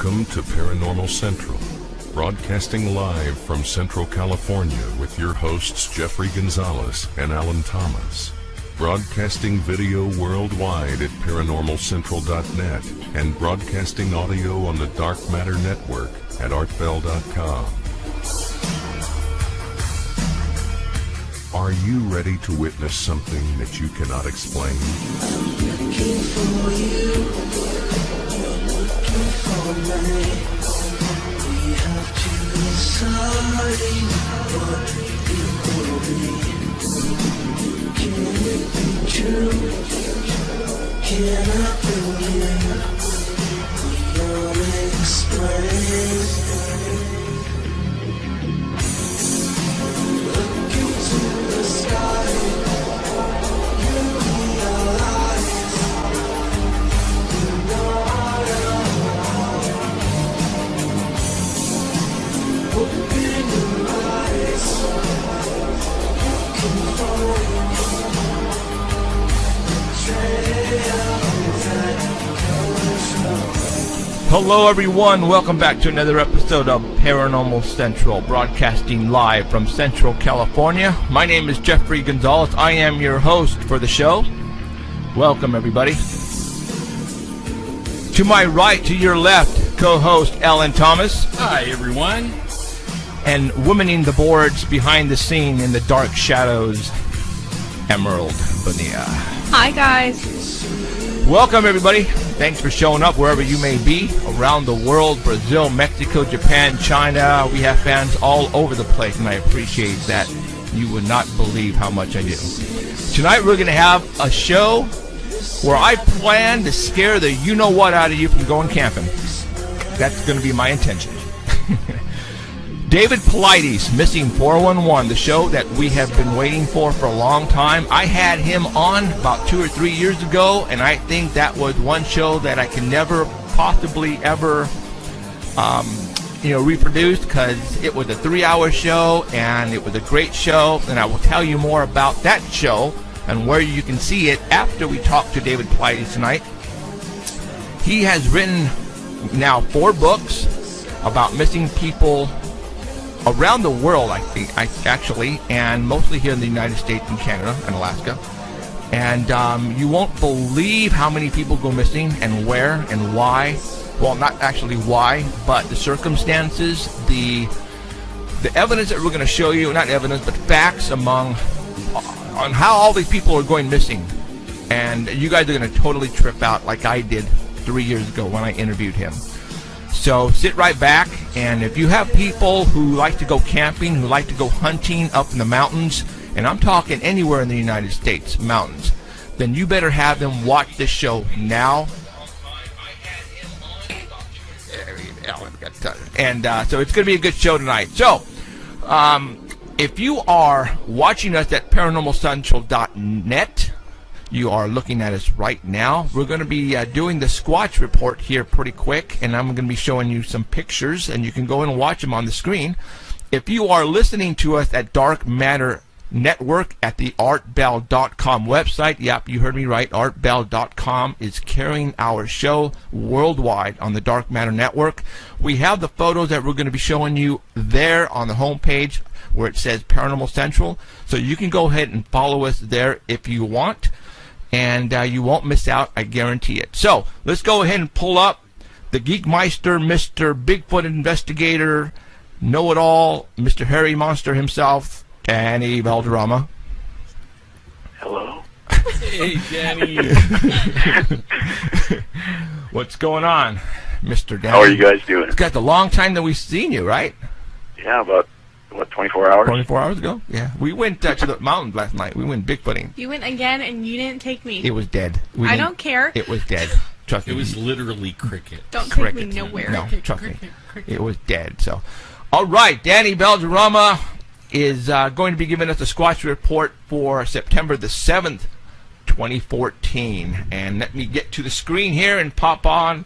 Welcome to Paranormal Central, broadcasting live from Central California with your hosts Jeffrey Gonzalez and Alan Thomas. Broadcasting video worldwide at ParanormalCentral.net and broadcasting audio on the Dark Matter Network at ArtBell.com. Are you ready to witness something that you cannot explain? I'm looking for you, you're looking for me. We have to decide what it will be. Can it be true? Can I believe? Beyond explain. Look into the sky. You realize you're not alone. Open your eyes. You can find trails that colors from. Hello everyone, welcome back to another episode of Paranormal Central, broadcasting live from Central California. My name is Jeffrey Gonzalez. I am your host for the show. Welcome everybody. To my right, to your left, co-host Alan Thomas. Hi everyone. And womaning the boards behind the scene in the dark shadows, Emerald Bonilla. Hi guys. Welcome everybody. Thanks for showing up wherever you may be around the world, Brazil, Mexico, Japan, China. We have fans all over the place, and I appreciate that. You would not believe how much I do. Tonight we're going to have a show where I plan to scare the you-know-what out of you from going camping. That's going to be my intention. David Paulides, Missing 411, the show that we have been waiting for a long time. I had him on about 2 or 3 years ago, and I think that was one show that I can never possibly ever reproduce, because it was a 3-hour show, and it was a great show, and I will tell you more about that show and where you can see it after we talk to David Paulides tonight. He has written now 4 books about missing people around the world, I think, actually, and mostly here in the United States and Canada and Alaska. And you won't believe how many people go missing and where and why. Well, not actually why, but the circumstances, the evidence that we're going to show you, not evidence, but facts on how all these people are going missing. And you guys are going to totally trip out like I did 3 years ago when I interviewed him. So sit right back, and if you have people who like to go camping, who like to go hunting up in the mountains, and I'm talking anywhere in the United States, mountains, then you better have them watch this show now. And so it's going to be a good show tonight. So if you are watching us at ParanormalCentral.net, you are looking at us right now. We're going to be doing the Squatch report here pretty quick, and I'm going to be showing you some pictures, and you can go and watch them on the screen. If you are listening to us at Dark Matter Network at the ArtBell.com website, yep, you heard me right, ArtBell.com is carrying our show worldwide on the Dark Matter Network. We have the photos that we're going to be showing you there on the homepage where it says Paranormal Central, so you can go ahead and follow us there if you want. And you won't miss out, I guarantee it. So let's go ahead and pull up the Geekmeister, Mr. Bigfoot Investigator, Know-It-All, Mr. Hairy Monster himself, Danny Valderrama. Hello. Hey, Danny. What's going on, Mr. Danny? How are you guys doing? It's got the long time that we've seen you, right? Yeah, about, 24 hours? 24 hours ago? Yeah. We went to the mountains last night. We went bigfooting. You went again and you didn't take me. It was dead. I don't care. It was dead. Trust me. It was literally cricket. Don't cricket. take me nowhere. No, trust me. It was dead. So, all right, Danny Valderrama is going to be giving us a Squatch report for September the 7th, 2014. And let me get to the screen here and pop on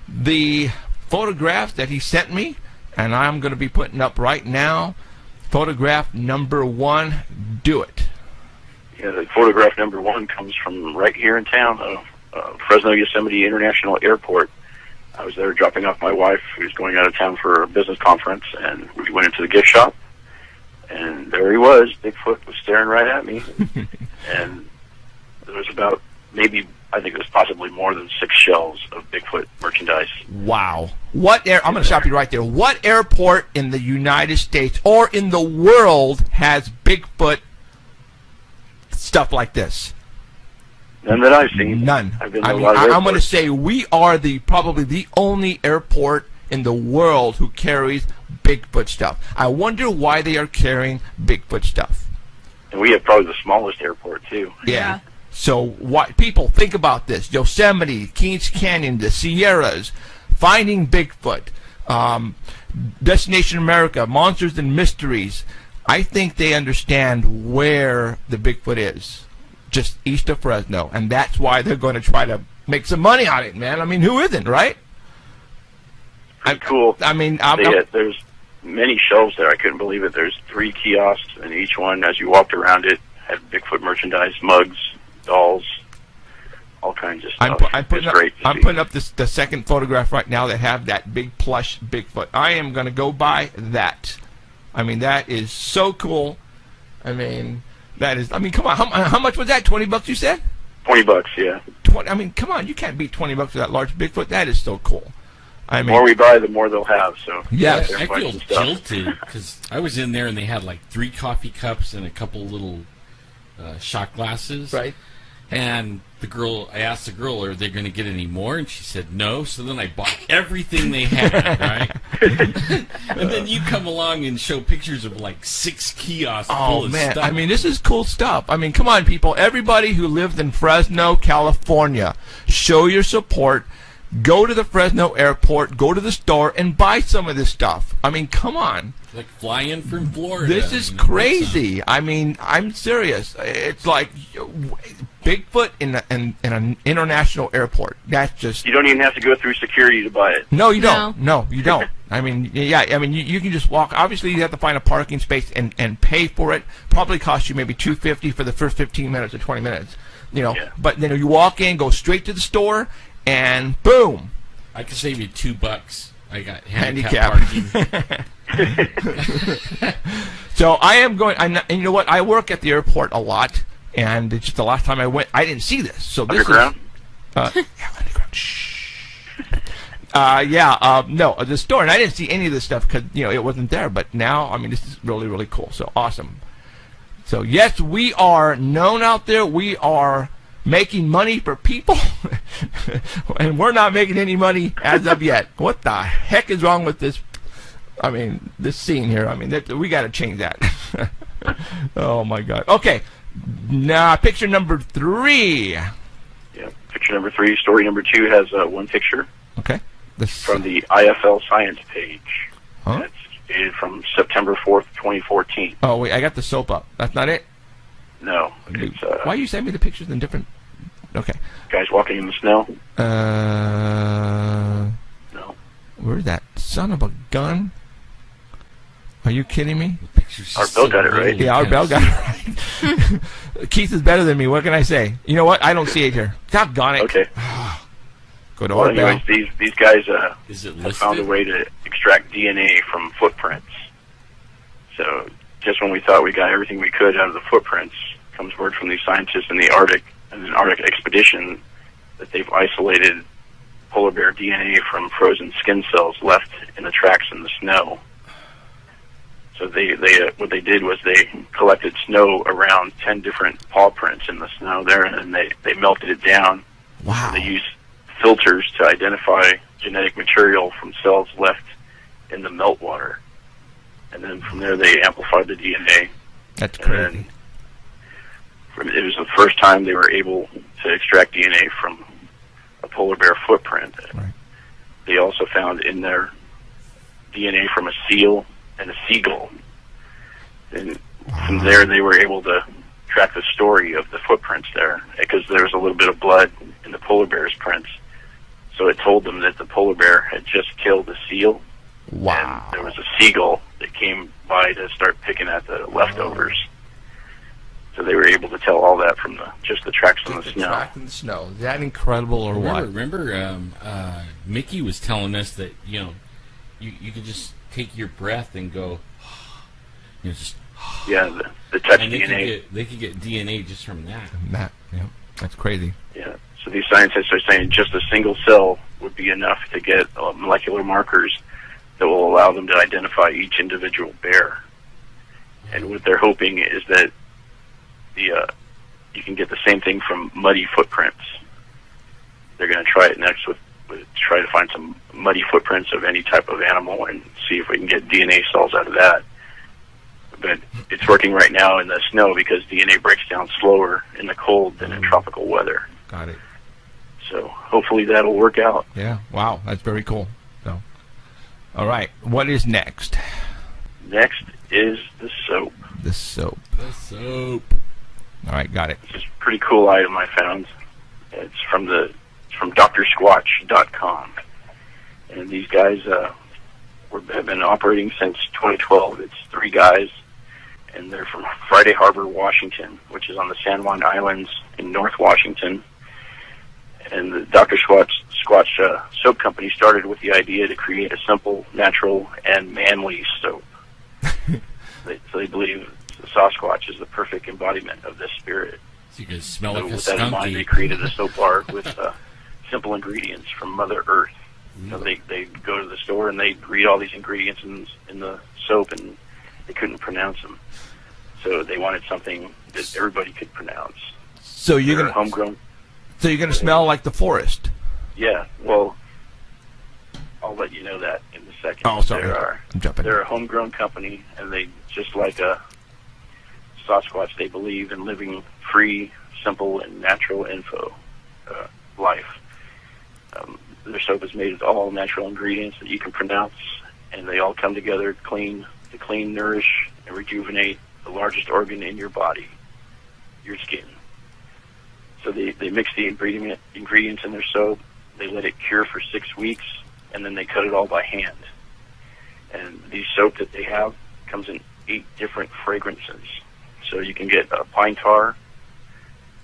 the photographs that he sent me. And I'm going to be putting up right now photograph number 1. Do it. Yeah, the photograph number 1 comes from right here in town, Fresno Yosemite International Airport. I was there dropping off my wife, who's going out of town for a business conference, and we went into the gift shop, and there he was. Bigfoot was staring right at me, and there was about maybe, I think it was possibly more than 6 shelves of Bigfoot merchandise. Wow. I'm going to stop you right there. What airport in the United States or in the world has Bigfoot stuff like this? None that I've seen. None. I've been to I a mean, lot of I'm going to airports. say we are probably the only airport in the world who carries Bigfoot stuff. I wonder why they are carrying Bigfoot stuff. And we have probably the smallest airport, too. Yeah. So people think about this: Yosemite, Kings Canyon, the Sierras, finding Bigfoot, Destination America, Monsters and Mysteries. I think they understand where the Bigfoot is, just east of Fresno, and that's why they're going to try to make some money on it, man. I mean, who isn't, right? Pretty cool. I mean, There's many shelves there. I couldn't believe it. There's 3 kiosks, and each one, as you walked around it, had Bigfoot merchandise, mugs, dolls, all kinds of stuff. I'm putting up the second photograph right now that have that big plush Bigfoot. I am going to go buy that. I mean, that is so cool. I mean, come on. How much was that? $20 you said? $20, yeah. 20. I mean, come on. You can't beat $20 for that large Bigfoot. That is so cool. I The mean, more we buy, the more they'll have. So Yes. they're I buying feel some stuff. jilted because I was in there and they had like 3 coffee cups and a couple little shot glasses. right? And I asked the girl, are they going to get any more? And she said no. So then I bought everything they had, right? And then you come along and show pictures of like 6 kiosks full Oh of man, stuff. I mean, this is cool stuff. I mean, come on, people. Everybody who lives in Fresno, California, show your support. Go to the Fresno airport, go to the store, and buy some of this stuff. I mean, come on. like fly in from Florida. This is you know, crazy. I mean, I'm serious. It's like Bigfoot in an international airport. That's just... You don't even have to go through security to buy it. No, you don't. No, you don't. I mean, yeah, I mean, you can just walk. Obviously, you have to find a parking space and pay for it. Probably cost you maybe $2.50 for the first 15 minutes or 20 minutes. You know, Yeah. but then you walk in, go straight to the store, and boom. I could save you $2. I got Handicap. handicap parking. So I am going, and you know what? I work at the airport a lot, and it's just the last time I went, I didn't see this. So this Underground? is... yeah, underground. Shh. No, the store, and I didn't see any of this stuff because, you know, it wasn't there. But now, I mean, this is really, really cool. So awesome. So, yes, we are known out there. We are making money for people, and we're not making any money as of yet. What the heck is wrong with this? I mean, this scene here. I mean, we got to change that. Oh, my God. Okay. Now, picture number 3. Yeah. Picture number 3. Story number 2 has one picture Okay. This, from the IFL Science page. Huh? It's dated from September 4th, 2014. oh, wait, I got the soap up. That's not it? No. It's Why you send me the pictures in different... Okay. guys walking in the snow. No. Where's that son of a gun? Are you kidding me? Our Bill got it right. Yeah, our Bell got it right. Keith is better than me. What can I say? You know what? I don't see it here. Doggone it. Okay. Go to Well, our Bell. anyways, these guys Is it have listed? found a way to extract DNA from footprints. So just when we thought we got everything we could out of the footprints, comes word from these scientists in the Arctic and an Arctic expedition that they've isolated polar bear DNA from frozen skin cells left in the tracks in the snow. So they what they did was they collected snow around 10 different paw prints in the snow there, and they melted it down. Wow. They used filters to identify genetic material from cells left in the meltwater. And then from there they amplified the DNA. That's And crazy. then it was the first time they were able to extract DNA from a polar bear footprint. Right. They also found in there DNA from a seal and a seagull. And from there they were able to track the story of the footprints there, because there was a little bit of blood in the polar bear's prints. So it told them that the polar bear had just killed a seal. Wow. And there was a seagull that came by to start picking at the leftovers. So they were able to tell all that from just the tracks on the The snow. track in the snow. Is that incredible or what? Remember, Mickey was telling us that you could just take your breath and go, just. Yeah, the touch And DNA. they could get DNA just from that. That, yeah, that's crazy. Yeah. So these scientists are saying just a single cell would be enough to get molecular markers that will allow them to identify each individual bear. And what they're hoping is that you can get the same thing from muddy footprints. They're going to try it next with try to find some muddy footprints of any type of animal and see if we can get DNA cells out of that. But it's working right now in the snow because DNA breaks down slower in the cold than in tropical weather. Got it. So hopefully that'll work out. Yeah. Wow, that's very cool. So, all right, what is next? Next is the soap. The soap. The soap. All right, got it. It's a pretty cool item I found. It's from DrSquatch.com. And these guys have been operating since 2012. It's 3 guys, and they're from Friday Harbor, Washington, which is on the San Juan Islands in North Washington. And the Dr. Squatch soap company started with the idea to create a simple, natural, and manly soap. So they believe the Sasquatch is the perfect embodiment of this spirit. So you can smell So like a with that in mind, they skunky. created a soap bar with simple ingredients from Mother Earth. So they go to the store and they read all these ingredients in the soap, and they couldn't pronounce them. So they wanted something that everybody could pronounce. So you're They're gonna homegrown. so you're gonna smell like the forest. Yeah, well, I'll let you know that in a second. Oh, sorry. I'm jumping. They're a homegrown company, and they, just like a Sasquatch, they believe in living free, simple, and natural life. Their soap is made with all natural ingredients that you can pronounce, and they all come together to clean, nourish, and rejuvenate the largest organ in your body, your skin. So they mix the ingredients in their soap, they let it cure for 6 weeks, and then they cut it all by hand. And the soap that they have comes in 8 different fragrances. So you can get pine tar,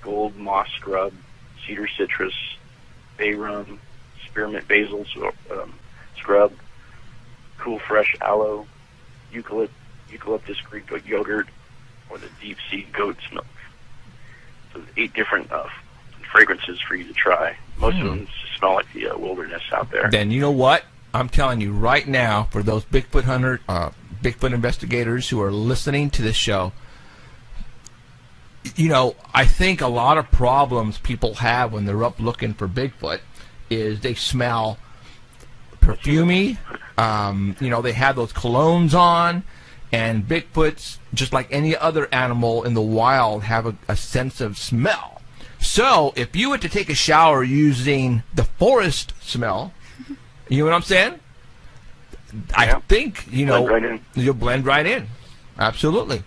gold moss scrub, cedar citrus, bay rum, spearmint basil scrub, cool fresh aloe, eucalyptus Greek yogurt, or the deep sea goat's milk. So there's 8 different fragrances for you to try. Most of them smell like the wilderness out there. Then you know what? I'm telling you right now, for those Bigfoot hunter, Bigfoot investigators who are listening to this show, I think a lot of problems people have when they're up looking for Bigfoot is they smell perfumey. They have those colognes on, and Bigfoots, just like any other animal in the wild, have a sense of smell. So if you were to take a shower using the forest smell, you know what I'm saying? I think, Blend right in. you'll blend right in. Absolutely.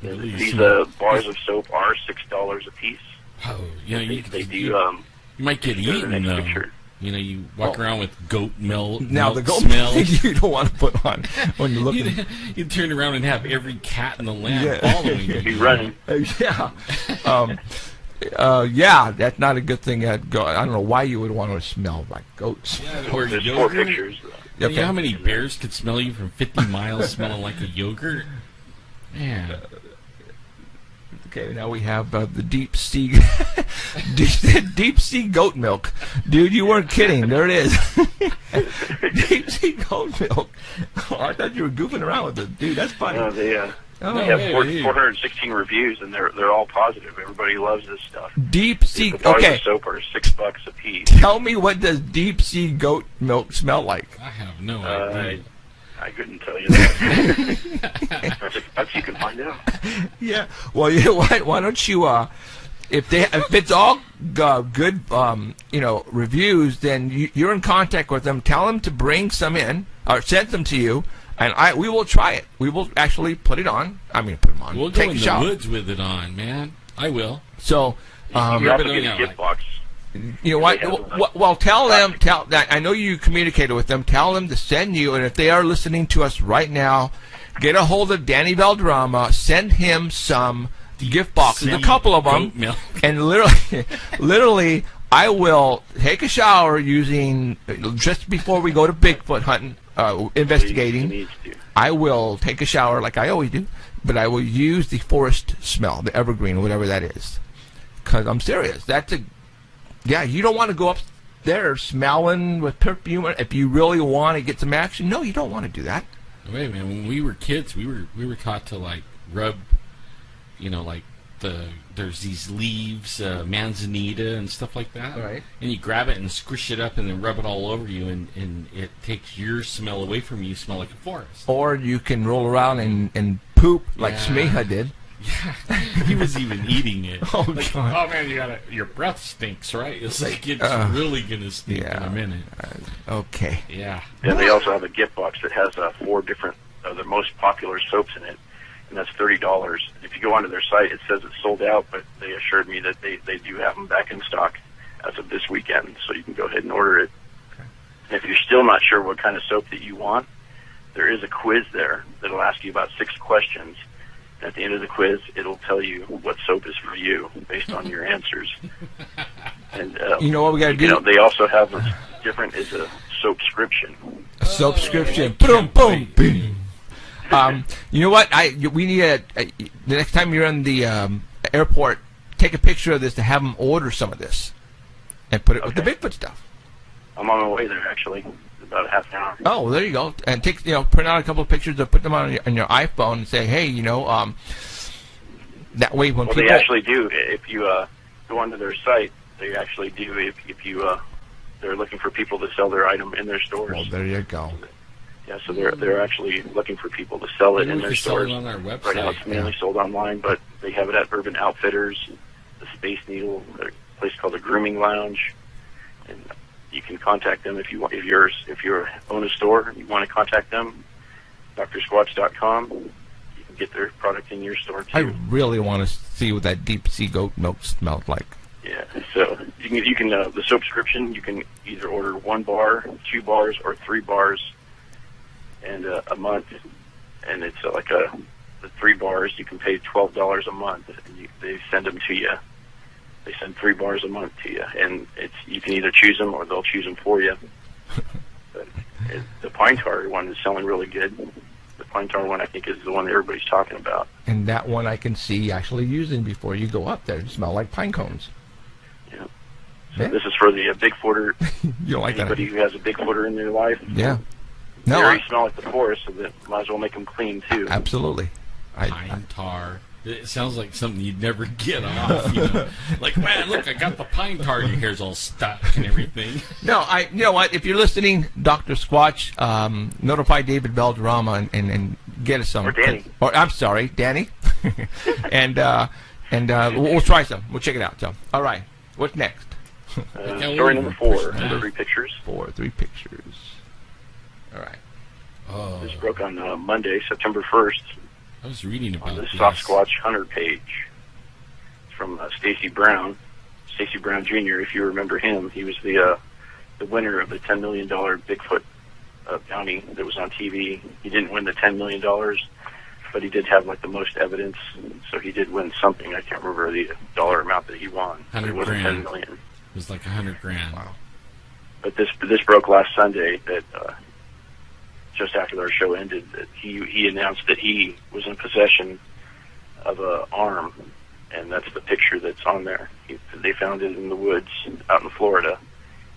These bars of soap are $6 a piece. Oh, They do. You might get go to the eaten next though. picture. You walk around with goat milk. Now milk the goat smell. milk you don't want to put on when you're looking. You turn around and have every cat in the land Yeah. following you. Be running. Yeah, that's not a good thing. I don't know why you would want to smell like goats. Or There's 4 yogurt. pictures. You know how many bears could smell you from 50 miles smelling like a yogurt? Man. Okay, now we have the deep sea, deep sea goat milk. Dude, you weren't kidding. There it is. Deep sea goat milk. Oh, I thought you were goofing around with it, dude. That's funny. They have yeah. 416 reviews, and they're all positive. Everybody loves this stuff. Deep sea. The bars Okay, of soap are $6 a piece. tell me, what does deep sea goat milk smell like? I have no idea. I couldn't tell you that. That's you can find out. Yeah. Well, you know what? Why don't you? If it's all good, reviews, then you're in contact with them. Tell them to bring some in or send them to you, and we will try it. We will actually put it on. Put them on. We'll go Take in a the shower. woods with it on, man. I will. So, You also but get a yeah, gift box. you know what? They have Well, tell them. I know you communicated with them. Tell them to send you, and if they are listening to us right now, get a hold of Danny Valderrama, send him some gift boxes, a couple of them, Goat milk. and literally, I will take a shower using, just before we go to Bigfoot hunting, investigating, He needs to. I will take a shower like I always do, but I will use the forest smell, the evergreen, whatever that is. Because I'm serious. You don't want to go up there smelling with perfume if you really want to get some action. No, you don't want to do that. Wait, man. When we were kids, we were taught to like rub, like there's these leaves, manzanita and stuff like that. Right. And you grab it and squish it up and then rub it all over you, and it takes your smell away from you. You smell like a forest. Or you can roll around and poop like Yeah. Smeha did. Yeah, he was even eating it. Oh, like, God. oh man, your breath stinks, right? It's like it's really gonna stink in a minute. Okay. Yeah. And they also have a gift box that has 4 different of the most popular soaps in it, and that's $30. If you go onto their site, it says it's sold out, but they assured me that they do have them back in stock as of this weekend, so you can go ahead and order it. Okay. And if you're still not sure what kind of soap that you want, there is a quiz there that'll ask you about 6 questions. At the end of the quiz, it'll tell you what soap is for you based on your answers. And You know what we got to do? they also have a different is a soapscription. A subscription. Oh, Boom, boom, can't wait. boom. You know what? We need the next time you're in the airport, take a picture of this to have them order some of this and put it with the Okay. Bigfoot stuff. I'm on my way there, actually. About a half an hour. Oh, there you go. And take print out a couple of pictures or put them on your iPhone and say, hey, that way when Well, people they actually do. If you go onto their site, they actually do. If you they're looking for people to sell their item in their stores. well, there you go. Yeah, so they're actually looking for people to sell it Maybe in we their could sell stores. it on our Right now, website. it's mainly sold online, but they have it at Urban Outfitters, the Space Needle, a place called the Grooming Lounge, and you can contact them if you want. If you own a store and you want to contact them, drsquatch.com. You can get their product in your store too. I really want to see what that deep sea goat milk smelled like. Yeah, so you can the subscription. You can either order 1 bar, 2 bars, or 3 bars, and a month. And it's the 3 bars. You can pay $12 a month. And they send them to you. They send 3 bars a month to you, and you can either choose them or they'll choose them for you. But the pine tar one is selling really good. The pine tar one, I think, is the one that everybody's talking about. And that one I can see actually using before you go up there. It smell like pine cones. Yeah. So Yeah. this is for the Bigfooter. You don't like Anybody that? who has a Bigfooter in their life. Yeah. They No, already smell like the forest, so that might as well make them clean too. absolutely. Pine tar. It sounds like something you'd never get off. Like, man, look, I got the pine tar. Your hair's all stuck and everything. No, you know what? If you're listening, Dr. Squatch, notify David Valderrama and get us some. Or Danny. Or I'm sorry, Danny. and we'll try some. We'll check it out. So, all right. What's next? Story number 4, Yeah. 3 pictures. 3 pictures. All right. Oh, This broke on Monday, September 1st, I was reading on about the this. Sasquatch Hunter page. It's from Stacy Brown. Stacy Brown Jr., if you remember him, he was the winner of the $10 million Bigfoot bounty that was on TV. He didn't win the $10 million, but he did have the most evidence, so he did win something. I can't remember the dollar amount that he won. It 100 wasn't grand. $10 million. It was like $100,000. Wow. But this broke last Sunday that just after our show ended, that he announced that he was in possession of a arm, and that's the picture that's on there. They found it in the woods out in Florida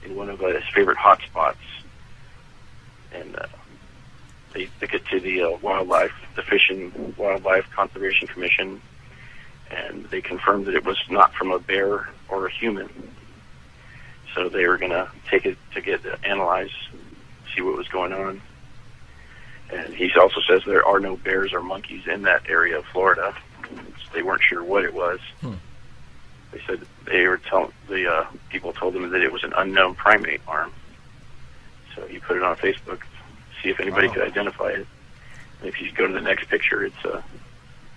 in one of his favorite hot spots, and they took it to the Fish and Wildlife Conservation Commission, and they confirmed that it was not from a bear or a human. So they were going to take it to get analyzed, see what was going on. And he also says there are no bears or monkeys in that area of Florida. So they weren't sure what it was. They said the people told him that it was an unknown primate arm. So he put it on Facebook, see if anybody could identify it. And if you go to the next picture, it's a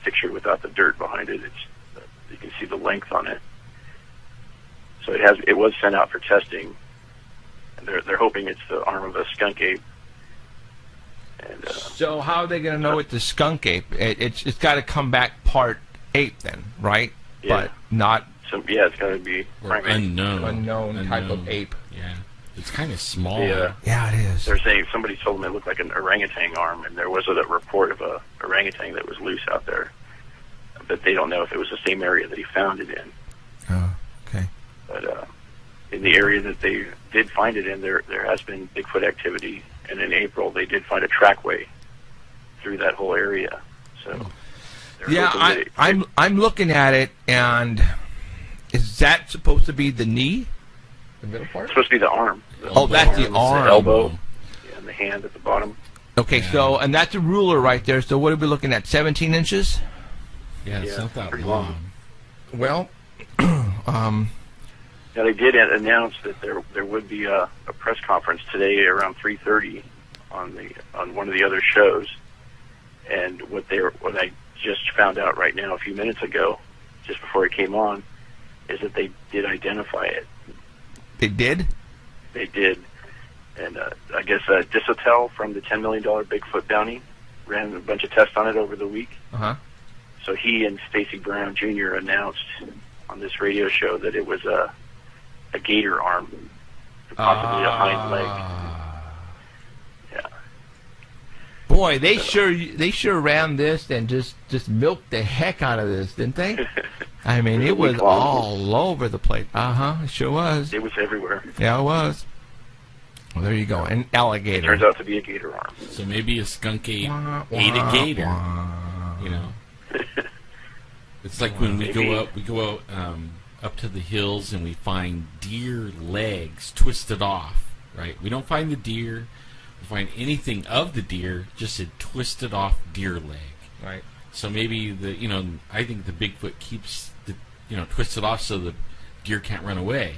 picture without the dirt behind it. You can see the length on it. So it was sent out for testing, and they're hoping it's the arm of a skunk ape. And So how are they going to know it's a skunk ape? It's got to come back part ape then, right? Yeah. But not so yeah, it's going to be Or unknown type of ape. Yeah, it's kind of small. Yeah. Yeah, it is. They're saying somebody told them it looked like an orangutan arm, and there was a report of a orangutan that was loose out there, but they don't know if it was the same area that he found it in. Oh, okay. But in the area that they did find it in, there has been Bigfoot activity, and in April they did find a trackway through that whole area. So they're Yeah, hoping that I'm looking at it, and is that supposed to be the knee? The middle part? it's supposed to be the arm. Oh, that's the arm. The elbow, yeah, and the hand at the bottom. Okay, Yeah. so, and that's a ruler right there, so what are we looking at, 17 inches? Yeah, it's Yeah, not that pretty long. long. Well, Now they did announce that there would be a press conference today around 3:30 on one of the other shows, and what I just found out right now a few minutes ago, just before it came on, is that they did identify it. they did? They did, and I guess Disotel from the $10 million Bigfoot bounty ran a bunch of tests on it over the week. Uh-huh. So he and Stacy Brown Jr. announced on this radio show that it was a gator arm, possibly a hind leg. Yeah. Boy, they sure ran this and just milked the heck out of this, didn't they? I mean, it was all over the place. It sure was. It was everywhere. Yeah, it was. Well, there you go. An alligator. Turns out to be a gator arm. So maybe a skunk ape Wah, ate a wah, gator. wah. You know, it's like when we go out up to the hills and we find deer legs twisted off. Right? We don't find the deer. We find anything of the deer, just a twisted off deer leg. Right. So maybe I think the Bigfoot keeps the twisted off so the deer can't run away.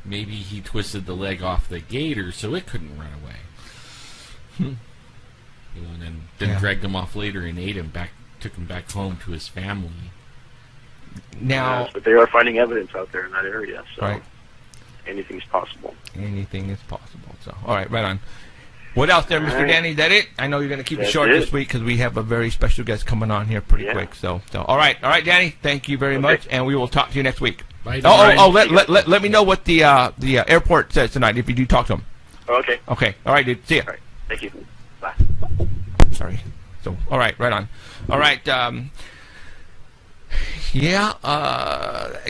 Maybe he twisted the leg off the gator so it couldn't run away. And then dragged him off later and ate him took him back home to his family. Now, Yes, but they are finding evidence out there in that area, so Right. anything's possible. anything is possible. So, all right, right on. What else there, Mr. All right. Danny? Is that it? I know you're going to keep it That's short it. this week because we have a very special guest coming on here pretty Yeah. quick. So, all right, Danny. Thank you very much, and we will talk to you next week. Bye, Let me know what the airport says tonight if you do talk to him. Okay. Okay. All right, dude. See ya. All right. Thank you. Bye. Sorry. So, all right, right on. All right.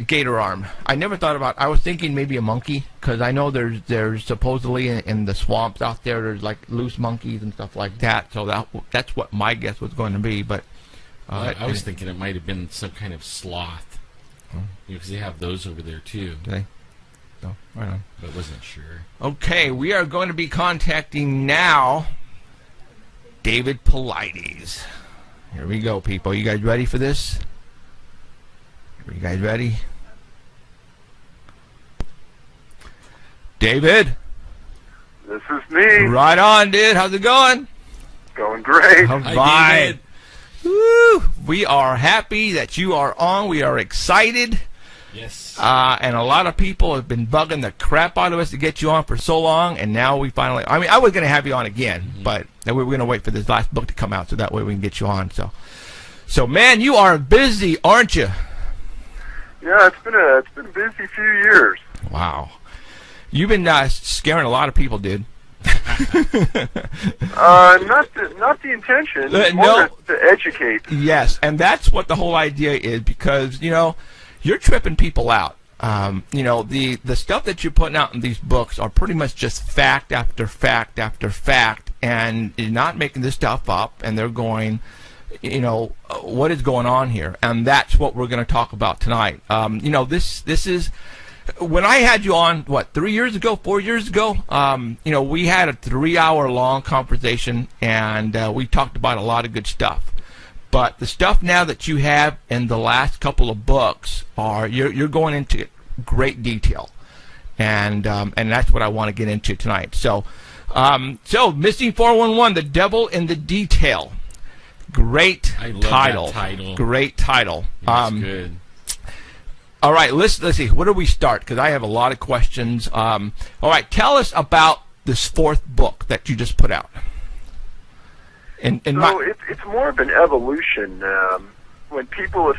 Gator arm. I never thought about. I was thinking maybe a monkey because I know there's supposedly in the swamps out there there's like loose monkeys and stuff like that. So that's what my guess was going to be. But I was thinking it might have been some kind of sloth. Because they have those over there too. Do they? No, right on. But wasn't sure. Okay, we are going to be contacting now David Paulides. Here we go, people. You guys ready for this? Are you guys ready? David? This is me. Right on, dude. How's it going? Going great. All Hi, right. David. Woo! We are happy that you are on. We are excited. Yes. And a lot of people have been bugging the crap out of us to get you on for so long, and now we finally... I mean, I was going to have you on again, but we were going to wait for this last book to come out so that way we can get you on. So man, you are busy, aren't you? Yeah, it's been a busy few years. Wow. You've been scaring a lot of people, dude. Not the intention. More no. to educate. Yes, and that's what the whole idea is because, you're tripping people out. The stuff that you're putting out in these books are pretty much just fact after fact after fact, and you're not making this stuff up, and they're going, what is going on here? And that's what we're going to talk about tonight. This is... When I had you on, 4 years ago, we had a 3-hour-long conversation, and we talked about a lot of good stuff. But the stuff now that you have in the last couple of books you're going into great detail, and that's what I want to get into tonight. So Missing 411, The Devil in the Detail. Great I love title. that title. Great title. That's good. All right, let's see. Where do we start? Because I have a lot of questions. All right, tell us about this 4th book that you just put out. And So it's more of an evolution. If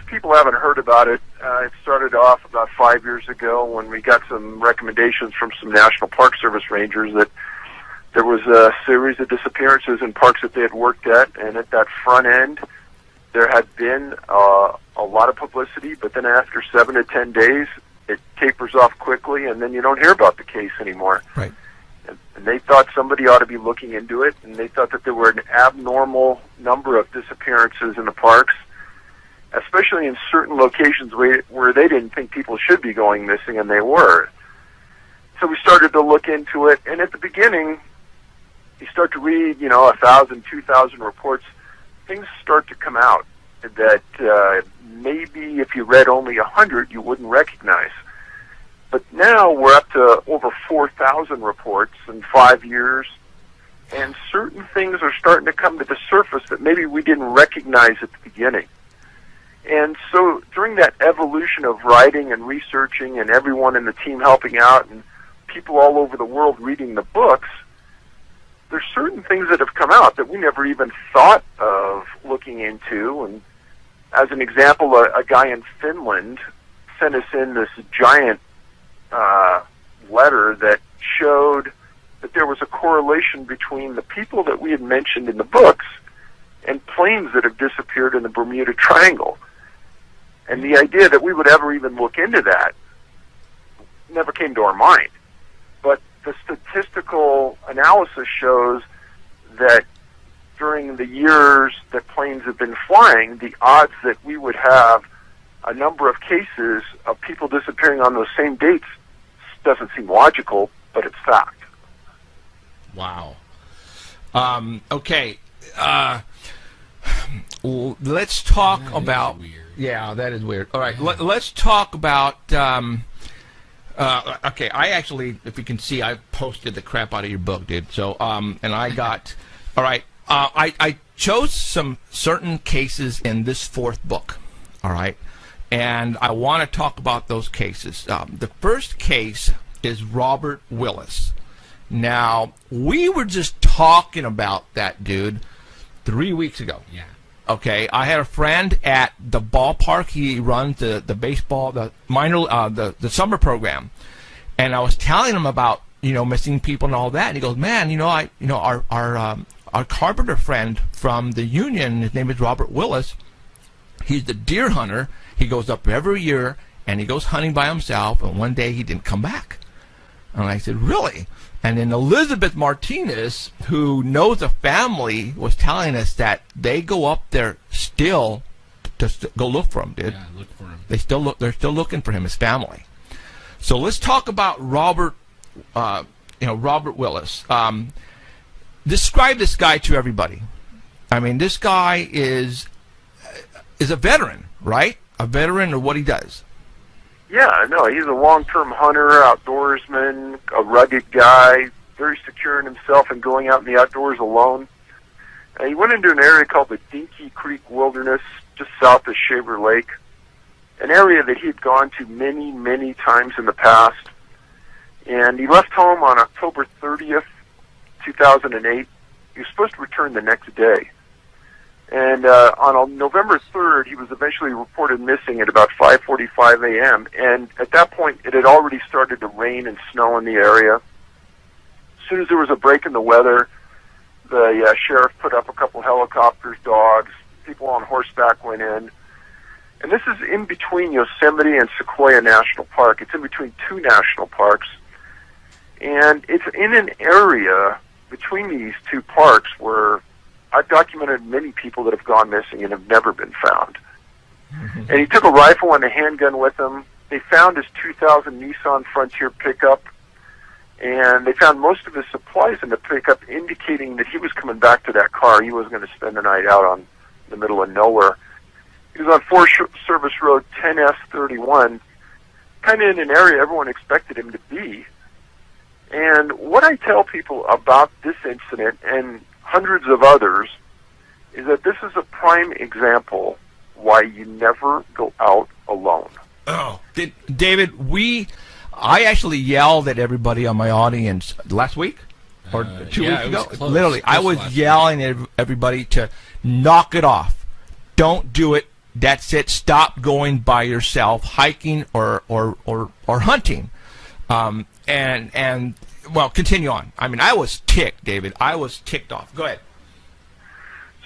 people haven't heard about it, it started off about 5 years ago when we got some recommendations from some National Park Service rangers that there was a series of disappearances in parks that they had worked at, and at that front end, there had been a lot of publicity, but then after 7 to 10 days, it tapers off quickly, and then you don't hear about the case anymore. Right. And they thought somebody ought to be looking into it, and they thought that there were an abnormal number of disappearances in the parks, especially in certain locations where they didn't think people should be going missing, and they were. So we started to look into it, and at the beginning, you start to read, 1,000, 2,000 reports, things start to come out that maybe if you read only 100, you wouldn't recognize. But now we're up to over 4,000 reports in 5 years, and certain things are starting to come to the surface that maybe we didn't recognize at the beginning. And so during that evolution of writing and researching and everyone in the team helping out and people all over the world reading the books, there's certain things that have come out that we never even thought of looking into. And as an example, a guy in Finland sent us in this giant letter that showed that there was a correlation between the people that we had mentioned in the books and planes that have disappeared in the Bermuda Triangle. And the idea that we would ever even look into that never came to our mind. But the statistical analysis shows that during the years that planes have been flying, the odds that we would have a number of cases of people disappearing on those same dates doesn't seem logical, but it's fact. Wow. Okay. Let's talk about... Weird. Yeah, that is weird. All right, let's talk about... okay, I actually, if you can see, I posted the crap out of your book, dude. So, and I got... All right, I chose some certain cases in this fourth book, all right? And I want to talk about those cases. The first case is Robert Willis. Now, we were just talking about that dude 3 weeks ago. Yeah. Okay, I had a friend at the ballpark. He runs the baseball, the minor, the summer program, and I was telling him about missing people and all that. And he goes, "Man, our carpenter friend from the union, his name is Robert Willis. He's the deer hunter. He goes up every year and he goes hunting by himself. And one day he didn't come back." And I said, "Really?" And then Elizabeth Martinez, who knows the family, was telling us that they go up there still to go look for him, dude. Yeah, look for him. They're still looking for him, his family. So let's talk about Robert Willis. Describe this guy to everybody. I mean, this guy is a veteran, right? A veteran of what he does. Yeah, no, he's a long-term hunter, outdoorsman, a rugged guy, very secure in himself and going out in the outdoors alone. He went into an area called the Dinky Creek Wilderness, just south of Shaver Lake, an area that he'd gone to many, many times in the past. And he left home on October 30th, 2008. He was supposed to return the next day. And on November 3rd, he was eventually reported missing at about 5:45 a.m. And at that point, it had already started to rain and snow in the area. As soon as there was a break in the weather, the sheriff put up a couple helicopters, dogs, people on horseback went in. And this is in between Yosemite and Sequoia National Park. It's in between two national parks. And it's in an area between these two parks where I've documented many people that have gone missing and have never been found. And he took a rifle and a handgun with him. They found his 2000 Nissan Frontier pickup, and they found most of his supplies in the pickup, indicating that he was coming back to that car. He wasn't going to spend the night out on the middle of nowhere. He was on Forest Service Road 10S31, kind of in an area everyone expected him to be. And what I tell people about this incident, and hundreds of others, is that this is a prime example why you never go out alone. Oh, David, I actually yelled at everybody on my audience last week. or 2 yeah, weeks it was ago. close. Literally, I Close was last yelling at everybody to knock it off. Don't do it. That's it. Stop going by yourself, hiking or hunting. And well, continue on. I mean, I was ticked, David. I was ticked off. Go ahead.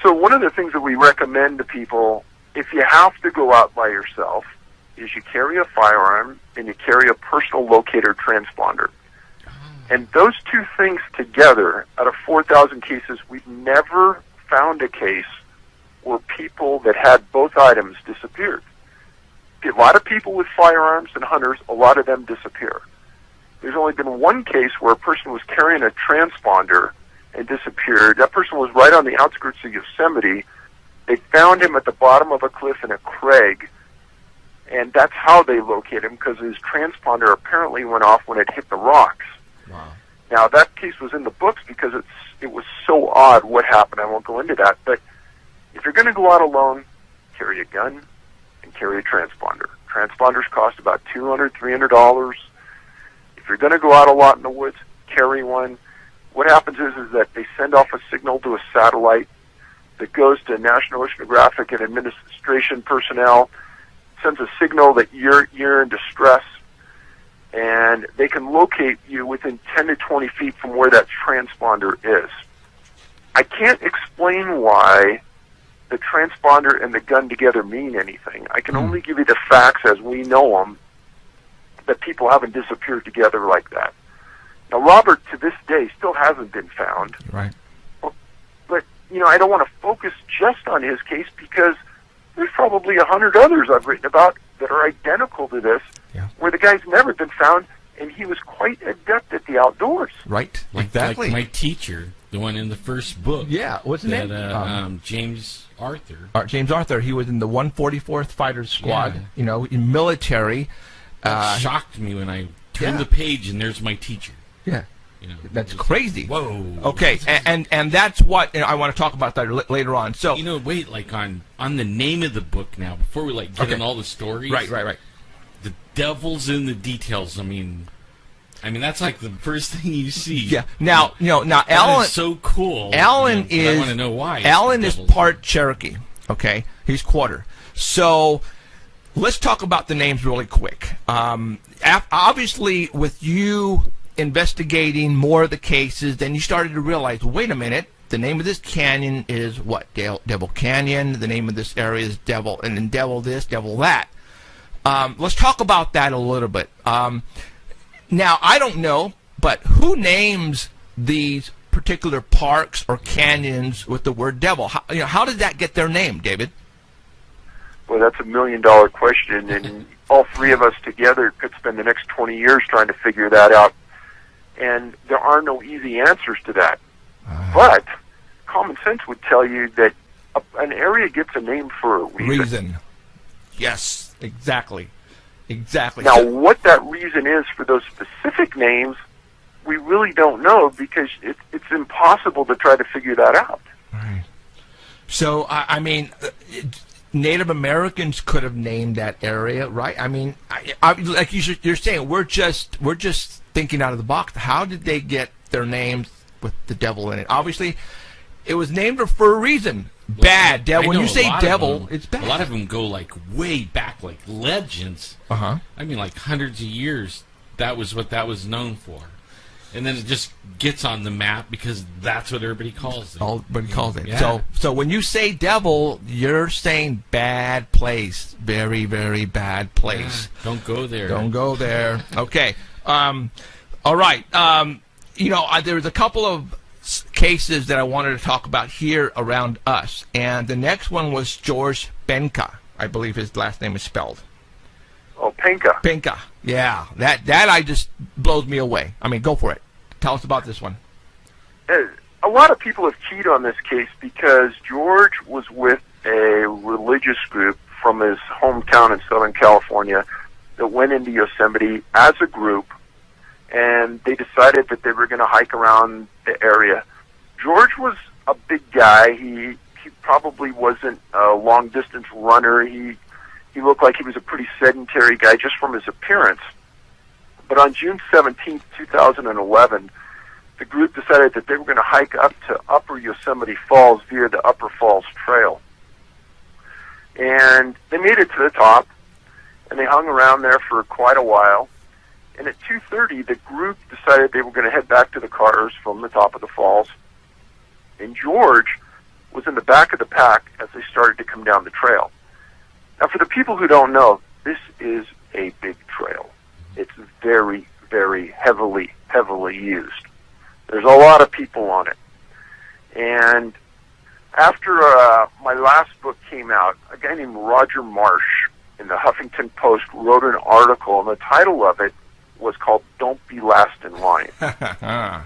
So one of the things that we recommend to people, if you have to go out by yourself, is you carry a firearm and you carry a personal locator transponder. And those two things together, out of 4,000 cases, we've never found a case where people that had both items disappeared. A lot of people with firearms and hunters, a lot of them disappear. There's only been one case where a person was carrying a transponder and disappeared. That person was right on the outskirts of Yosemite. They found him at the bottom of a cliff in a crag, and that's how they located him, because his transponder apparently went off when it hit the rocks. Wow. Now, that case was in the books because it was so odd what happened. I won't go into that, but if you're going to go out alone, carry a gun and carry a transponder. Transponders cost about $200, $300. If you're going to go out a lot in the woods, carry one. What happens is that they send off a signal to a satellite that goes to National Oceanographic and Administration personnel, sends a signal that you're in distress, and they can locate you within 10 to 20 feet from where that transponder is. I can't explain why the transponder and the gun together mean anything. I can only give you the facts as we know them, that people haven't disappeared together like that. Now, Robert, to this day, still hasn't been found. Right. But, I don't want to focus just on his case, because there's probably 100 others I've written about that are identical to this, where the guy's never been found, and he was quite adept at the outdoors. Right. Like my teacher, the one in the first book. Yeah. What's his name? James Arthur. James Arthur. He was in the 144th Fighter Squad. In military. That shocked me when I turned the page and there's my teacher. Yeah. That's crazy. Whoa. Okay, and that's what I want to talk about that later on. So wait, like on the name of the book now, before we get in all the stories. Right. The devil's in the details. I mean that's like the first thing you see. Yeah. Now That Alan is so cool. Alan is. I want to know why. Alan is part Cherokee. Okay, he's quarter. So let's talk about the names really quick. Obviously, with you investigating more of the cases, then you started to realize, wait a minute, the name of this canyon is what? Devil Canyon. The name of this area is Devil, and then Devil this, Devil that. Let's talk about that a little bit. Now, I don't know, but who names these particular parks or canyons with the word devil? How did that get their name, David? Well, that's $1 million question, and all three of us together could spend the next 20 years trying to figure that out. And there are no easy answers to that. But common sense would tell you that an area gets a name for a reason. Yes, exactly. Now, what that reason is for those specific names, we really don't know, because it's impossible to try to figure that out. Right. So, Native Americans could have named that area, right? Like you're saying, we're just thinking out of the box. How did they get their names with the devil in it? Obviously, it was named for a reason. Bad devil. When you say devil, it's bad. A lot of them go way back, like legends. Like hundreds of years. That was what that was known for. And then it just gets on the map because that's what everybody calls it. Everybody calls it. Yeah. So when you say devil, you're saying bad place. Very, very bad place. Yeah, don't go there. Don't go there. Okay. All right. There's a couple of cases that I wanted to talk about here around us. And the next one was George Benka. I believe his last name is spelled. Oh, Penka. Benka. Yeah. That I just blows me away. Go for it. Tell us about this one. A lot of people have keyed on this case because George was with a religious group from his hometown in Southern California that went into Yosemite as a group, and they decided that they were going to hike around the area. George was a big guy. He probably wasn't a long-distance runner. He looked like he was a pretty sedentary guy just from his appearance. But on June 17th, 2011, the group decided that they were going to hike up to Upper Yosemite Falls via the Upper Falls Trail. And they made it to the top, and they hung around there for quite a while. And at 2:30, the group decided they were going to head back to the cars from the top of the falls. And George was in the back of the pack as they started to come down the trail. Now, for the people who don't know, this is a big trail. It's very, very heavily used. There's a lot of people on it. And after my last book came out, a guy named Roger Marsh in the Huffington Post wrote an article, and the title of it was called "Don't Be Last in Line." And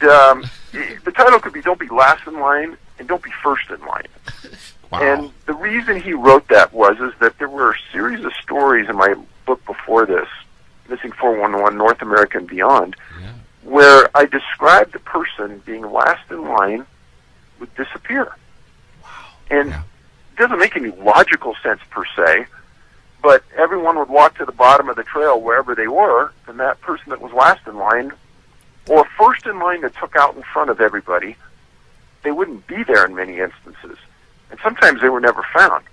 the title could be "Don't Be Last in Line" and "Don't Be First in Line." Wow. And the reason he wrote that is that there were a series of stories in my book before this, Missing 411, North America and Beyond, where I described the person being last in line would disappear. Wow. And it doesn't make any logical sense per se, but everyone would walk to the bottom of the trail wherever they were, and that person that was last in line, or first in line that took out in front of everybody, they wouldn't be there in many instances. And sometimes they were never found.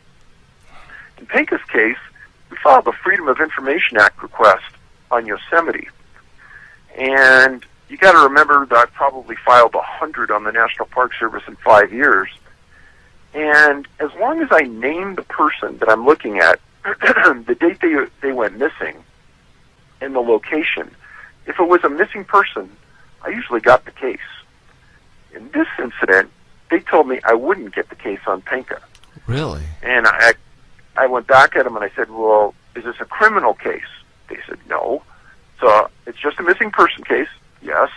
In Penka's case, we filed the Freedom of Information Act request on Yosemite. And you got to remember that I probably filed 100 on the National Park Service in 5 years. And as long as I name the person that I'm looking at, the date they went missing, and the location, if it was a missing person, I usually got the case. In this incident, they told me I wouldn't get the case on Penka. Really? And I went back at them and I said, well, is this a criminal case? They said, no. So it's just a missing person case? Yes.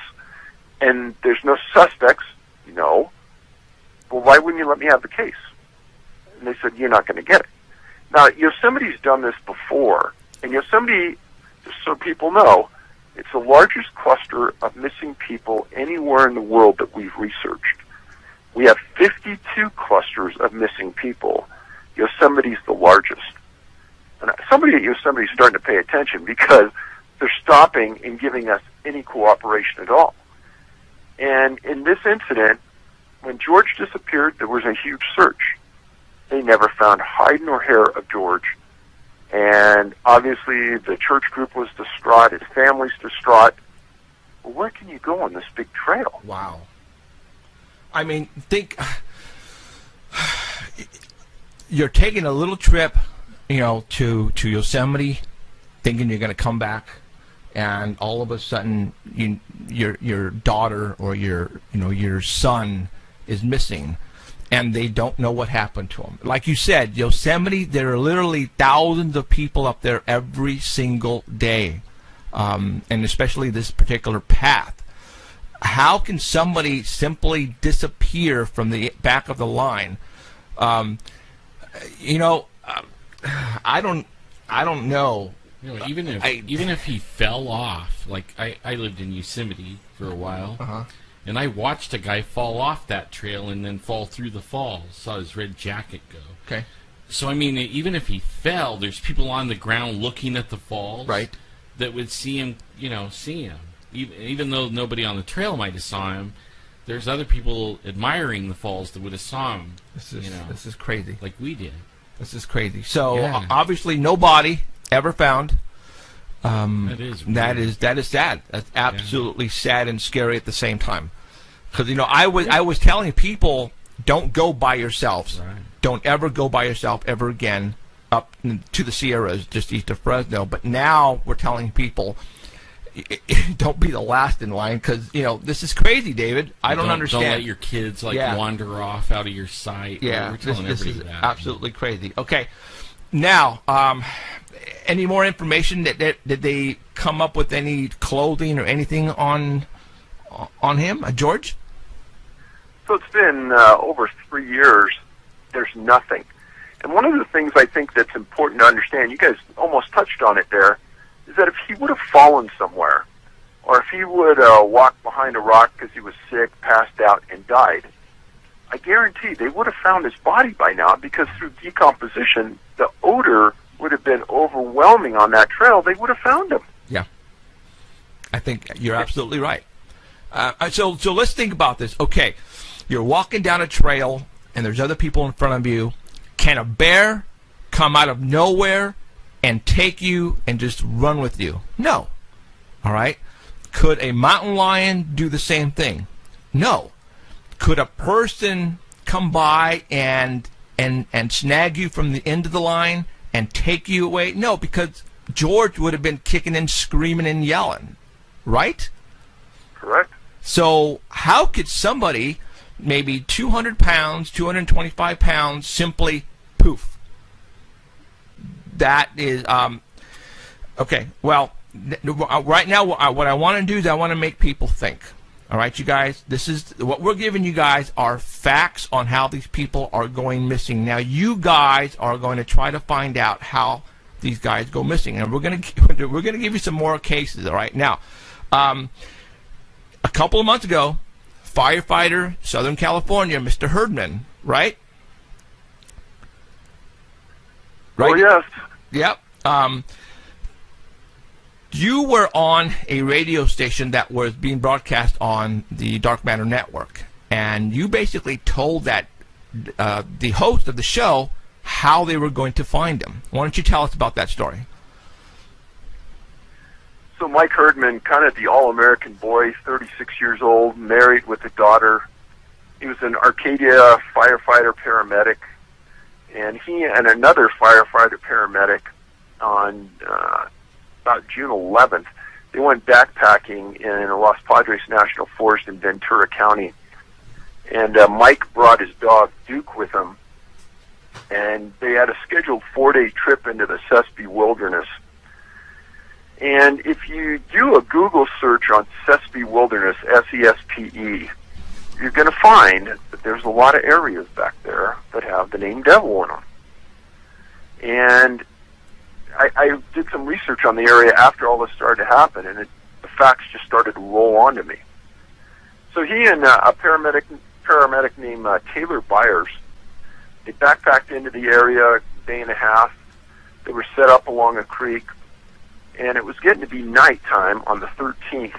And there's no suspects? No. Well, why wouldn't you let me have the case? And they said, you're not going to get it. Now, Yosemite's done this before. And Yosemite, just so people know, it's the largest cluster of missing people anywhere in the world that we've researched. We have 52 clusters of missing people. Yosemite's the largest. And somebody at Yosemite is starting to pay attention because they're stopping and giving us any cooperation at all. And in this incident, when George disappeared, there was a huge search. They never found hide nor hair of George. And obviously the church group was distraught, his family's distraught. Well, where can you go on this big trail? Wow. I mean, think you're taking a little trip, to Yosemite, thinking you're going to come back, and all of a sudden, your daughter or your son is missing, and they don't know what happened to him. Like you said, Yosemite, there are literally thousands of people up there every single day, and especially this particular path. How can somebody simply disappear from the back of the line? I don't know. Even if he fell off, like I lived in Yosemite for a while, and I watched a guy fall off that trail and then fall through the falls. Saw his red jacket go. Okay. So I mean, even if he fell, there's people on the ground looking at the falls, right, that would see him. Even though nobody on the trail might have saw him, there's other people admiring the falls that would have saw him. This is crazy. Like we did. This is crazy. So obviously, no body ever found. That is sad. That's absolutely sad and scary at the same time. Because I was telling people, don't go by yourselves. Right. Don't ever go by yourself ever again up to the Sierras, just east of Fresno. But now we're telling people, don't be the last in line, because this is crazy, David. I don't understand. Don't let your kids wander off out of your sight. Yeah, we're telling this is that. absolutely crazy. Okay, now any more information? Did they come up with any clothing or anything on him, George? So it's been over 3 years. There's nothing. And one of the things I think that's important to understand, you guys almost touched on it there, is that if he would have fallen somewhere, or if he would walk behind a rock because he was sick, passed out, and died, I guarantee they would have found his body by now, because through decomposition, the odor would have been overwhelming on that trail. They would have found him. Yeah. I think you're absolutely right. So let's think about this. Okay, you're walking down a trail, and there's other people in front of you. Can a bear come out of nowhere and take you and just run with you? No. All right. Could a mountain lion do the same thing? No. Could a person come by and snag you from the end of the line and take you away? No, because George would have been kicking and screaming and yelling, right? Correct. So how could somebody, maybe 200 pounds, 225 pounds, simply poof? That is, okay, well, right now what I want to do is I want to make people think. All right, you guys, this is what we're giving you guys are facts on how these people are going missing. Now, you guys are going to try to find out how these guys go missing, and we're going to give you some more cases. All right, now, a couple of months ago, firefighter, Southern California, Mr. Herdman, right? Oh, yes. Yep. You were on a radio station that was being broadcast on the Dark Matter Network, and you basically told that the host of the show how they were going to find him. Why don't you tell us about that story? So Mike Herdman, kind of the all-American boy, 36 years old, married with a daughter. He was an Arcadia firefighter paramedic, and he and another firefighter paramedic on about June 11th, they went backpacking in Los Padres National Forest in Ventura County. And Mike brought his dog, Duke, with him. And they had a scheduled 4-day trip into the Sespe Wilderness. And if you do a Google search on Sespe Wilderness, S-E-S-P-E, you're going to find that there's a lot of areas back there that have the name Devil in them. And I did some research on the area after all this started to happen, and the facts just started to roll onto me. So he and a paramedic named Taylor Byers, they backpacked into the area a day and a half. They were set up along a creek, and it was getting to be nighttime on the 13th.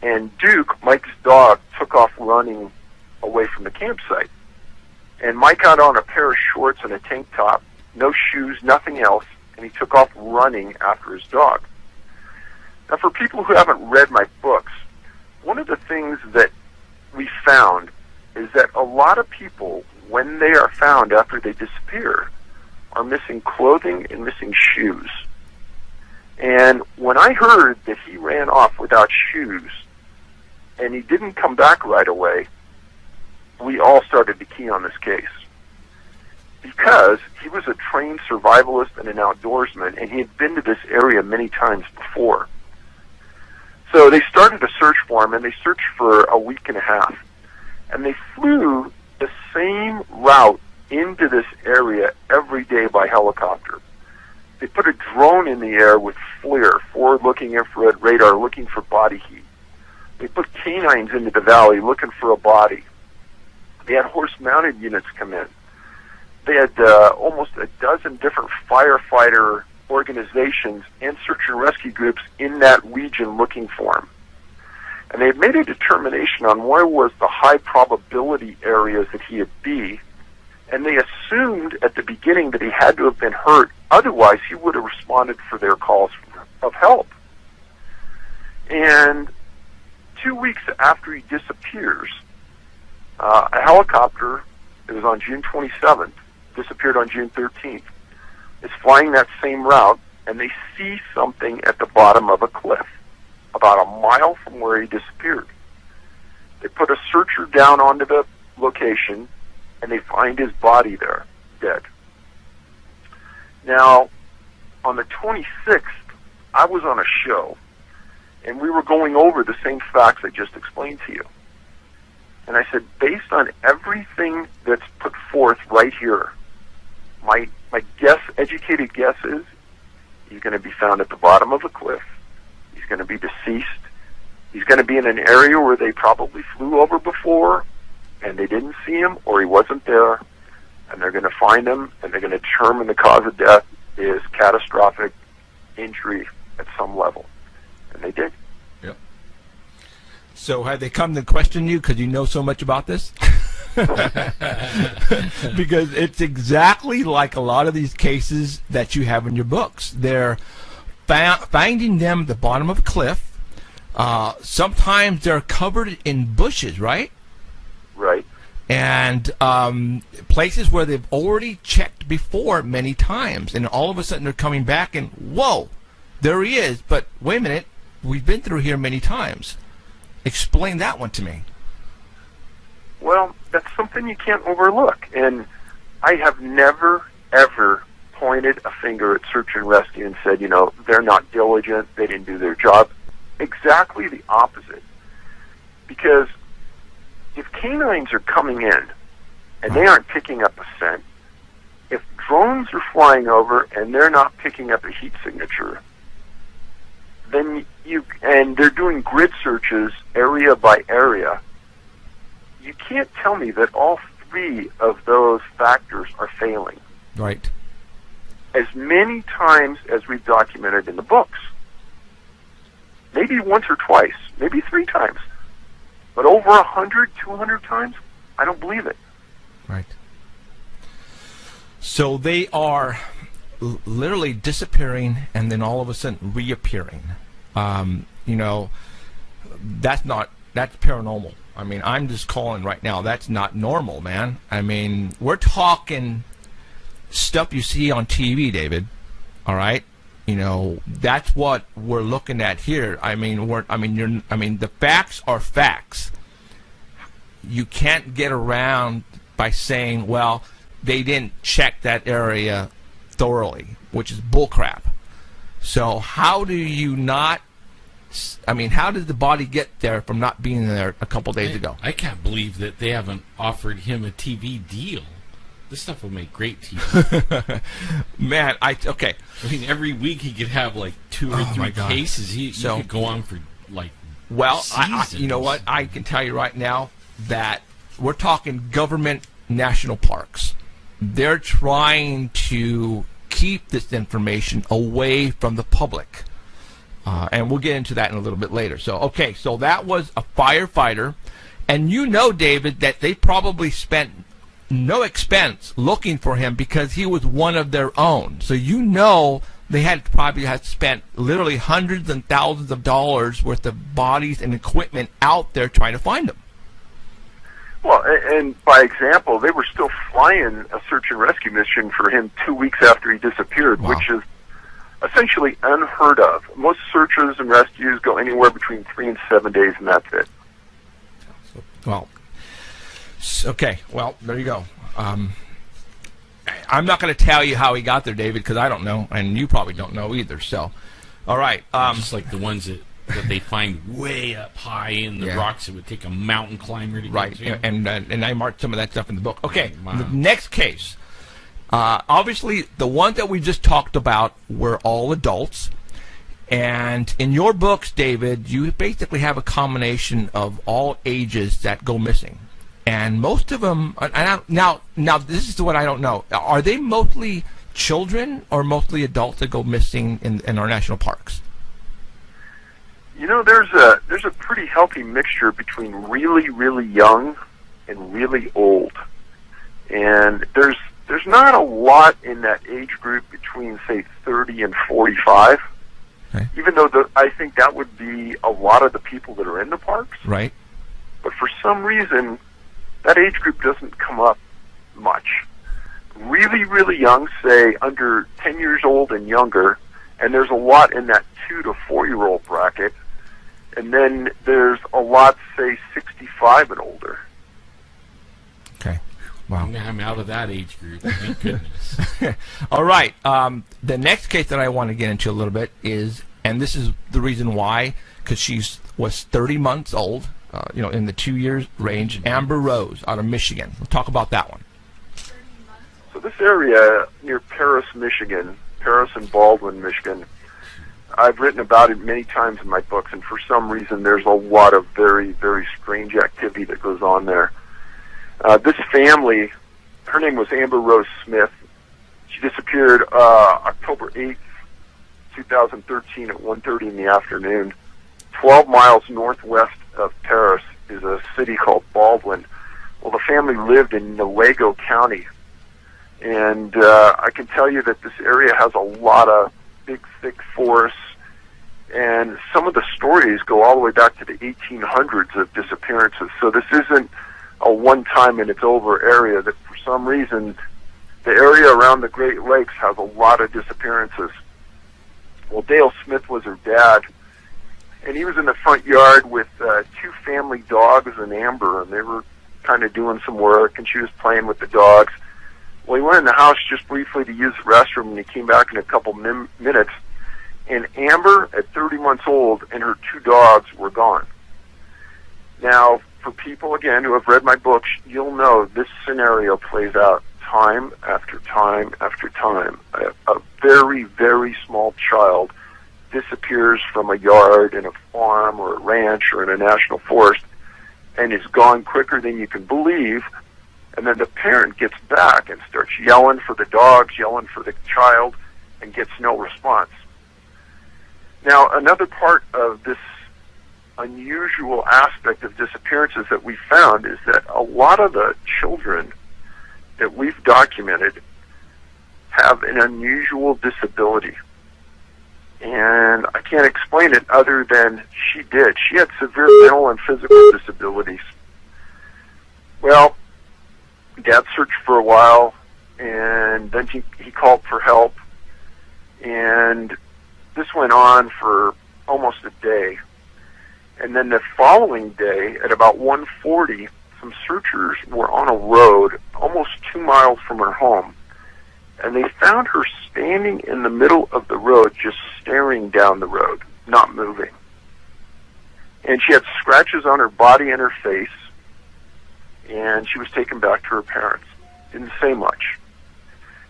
And Duke, Mike's dog, took off running away from the campsite. And Mike had on a pair of shorts and a tank top, no shoes, nothing else, and he took off running after his dog. Now, for people who haven't read my books, one of the things that we found is that a lot of people, when they are found after they disappear, are missing clothing and missing shoes. And when I heard that he ran off without shoes and he didn't come back right away, we all started to key on this case. Because he was a trained survivalist and an outdoorsman, and he had been to this area many times before. So they started a search for him, and they searched for a week and a half. And they flew the same route into this area every day by helicopter. They put a drone in the air with FLIR, forward-looking infrared radar, looking for body heat. They put canines into the valley looking for a body. They had horse-mounted units come in. They had almost a dozen different firefighter organizations and search and rescue groups in that region looking for him. And they had made a determination on where was the high probability areas that he would be, and they assumed at the beginning that he had to have been hurt, otherwise he would have responded for their calls of help. And 2 weeks after he disappears, a helicopter, it was on June 27th, disappeared on June 13th, is flying that same route, and they see something at the bottom of a cliff, about a mile from where he disappeared. They put a searcher down onto the location, and they find his body there, dead. Now, on the 26th, I was on a show, and we were going over the same facts I just explained to you. And I said, based on everything that's put forth right here, my guess, educated guess is he's going to be found at the bottom of a cliff. He's going to be deceased. He's going to be in an area where they probably flew over before, and they didn't see him, or he wasn't there, and they're going to find him, and they're going to determine the cause of death is catastrophic injury at some level. And they did. So have they come to question you because you know so much about this? Because it's exactly like a lot of these cases that you have in your books. They're finding them at the bottom of a cliff. Sometimes they're covered in bushes, right? Right. And places where they've already checked before many times. And all of a sudden they're coming back and, whoa, there he is. But wait a minute, we've been through here many times. Explain that one to me. Well, that's something you can't overlook. And I have never, ever pointed a finger at search and rescue and said, you know, they're not diligent, they didn't do their job. Exactly the opposite. Because if canines are coming in and they aren't picking up a scent, if drones are flying over and they're not picking up a heat signature, then and they're doing grid searches area by area, you can't tell me that all three of those factors are failing. Right. As many times as we've documented in the books, maybe once or twice, maybe 3 times, but over 100, 200 times, I don't believe it. Right. So they are literally disappearing and then all of a sudden reappearing. You know, that's paranormal. I mean, I'm just calling right now, that's not normal, man. I mean, we're talking stuff you see on TV, David. All right? You know, that's what we're looking at here. I mean, the facts are facts. You can't get around by saying, well, they didn't check that area thoroughly, which is bullcrap. So how do you not? I mean, how did the body get there from not being there a couple days ago? I can't believe that they haven't offered him a TV deal. This stuff will make great TV. Man, okay. I mean, every week he could have like 2 or 3 cases. He could go on for like seasons. You know what? I can tell you right now that we're talking government national parks. They're trying to keep this information away from the public. And we'll get into that in a little bit later. So, okay, so that was a firefighter. And you know, David, that they probably spent no expense looking for him because he was one of their own. So you know they probably had spent literally hundreds and thousands of dollars worth of bodies and equipment out there trying to find him. Well, and by example, they were still flying a search and rescue mission for him 2 weeks after he disappeared, Wow. which is essentially unheard of. Most searches and rescues go anywhere between 3 and 7 days, and that's it. Well, okay. Well, there you go. I'm not going to tell you how he got there, David, because I don't know, and you probably don't know either. So, all right. Just like the ones that they find way up high in the rocks, it would take a mountain climber to right. get to. And I marked some of that stuff in the book. Okay. Wow. The next case. Obviously, the ones that we just talked about were all adults. And in your books, David, you basically have a combination of all ages that go missing. And most of them, now this is what I don't know. Are they mostly children or mostly adults that go missing in our national parks? You know, there's a pretty healthy mixture between really, really young and really old. And there's not a lot in that age group between, say, 30 and 45. Okay. Even though I think that would be a lot of the people that are in the parks. Right. But for some reason, that age group doesn't come up much. Really, really young, say under 10 years old and younger, and there's a lot in that 2 to 4-year-old bracket. And then there's a lot, say, 65 and older. Okay. Wow. I'm out of that age group. Thank goodness. All right. The next case that I want to get into a little bit is, and this is the reason why, because she was 30 months old, in the 2 years range, Amber Rose out of Michigan. We'll talk about that one. So this area near Paris, Michigan, Paris and Baldwin, Michigan, I've written about it many times in my books, and for some reason there's a lot of very, very strange activity that goes on there. This family, her name was Amber Rose Smith. She disappeared October 8th, 2013 at 1:30 in the afternoon, 12 miles northwest of Paris is a city called Baldwin. Well, the family lived in Newego County, and I can tell you that this area has a lot of big, thick forests, and some of the stories go all the way back to the 1800s of disappearances. So this isn't a one-time and it's over area. That for some reason, the area around the Great Lakes has a lot of disappearances. Well, Dale Smith was her dad, and he was in the front yard with two family dogs and Amber, and they were kind of doing some work, and she was playing with the dogs. Well, he went in the house just briefly to use the restroom, and he came back in a couple minutes, and Amber, at 30 months old, and her two dogs were gone. Now, for people, again, who have read my books, you'll know this scenario plays out time after time after time. A very, very small child disappears from a yard in a farm or a ranch or in a national forest and is gone quicker than you can believe, and then the parent gets back and starts yelling for the dogs, yelling for the child, and gets no response. Now, another part of this unusual aspect of disappearances that we found is that a lot of the children that we've documented have an unusual disability. And I can't explain it other than she did. She had severe mental and physical disabilities. Well, Dad searched for a while, and then he called for help, and this went on for almost a day. And then the following day, at about 1:40, some searchers were on a road almost 2 miles from her home, and they found her standing in the middle of the road, just staring down the road, not moving. And she had scratches on her body and her face, and she was taken back to her parents. Didn't say much.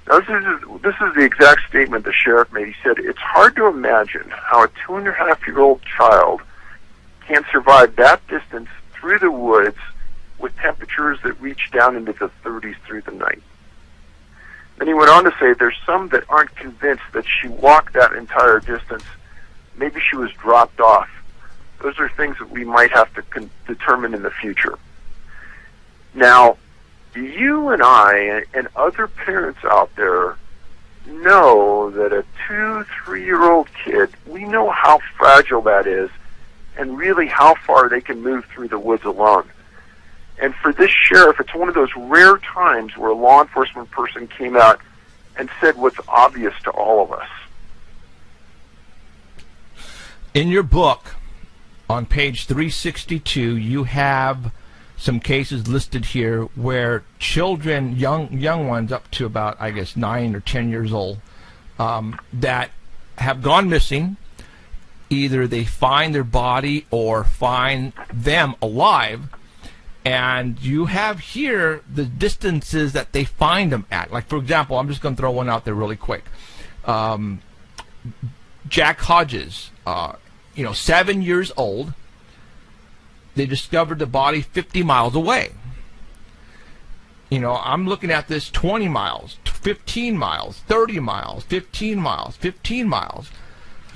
Now, this is the exact statement the sheriff made. He said, "It's hard to imagine how a 2.5-year-old child can survive that distance through the woods with temperatures that reach down into the 30s through the night." Then he went on to say there's some that aren't convinced that she walked that entire distance. Maybe she was dropped off. Those are things that we might have to determine in the future. Now, you and I and other parents out there know that a 2-3-year-old kid, we know how fragile that is and really how far they can move through the woods alone. And for this sheriff, it's one of those rare times where a law enforcement person came out and said what's obvious to all of us. In your book, on page 362, you have some cases listed here where children, young ones up to about, I guess, 9 or 10 years old, that have gone missing. Either they find their body or find them alive. And you have here the distances that they find them at. Like, for example, I'm just going to throw one out there really quick. Jack Hodges, 7 years old. They discovered the body 50 miles away. I'm looking at this 20 miles, 15 miles, 30 miles, 15 miles, 15 miles.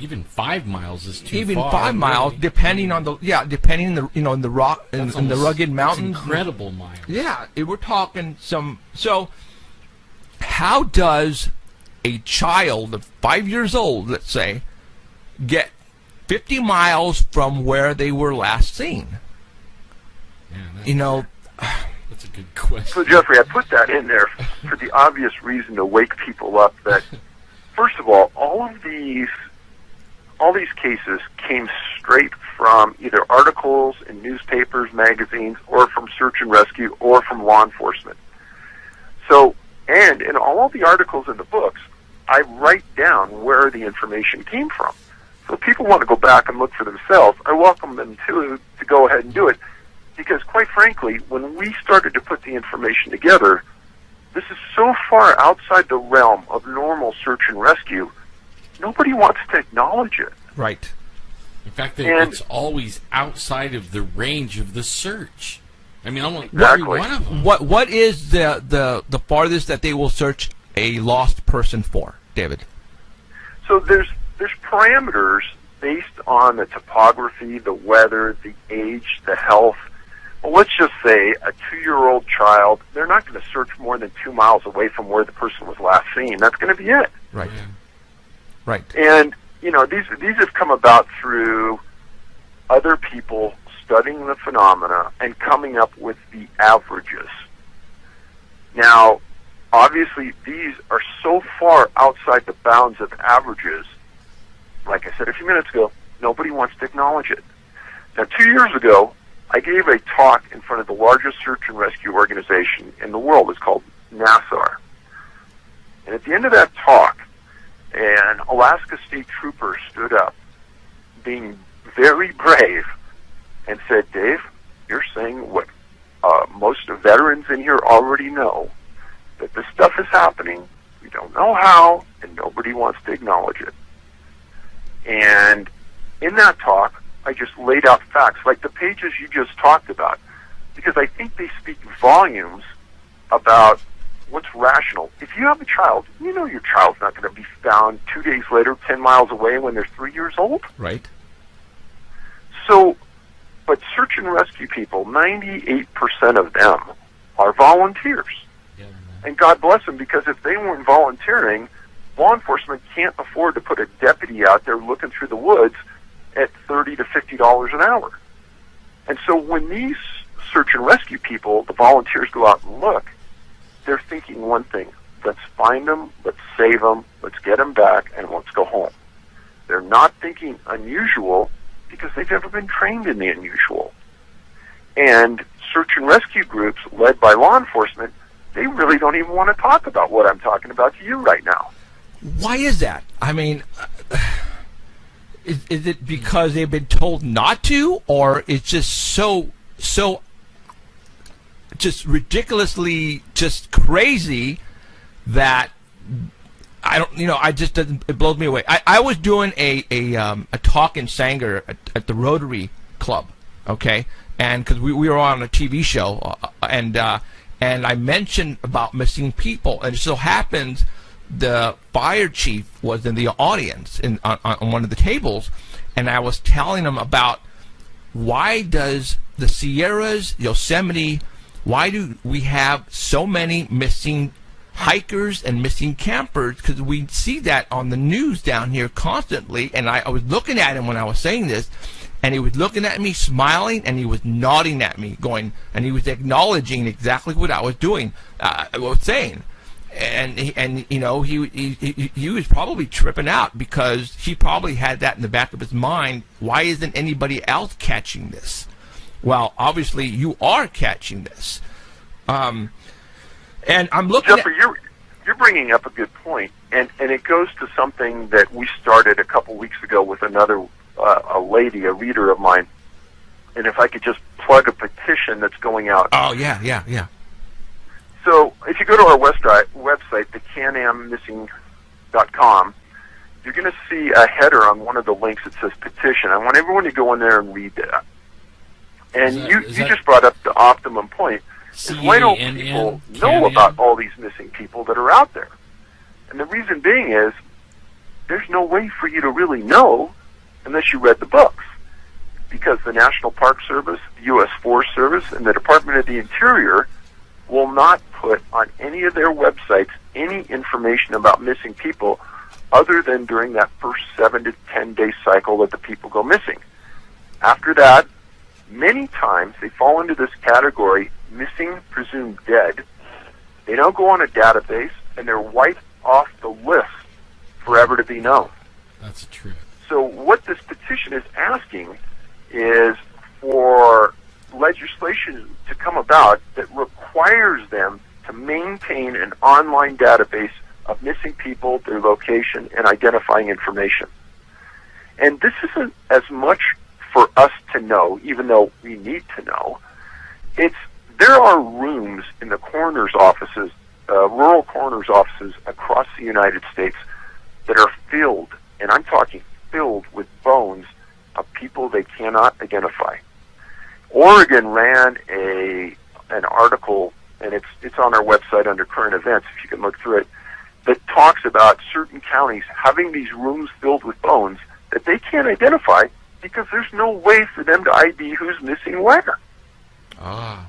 Even 5 miles is too Even far. 5 miles, depending on the in the rock in the rugged mountains. Incredible miles. Yeah, we're talking some. So, how does a child of 5 years old, let's say, get 50 miles from where they were last seen? Yeah, that's a good question. So, Jeffrey, I put that in there for the obvious reason to wake people up that, first of all these cases came straight from either articles in newspapers, magazines, or from search and rescue, or from law enforcement. So, and in all of the articles in the books, I write down where the information came from. So if people want to go back and look for themselves, I welcome them to go ahead and do it. Because quite frankly, when we started to put the information together, this is so far outside the realm of normal search and rescue, nobody wants to acknowledge it. Right. In fact, it's always outside of the range of the search. I mean, almost Exactly. every one of them. What is the farthest that they will search a lost person for, David? So there's parameters based on the topography, the weather, the age, the health. Well, let's just say a 2-year-old child, they're not going to search more than 2 miles away from where the person was last seen. That's going to be it. Right. Right. And, these have come about through other people studying the phenomena and coming up with the averages. Now, obviously, these are so far outside the bounds of averages. Like I said a few minutes ago, nobody wants to acknowledge it. Now, 2 years ago, I gave a talk in front of the largest search and rescue organization in the world. It's called NASAR. And at the end of that talk, an Alaska State Trooper stood up, being very brave, and said, Dave, you're saying what most of veterans in here already know, that this stuff is happening, we don't know how, and nobody wants to acknowledge it. And in that talk, I just laid out facts, like the pages you just talked about, because I think they speak volumes about what's rational. If you have a child, you know your child's not going to be found 2 days later, 10 miles away when they're 3 years old. Right. So, but search and rescue people, 98% of them are volunteers. Yeah. And God bless them, because if they weren't volunteering, law enforcement can't afford to put a deputy out there looking through the woods at $30 to $50 an hour. And so when these search and rescue people, the volunteers, go out and look, they're thinking one thing: let's find them, let's save them, let's get them back, and let's go home. They're not thinking unusual because they've never been trained in the unusual. And search and rescue groups led by law enforcement, they really don't even want to talk about what I'm talking about to you right now. Why is that? I mean, is it because they've been told not to, or it's just so just ridiculously just crazy that I don't, it blows me away. I was doing a talk in Sanger at the Rotary Club, okay, and because we were on a TV show, and I mentioned about missing people, and it so happens the fire chief was in the audience on one of the tables, and I was telling him about why does the Sierras, Yosemite, why do we have so many missing hikers and missing campers? Because we see that on the news down here constantly. And I was looking at him when I was saying this, and he was looking at me, smiling, and he was nodding at me, going, and he was acknowledging exactly what I was doing, was saying. And he was probably tripping out, because he probably had that in the back of his mind. Why isn't anybody else catching this? Well, obviously you are catching this, and I'm looking. Jeffrey, you're bringing up a good point, and it goes to something that we started a couple weeks ago with another a lady, a reader of mine. And if I could just plug a petition that's going out. Oh yeah. So if you go to our website, thecanambmissing.com, you're going to see a header on one of the links that says petition. I want everyone to go in there and read that. And you just brought up the optimum point. Is why don't people know about all these missing people that are out there? And the reason being is there's no way for you to really know unless you read the books. Because the National Park Service, the U.S. Forest Service, and the Department of the Interior will not put on any of their websites any information about missing people other than during that first 7 to 10 day cycle that the people go missing. After that, many times they fall into this category, missing, presumed dead. They don't go on a database, and they're wiped off the list forever to be known. That's true. So what this petition is asking is for legislation to come about that requires them to maintain an online database of missing people, their location, and identifying information. And this isn't as much for us to know, even though we need to know. There are rooms in the coroner's offices, rural coroner's offices across the United States that are filled, and I'm talking filled, with bones of people they cannot identify. Oregon ran an article, and it's on our website under current events, if you can look through it, that talks about certain counties having these rooms filled with bones that they can't identify because there's no way for them to ID who's missing where. Ah.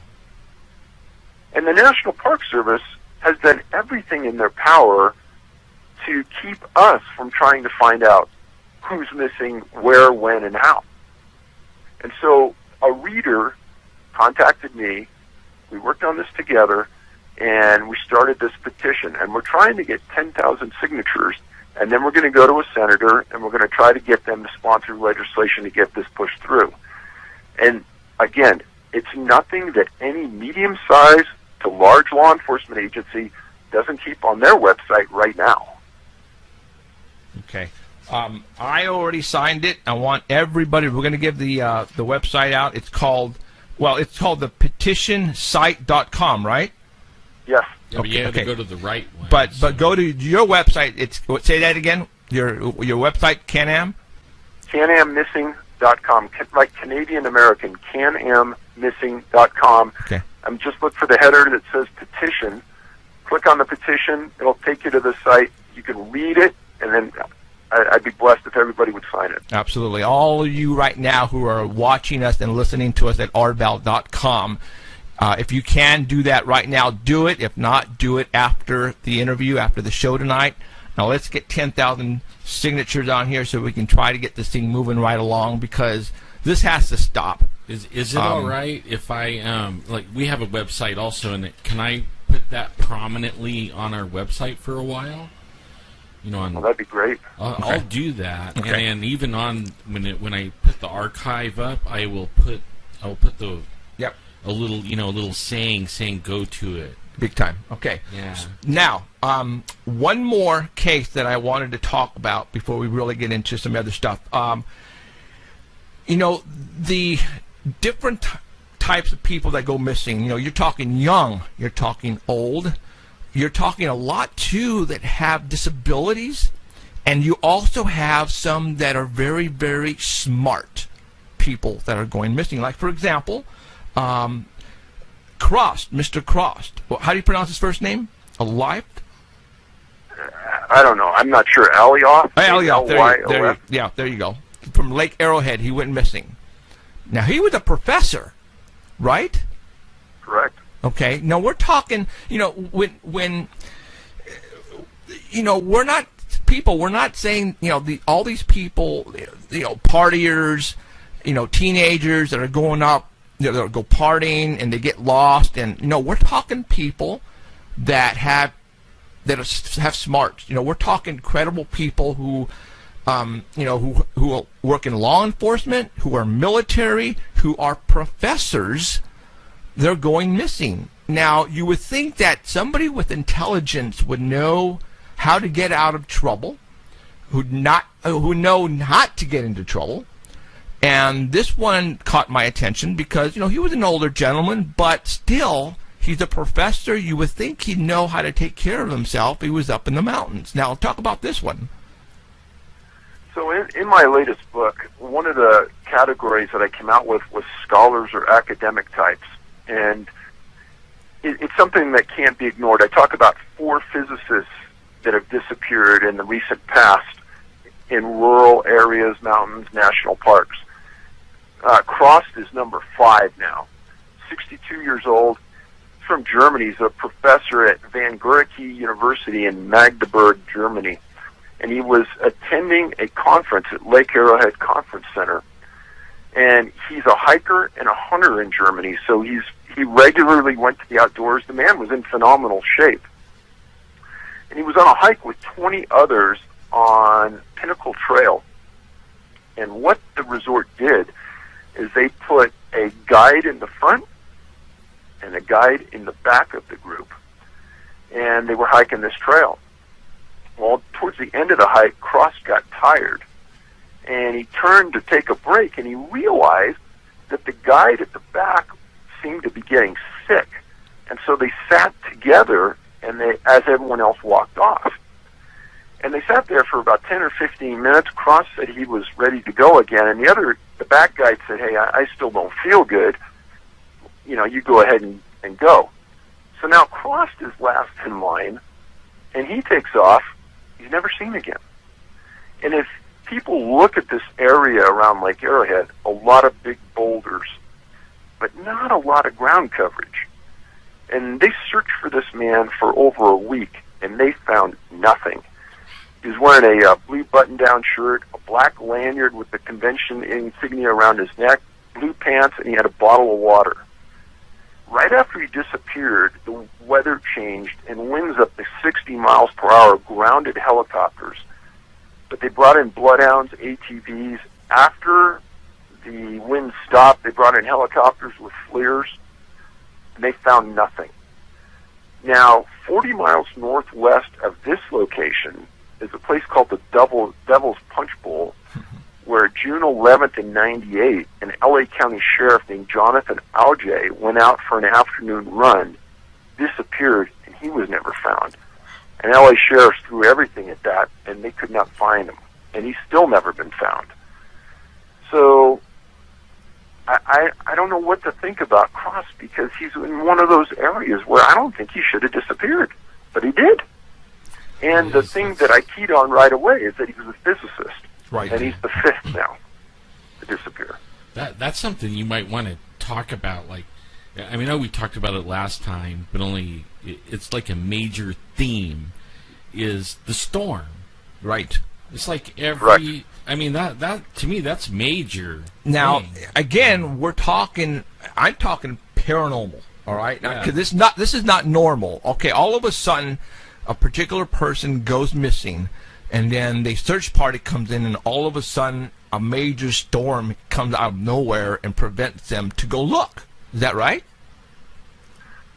And the National Park Service has done everything in their power to keep us from trying to find out who's missing where, when, and how. And so a reader contacted me. We worked on this together, and we started this petition. And we're trying to get 10,000 signatures, and then we're going to go to a senator, and we're going to try to get them to sponsor legislation to get this pushed through. And again, it's nothing that any medium-sized to large law enforcement agency doesn't keep on their website right now. Okay. I already signed it. I want everybody. We're going to give the website out. It's called the petitionsite.com, right? Yes. Yeah, but you have to go to the right one. But go to your website. Say that again. Your website, Can-Am? CanAmMissing.com, like Canadian American, CanAmMissing.com. Okay. Just look for the header that says petition. Click on the petition. It'll take you to the site. You can read it, and then I'd be blessed if everybody would sign it. Absolutely. All of you right now who are watching us and listening to us at rval.com, if you can do that right now, do it. If not, do it after the interview, after the show tonight. Now let's get 10,000 signatures on here so we can try to get this thing moving right along, because this has to stop. Is it all right if I we have a website also, and can I put that prominently on our website for a while? Well, that'd be great. I'll do that, Okay. and even on when I put the archive up, I'll put the a little saying go to it. Big time. Okay. Yeah. Now, one more case that I wanted to talk about before we really get into some other stuff. The different types of people that go missing. You're talking young, you're talking old, you're talking a lot too that have disabilities, and you also have some that are very, very smart people that are going missing. Like, for example, Cross, Mr. Cross. Well, how do you pronounce his first name? Alive? I don't know. I'm not sure. Alioth? Alioth. Alioth. There you go. From Lake Arrowhead, he went missing. Now, he was a professor, right? Correct. Okay. Now, we're talking, when we're not people, we're not saying, all these people, partiers, teenagers that are going up, they'll go partying and they get lost, and we're talking people that have smarts. We're talking credible people who work in law enforcement, who are military, who are professors. They're going missing. Now, you would think that somebody with intelligence would know how to get out of trouble, who know not to get into trouble. And this one caught my attention because, he was an older gentleman, but still, he's a professor. You would think he'd know how to take care of himself. He was up in the mountains. Now, talk about this one. So in my latest book, one of the categories that I came out with was scholars or academic types. And it's something that can't be ignored. I talk about 4 physicists that have disappeared in the recent past in rural areas, mountains, national parks. Cross is number 5 now. 62 years old. He's from Germany. He's a professor at Van Gurke University in Magdeburg, Germany. And he was attending a conference at Lake Arrowhead Conference Center. And he's a hiker and a hunter in Germany, so he regularly went to the outdoors. The man was in phenomenal shape. And he was on a hike with 20 others on Pinnacle Trail. And what the resort did is they put a guide in the front and a guide in the back of the group. And they were hiking this trail. Well, towards the end of the hike, Cross got tired. And he turned to take a break, and he realized that the guide at the back seemed to be getting sick. And so they sat together, and as everyone else walked off. And they sat there for about 10 or 15 minutes. Cross said he was ready to go again, and the back guide said, "Hey, I still don't feel good. You go ahead and go." So now Cross is last in line, and he takes off. He's never seen again. And if people look at this area around Lake Arrowhead, a lot of big boulders, but not a lot of ground coverage. And they searched for this man for over a week, and they found nothing. He was wearing a blue button-down shirt, a black lanyard with the convention insignia around his neck, blue pants, and he had a bottle of water. Right after he disappeared, the weather changed, and winds up to 60 miles per hour grounded helicopters. But they brought in bloodhounds, ATVs. After the wind stopped, they brought in helicopters with FLIRs, and they found nothing. Now, 40 miles northwest of this location is a place called the Devil's Punch Bowl, where June 11th in 98, an LA County sheriff named Jonathan Auge went out for an afternoon run, disappeared, and he was never found. And LA sheriffs threw everything at that, and they could not find him. And he's still never been found. So I don't know what to think about Cross, because he's in one of those areas where I don't think he should have disappeared, but he did. And the thing that I keyed on right away is that he was a physicist. Right. And he's the fifth now to disappear. That's something you might want to talk about. Like, I mean, I know we talked about it last time, but only it's like a major theme is the storm. Right. It's like every. Correct. I mean, that to me, that's major. Now, thing. again, I'm talking paranormal, all right? Yeah. Because this is not normal. Okay, all of a sudden, a particular person goes missing, and then the search party comes in, and all of a sudden, a major storm comes out of nowhere and prevents them to go look. Is that right?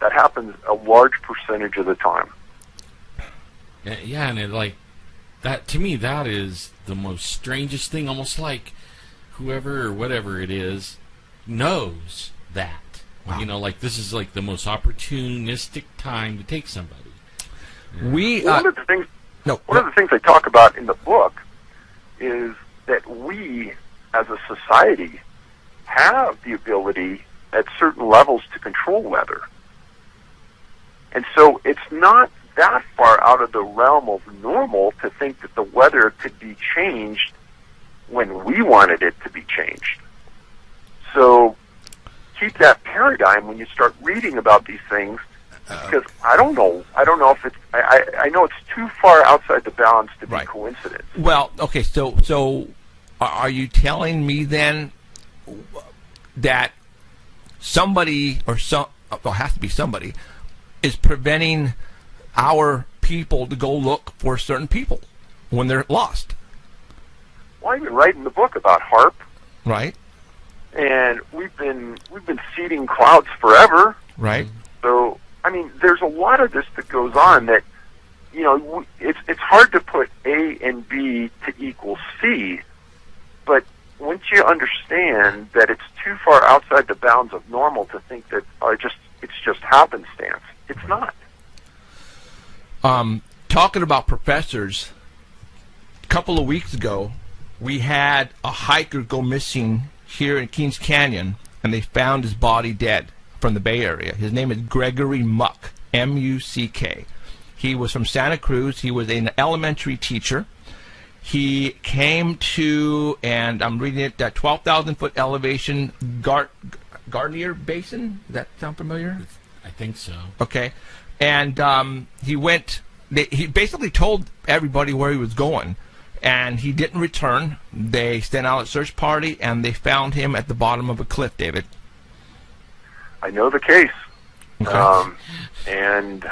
That happens a large percentage of the time. Yeah, and it like that to me, that is the most strangest thing. Almost like whoever or whatever it is knows that. Wow. You know, like this is like the most opportunistic time to take somebody. One of the things No. One of the things I talk about in the book is that we, as a society, have the ability at certain levels to control weather. And so it's not that far out of the realm of normal to think that the weather could be changed when we wanted it to be changed. So keep that paradigm when you start reading about these things, because I don't know if it's, I know it's too far outside the bounds to be Right. coincidence. Well, okay, so are you telling me then that somebody, or has to be somebody, is preventing our people to go look for certain people when they're lost? Well, I've been writing the book about HARP, Right, and we've been seeding clouds forever. right. So, I mean, there's a lot of this that goes on that, you know, it's hard to put A and B to equal C, but once you understand that it's too far outside the bounds of normal to think that it's just happenstance, it's not. Talking about professors, a couple of weeks ago, we had a hiker go missing here in Kings Canyon, and they found his body dead from the Bay Area. His name is Gregory Muck, M-U-C-K. He was from Santa Cruz. He was an elementary teacher. He came to, and I'm reading it, that 12,000-foot elevation Gardner Basin. Does that sound familiar? I think so. Okay. And he went, he basically told everybody where he was going, and he didn't return. They sent out a search party, and they found him at the bottom of a cliff, David. I know the case. Okay. And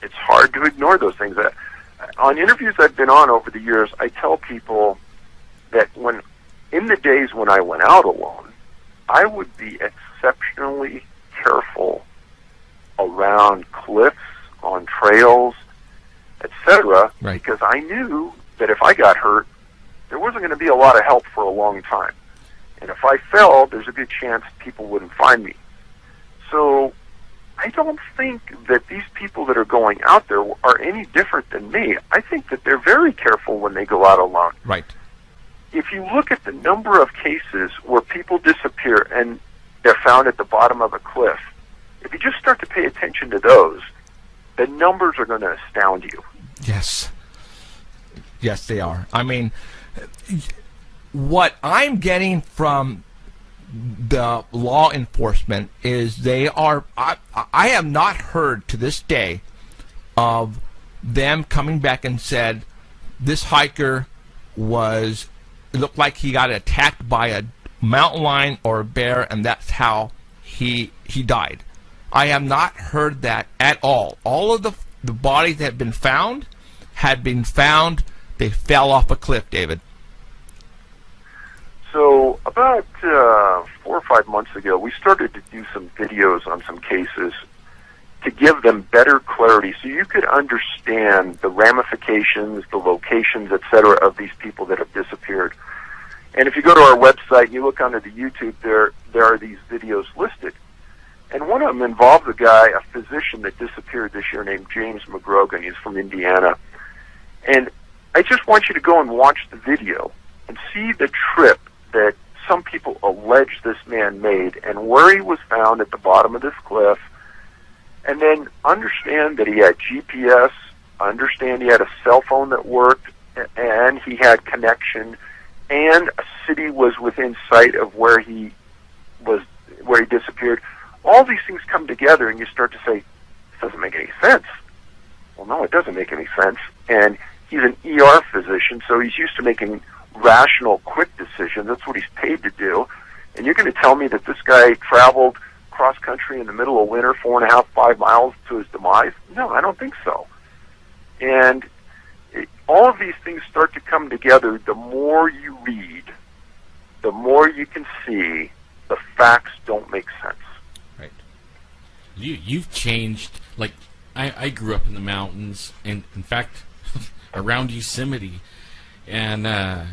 it's hard to ignore those things. On interviews I've been on over the years, I tell people that in the days when I went out alone, I would be exceptionally careful around cliffs, on trails, etc., Right. because I knew that if I got hurt, there wasn't going to be a lot of help for a long time. And if I fell, there's a good chance people wouldn't find me. So I don't think that these people that are going out there are any different than me. I think that they're very careful when they go out alone. Right. If you look at the number of cases where people disappear and they're found at the bottom of a cliff, if you just start to pay attention to those, the numbers are going to astound you. Yes. Yes, they are. I mean, what I'm getting from the law enforcement is they are. I have not heard to this day of them coming back and said this hiker it looked like he got attacked by a mountain lion or a bear, and that's how he died. I have not heard that at all. All of the bodies that had been found, they fell off a cliff, David. So about 4 or 5 months ago, we started to do some videos on some cases to give them better clarity so you could understand the ramifications, the locations, etc. of these people that have disappeared. And if you go to our website and you look under the YouTube, there are these videos listed. And one of them involved a physician that disappeared this year named James McGrogan. He's from Indiana. And I just want you to go and watch the video and see the trip that some people allege this man made and where he was found at the bottom of this cliff. And then understand that he had GPS, understand he had a cell phone that worked, and he had connection, and a city was within sight of where he disappeared. All these things come together, and you start to say, this doesn't make any sense. Well, no, it doesn't make any sense. And he's an ER physician, so he's used to making rational, quick decisions. That's what he's paid to do. And you're going to tell me that this guy traveled cross-country in the middle of winter, 4.5, 5 miles to his demise? No, I don't think so. And all of these things start to come together. The more you read, the more you can see the facts don't make sense. Right. You've changed. Like, I grew up in the mountains, and in fact, around Yosemite, and I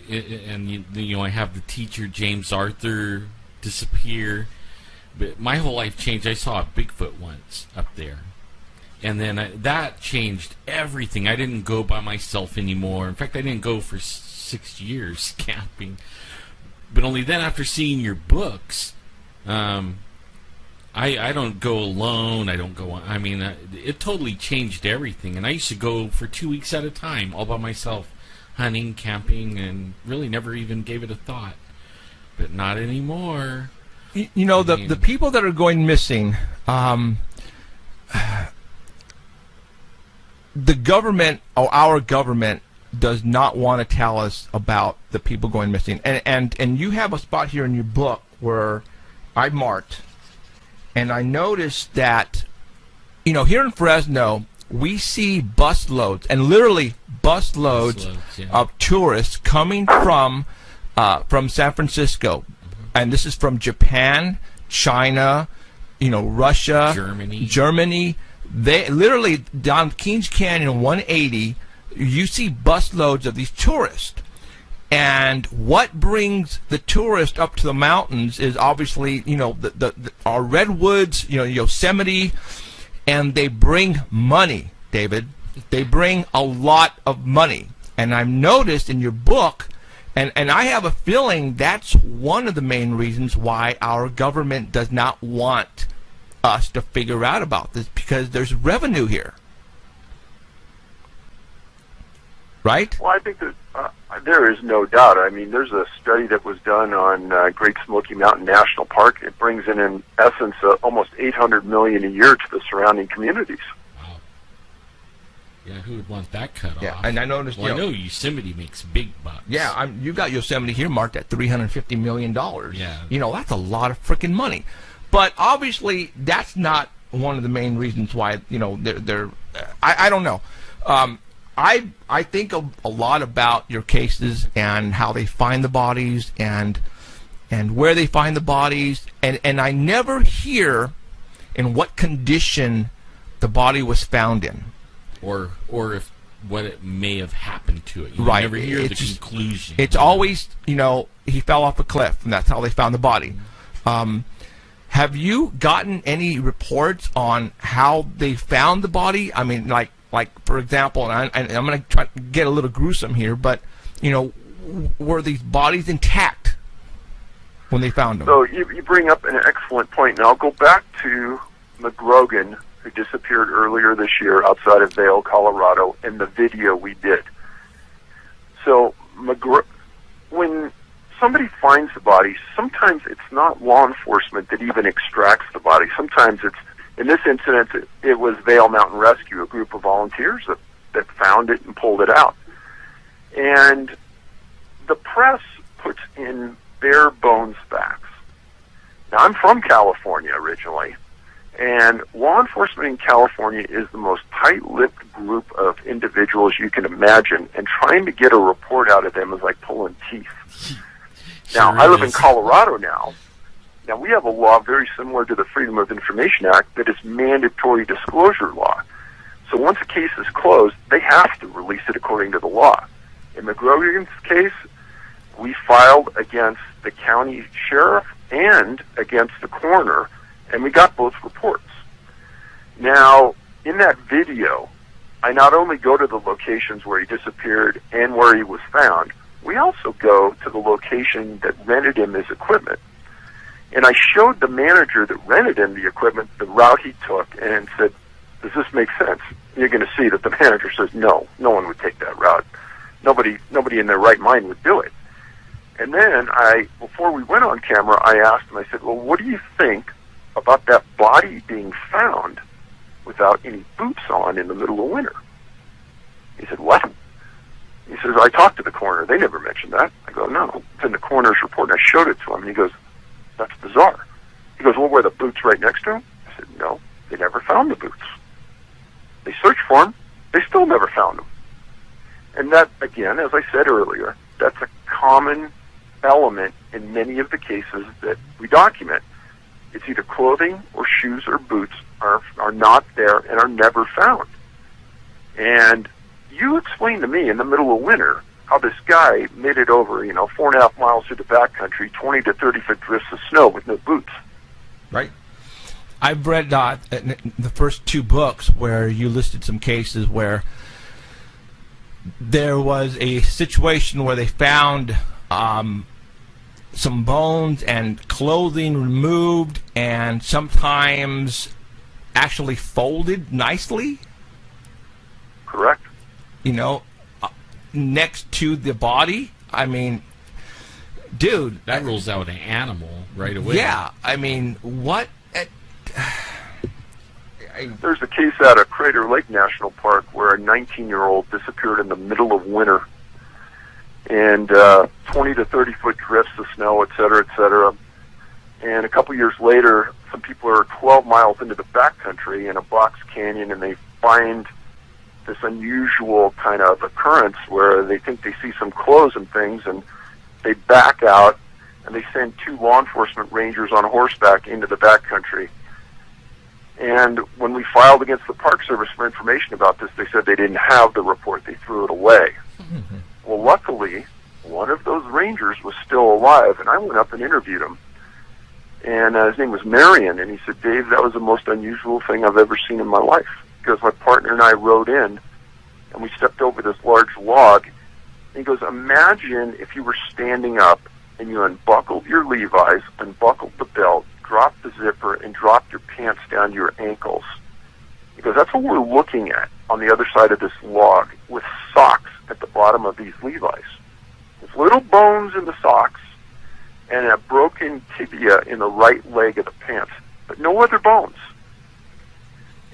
have the teacher James Arthur disappear. But my whole life changed. I saw a Bigfoot once up there. And then that changed everything. I didn't go by myself anymore. In fact, I didn't go for 6 years camping. But only then, after seeing your books, I don't go alone. I don't go. I mean, it totally changed everything. And I used to go for 2 weeks at a time, all by myself, hunting, camping, and really never even gave it a thought. But not anymore. You know, the people that are going missing, the government, or our government, does not want to tell us about the people going missing. And you have a spot here in your book where I marked, and I noticed that, you know, here in Fresno, we see busloads, and literally busloads of tourists coming from San Francisco. And this is from Japan, China, Russia, Germany. They literally, down Kings Canyon 180, you see busloads of these tourists. And what brings the tourists up to the mountains is obviously, our redwoods, Yosemite, and they bring money, David. They bring a lot of money. And I've noticed in your book, and I have a feeling that's one of the main reasons why our government does not want us to figure out about this, because there's revenue here. Right? Well, I think that there is no doubt. I mean, there's a study that was done on Great Smoky Mountain National Park. It brings in essence, almost $800 million a year to the surrounding communities. Wow. Yeah, who would want that cut off? Yeah, and I noticed. Well, I know Yosemite makes big bucks. Yeah, you got Yosemite here marked at $350 million. Yeah. That's a lot of freaking money. But obviously, that's not one of the main reasons why. They're. I don't know. I think a lot about your cases and how they find the bodies and where they find the bodies, and I never hear in what condition the body was found in, or if what it may have happened to it. You right. never hear the conclusion. It's always he fell off a cliff, and that's how they found the body. Have you gotten any reports on how they found the body? I mean, like for example, and I'm going to try to get a little gruesome here, but were these bodies intact when they found them? So you bring up an excellent point, and I'll go back to McGrogan, who disappeared earlier this year outside of Vail, Colorado, in the video we did. finds the body, sometimes it's not law enforcement that even extracts the body. Sometimes it's, in this incident, it was Vail Mountain Rescue, a group of volunteers that found it and pulled it out. And the press puts in bare bones facts. Now, I'm from California originally, and law enforcement in California is the most tight-lipped group of individuals you can imagine, and trying to get a report out of them is like pulling teeth. Now, I live in Colorado now. Now, we have a law very similar to the Freedom of Information Act that is mandatory disclosure law. So once a case is closed, they have to release it according to the law. In McGrogan's case, we filed against the county sheriff and against the coroner, and we got both reports. Now, in that video, I not only go to the locations where he disappeared and where he was found, we also go to the location that rented him his equipment. And I showed the manager that rented him the equipment the route he took and said, does this make sense? You're going to see that the manager says, no one would take that route. Nobody in their right mind would do it. And then before we went on camera, I asked him, I said, well, what do you think about that body being found without any boots on in the middle of winter? He said, what? He says, I talked to the coroner. They never mentioned that. I go, no, it's in the coroner's report. And I showed it to him, and he goes, that's bizarre. He goes, well, were the boots right next to him? I said, no, they never found the boots. They searched for them. They still never found them. And that, again, as I said earlier, that's a common element in many of the cases that we document. It's either clothing or shoes or boots are not there and are never found. And you explain to me in the middle of winter how this guy made it over, 4.5 miles through the backcountry, 20 to 30-foot drifts of snow with no boots. Right. I've read the first 2 books where you listed some cases where there was a situation where they found some bones and clothing removed and sometimes actually folded nicely. Correct. Next to the body. I mean, dude. That rules out an animal right away. Yeah. I mean, what? There's a case out of Crater Lake National Park where a 19-year-old disappeared in the middle of winter. And 20 to 30-foot drifts of snow, et cetera, et cetera. And a couple years later, some people are 12 miles into the backcountry in a box canyon, and they find this unusual kind of occurrence where they think they see some clothes and things, and they back out, and they send 2 law enforcement rangers on horseback into the backcountry. And when we filed against the Park Service for information about this, they said they didn't have the report. They threw it away. Mm-hmm. Well, luckily, one of those rangers was still alive, and I went up and interviewed him. And his name was Marion, and he said, Dave, that was the most unusual thing I've ever seen in my life. Because my partner and I rode in, and we stepped over this large log. And he goes, imagine if you were standing up, and you unbuckled your Levi's, unbuckled the belt, dropped the zipper, and dropped your pants down to your ankles. He goes, that's what we're looking at on the other side of this log, with socks at the bottom of these Levi's. There's little bones in the socks, and a broken tibia in the right leg of the pants, but no other bones.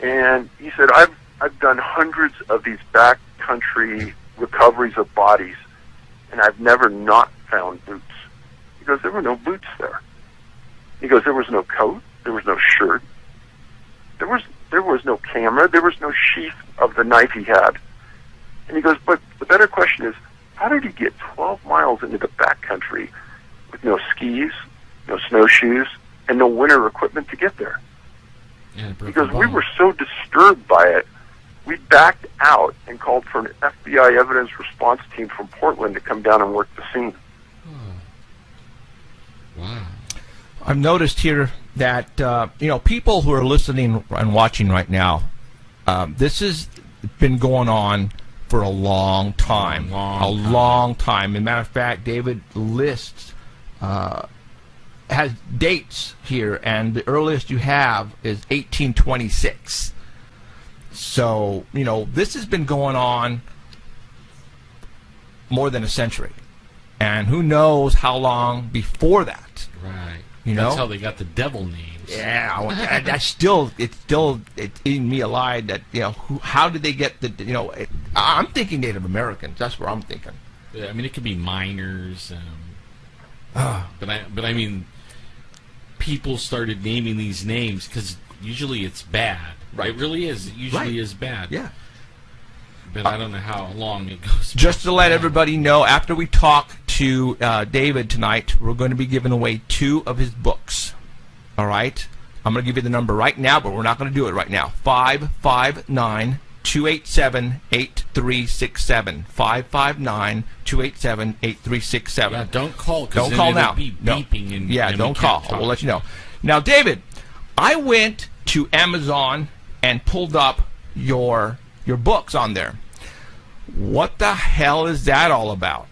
And he said, I've done hundreds of these backcountry recoveries of bodies, and I've never not found boots. He goes, there were no boots there. He goes, there was no coat, there was no shirt, there was no camera, there was no sheath of the knife he had. And he goes, but the better question is, how did he get 12 miles into the backcountry with no skis, no snowshoes, and no winter equipment to get there? Yeah, because we were so disturbed by it, we backed out and called for an FBI evidence response team from Portland to come down and work the scene. Oh. Wow. I've noticed here that people who are listening and watching right now, this has been going on for a long time. Long time. As a matter of fact, David lists has dates here, and the earliest you have is 1826. So, this has been going on more than a century. and who knows how long before that. Right. You know? That's how they got the devil names. Yeah, it's eating me alive. That how did they get the I'm thinking Native Americans. That's what I'm thinking. I mean, it could be miners, but I mean, people started naming these names because usually it's bad. Right. It really is. It usually is bad. Yeah. But I don't know how long it goes. Just to let everybody know, after we talk to David tonight, we're going to be giving away 2 of his books. All right? I'm going to give you the number right now, but we're not going to do it right now. 559-287-8367. 559-287-8367. Yeah, don't call. Don't call now. Be beeping and don't call. We'll let you know. Now, David, I went to Amazon and pulled up your books on there. What the hell is that all about?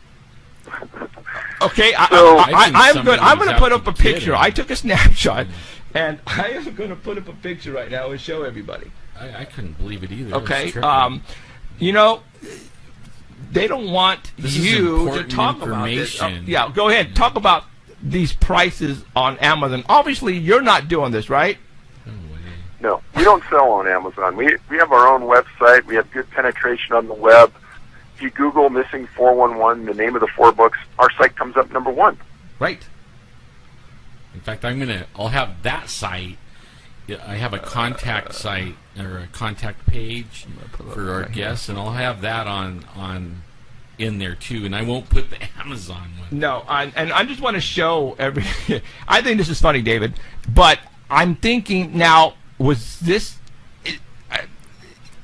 Okay, I'm going to put up a picture. I took a snapshot, and I am going to put up a picture right now and show everybody. I couldn't believe it either. Okay, they don't want you to talk about this. Yeah, go ahead. Talk about these prices on Amazon. Obviously, you're not doing this, right? No, we don't sell on Amazon. We have our own website. We have good penetration on the web. If you Google Missing 411, the name of the 4 books, our site comes up number 1. Right. In fact, I'll have that site. I have a contact site or a contact page for our guests, and I'll have that on in there too. And I won't put the Amazon one. No, and I just want to show I think this is funny, David, but I'm thinking now. Was this?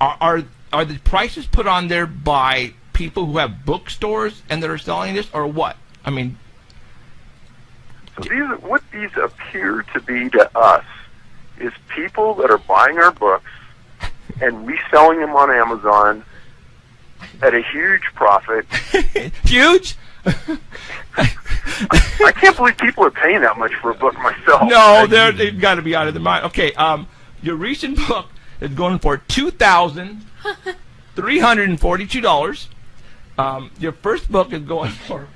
Are the prices put on there by people who have bookstores and that are selling this, or what? I mean, so what these appear to be to us is people that are buying our books and reselling them on Amazon at a huge profit. Huge? I can't believe people are paying that much for a book myself. No, they've got to be out of their mind. Okay, your recent book is going for $2,342. Your first book is going for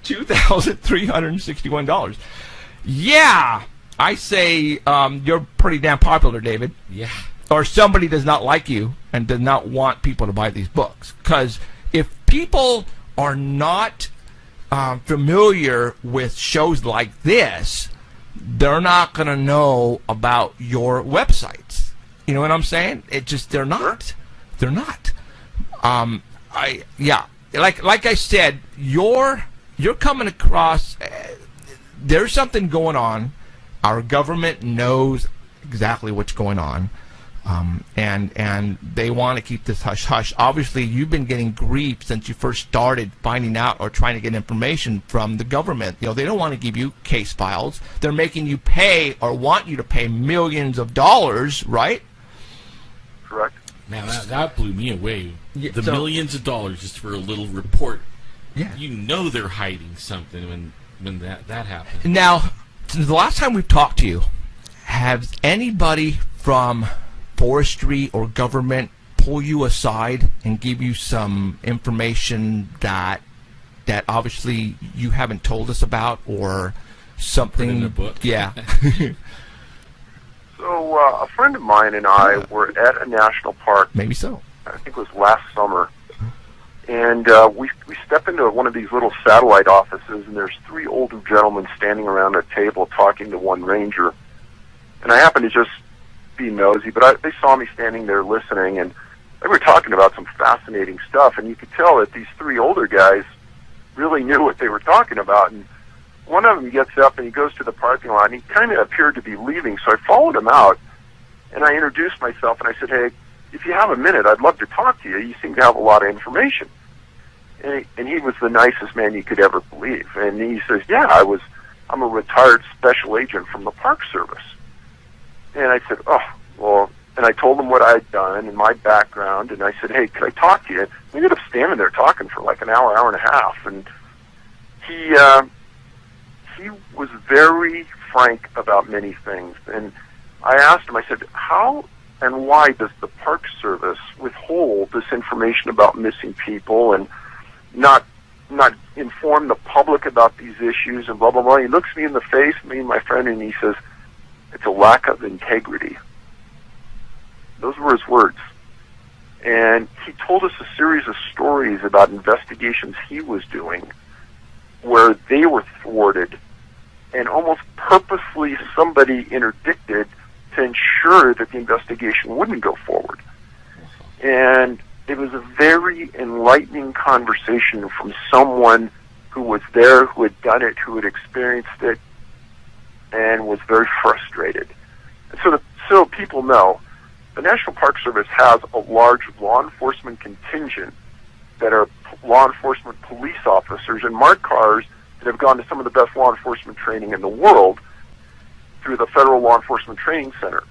$2,361. Yeah, I say you're pretty damn popular, David. Yeah. Or somebody does not like you and does not want people to buy these books. Because if people are not familiar with shows like this, they're not going to know about your websites. You know what I'm saying? They're not. They're not. Like I said, you're coming across. There's something going on. Our government knows exactly what's going on. And they want to keep this hush-hush. Obviously, you've been getting grief since you first started finding out or trying to get information from the government. They don't want to give you case files. They're making you pay or want you to pay millions of dollars, right? Correct. Man, that blew me away. Yeah, the millions of dollars just for a little report. Yeah. They're hiding something when that happens. Now, since the last time we've talked to you, has anybody from forestry or government pull you aside and give you some information that obviously you haven't told us about, or something? Put in the book. Yeah. So a friend of mine and I were at a national park. Maybe so. I think it was last summer. And we step into one of these little satellite offices, and there's 3 older gentlemen standing around a table talking to one ranger. And I happened to just be nosy, but they saw me standing there listening, and they were talking about some fascinating stuff, and you could tell that these 3 older guys really knew what they were talking about. And one of them gets up and he goes to the parking lot, and he kind of appeared to be leaving, so I followed him out, and I introduced myself, and I said, "Hey, if you have a minute, I'd love to talk to you. You seem to have a lot of information." And he was the nicest man you could ever believe. And he says, "Yeah, I'm a retired special agent from the Park Service." And I said, "Oh, well," and I told him what I had done and my background, and I said, "Hey, could I talk to you?" We ended up standing there talking for like an hour and a half, and he was very frank about many things. And I asked him, I said, "How and why does the Park Service withhold this information about missing people and not inform the public about these issues and blah, blah, blah. He looks me in the face, me and my friend, and he says, it's a lack of integrity. Those were his words. And he told us a series of stories about investigations he was doing where they were thwarted and almost purposely somebody interdicted to ensure that the investigation wouldn't go forward. And it was a very enlightening conversation from someone who was there, who had done it, who had experienced it, and was very frustrated. And so people know, the National Park Service has a large law enforcement contingent that are law enforcement police officers and marked cars that have gone to some of the best law enforcement training in the world through the Federal Law Enforcement Training Center.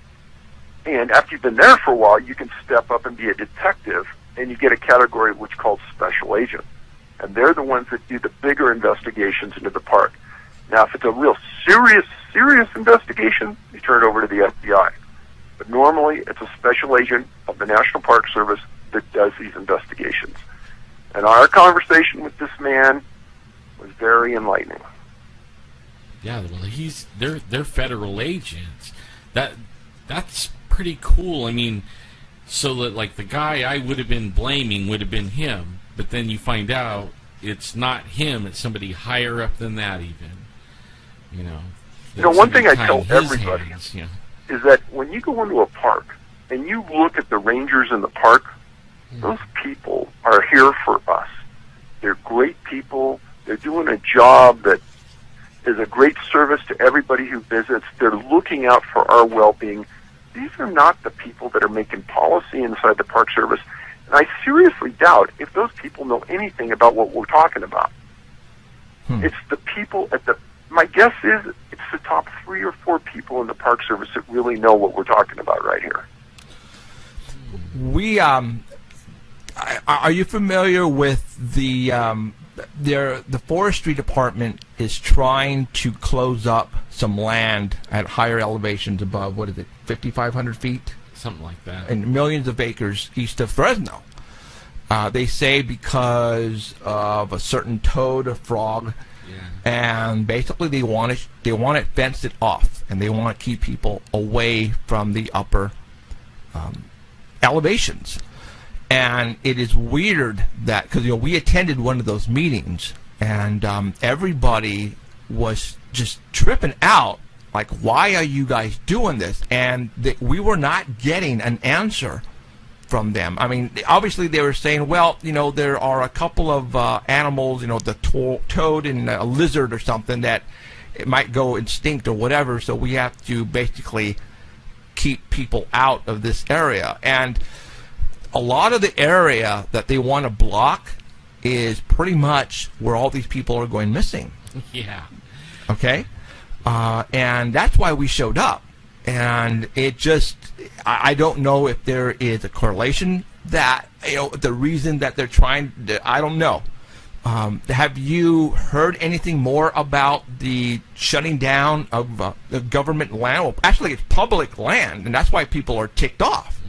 And after you've been there for a while, you can step up and be a detective, and you get a category which is called special agent. And they're the ones that do the bigger investigations into the park. Now, if it's a real serious investigation, you turn it over to the FBI. But normally, it's a special agent of the National Park Service that does these investigations. And our conversation with this man was very enlightening. Yeah, well, they're federal agents. That's pretty cool. I mean, so that like the guy I would have been blaming would have been him, but then you find out it's not him; it's somebody higher up than that, even. One thing I tell everybody hands, is that when you go into a park and you look at the rangers in the park, those people are here for us. They're great people. They're doing a job that is a great service to everybody who visits. They're looking out for our well-being. These are not the people that are making policy inside the Park Service. And I seriously doubt if those people know anything about what we're talking about. It's the people my guess is it's the top 3 or 4 people in the Park Service that really know what we're talking about right here. We are you familiar with the forestry department is trying to close up some land at higher elevations above, 5,500 feet? Something like that. And millions of acres east of Fresno. They say because of a certain toad or frog, and basically they want it fenced off, and they want to keep people away from the upper elevations. And it is weird that, because we attended one of those meetings, and everybody was just tripping out, like, why are you guys doing this? And we were not getting an answer from them. I mean, obviously they were saying, well, there are a couple of animals, the toad and a lizard or something that it might go extinct or whatever, so we have to basically keep people out of this area. And a lot of the area that they want to block is pretty much where all these people are going missing. Yeah. Okay? And that's why we showed up. And it just, I don't know if there is a correlation that, the reason that they're trying, I don't know. Have you heard anything more about the shutting down of the government land? Well, actually, it's public land, and that's why people are ticked off.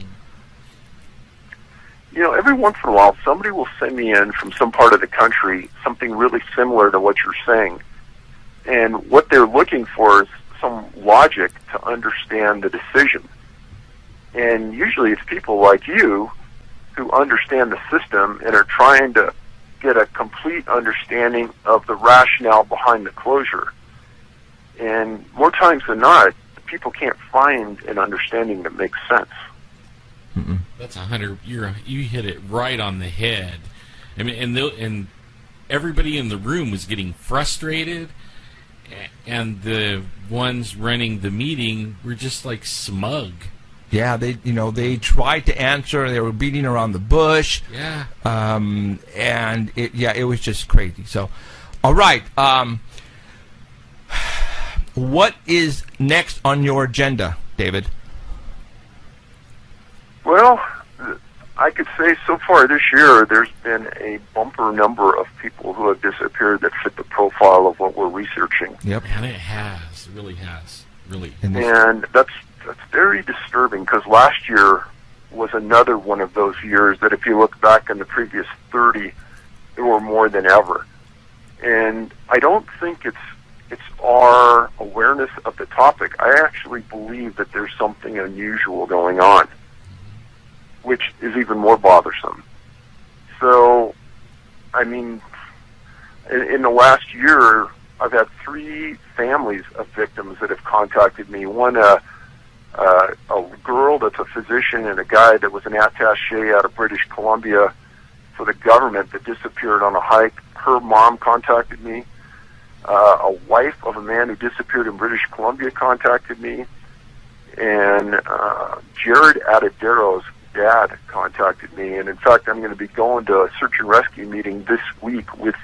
Every once in a while, somebody will send me in from some part of the country something really similar to what you're saying. And what they're looking for is some logic to understand the decision. And usually it's people like you who understand the system and are trying to get a complete understanding of the rationale behind the closure. And more times than not, people can't find an understanding that makes sense. That's 100. You hit it right on the head. I mean, and everybody in the room was getting frustrated, and the ones running the meeting were just like smug. Yeah, they tried to answer. They were beating around the bush. Yeah. And it was just crazy. So, all right. What is next on your agenda, David? Well, I could say so far this year there's been a bumper number of people who have disappeared that fit the profile of what we're researching. Yep. And it has. It really has. Really. And that's very disturbing, because last year was another one of those years that if you look back in the previous 30, there were more than ever. And I don't think it's our awareness of the topic. I actually believe that there's something unusual going on, which is even more bothersome. So, I mean, in the last year, I've had 3 families of victims that have contacted me. One, a girl that's a physician, and a guy that was an attaché out of British Columbia for the government that disappeared on a hike. Her mom contacted me. A wife of a man who disappeared in British Columbia contacted me. And Jared Adadero's dad contacted me. And in fact, I'm going to be going to a search and rescue meeting this week with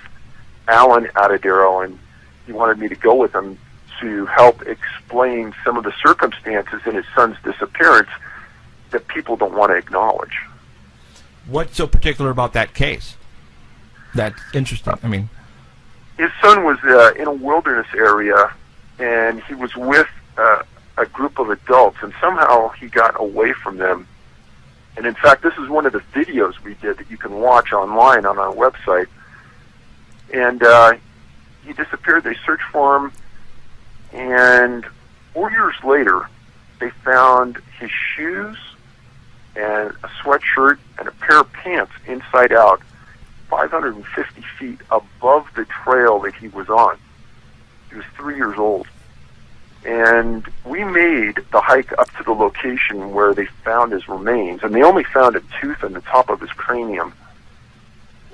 Alan Adadero, and he wanted me to go with him to help explain some of the circumstances in his son's disappearance that people don't want to acknowledge. What's so particular about that case? That's interesting. I mean, his son was in a wilderness area, and he was with a group of adults, and somehow he got away from them. And in fact, this is one of the videos we did that you can watch online on our website. And he disappeared. They searched for him, and 4 years later, they found his shoes and a sweatshirt and a pair of pants inside out, 550 feet above the trail that he was on. He was 3 years old. And we made the hike up to the location where they found his remains, and they only found a tooth in the top of his cranium.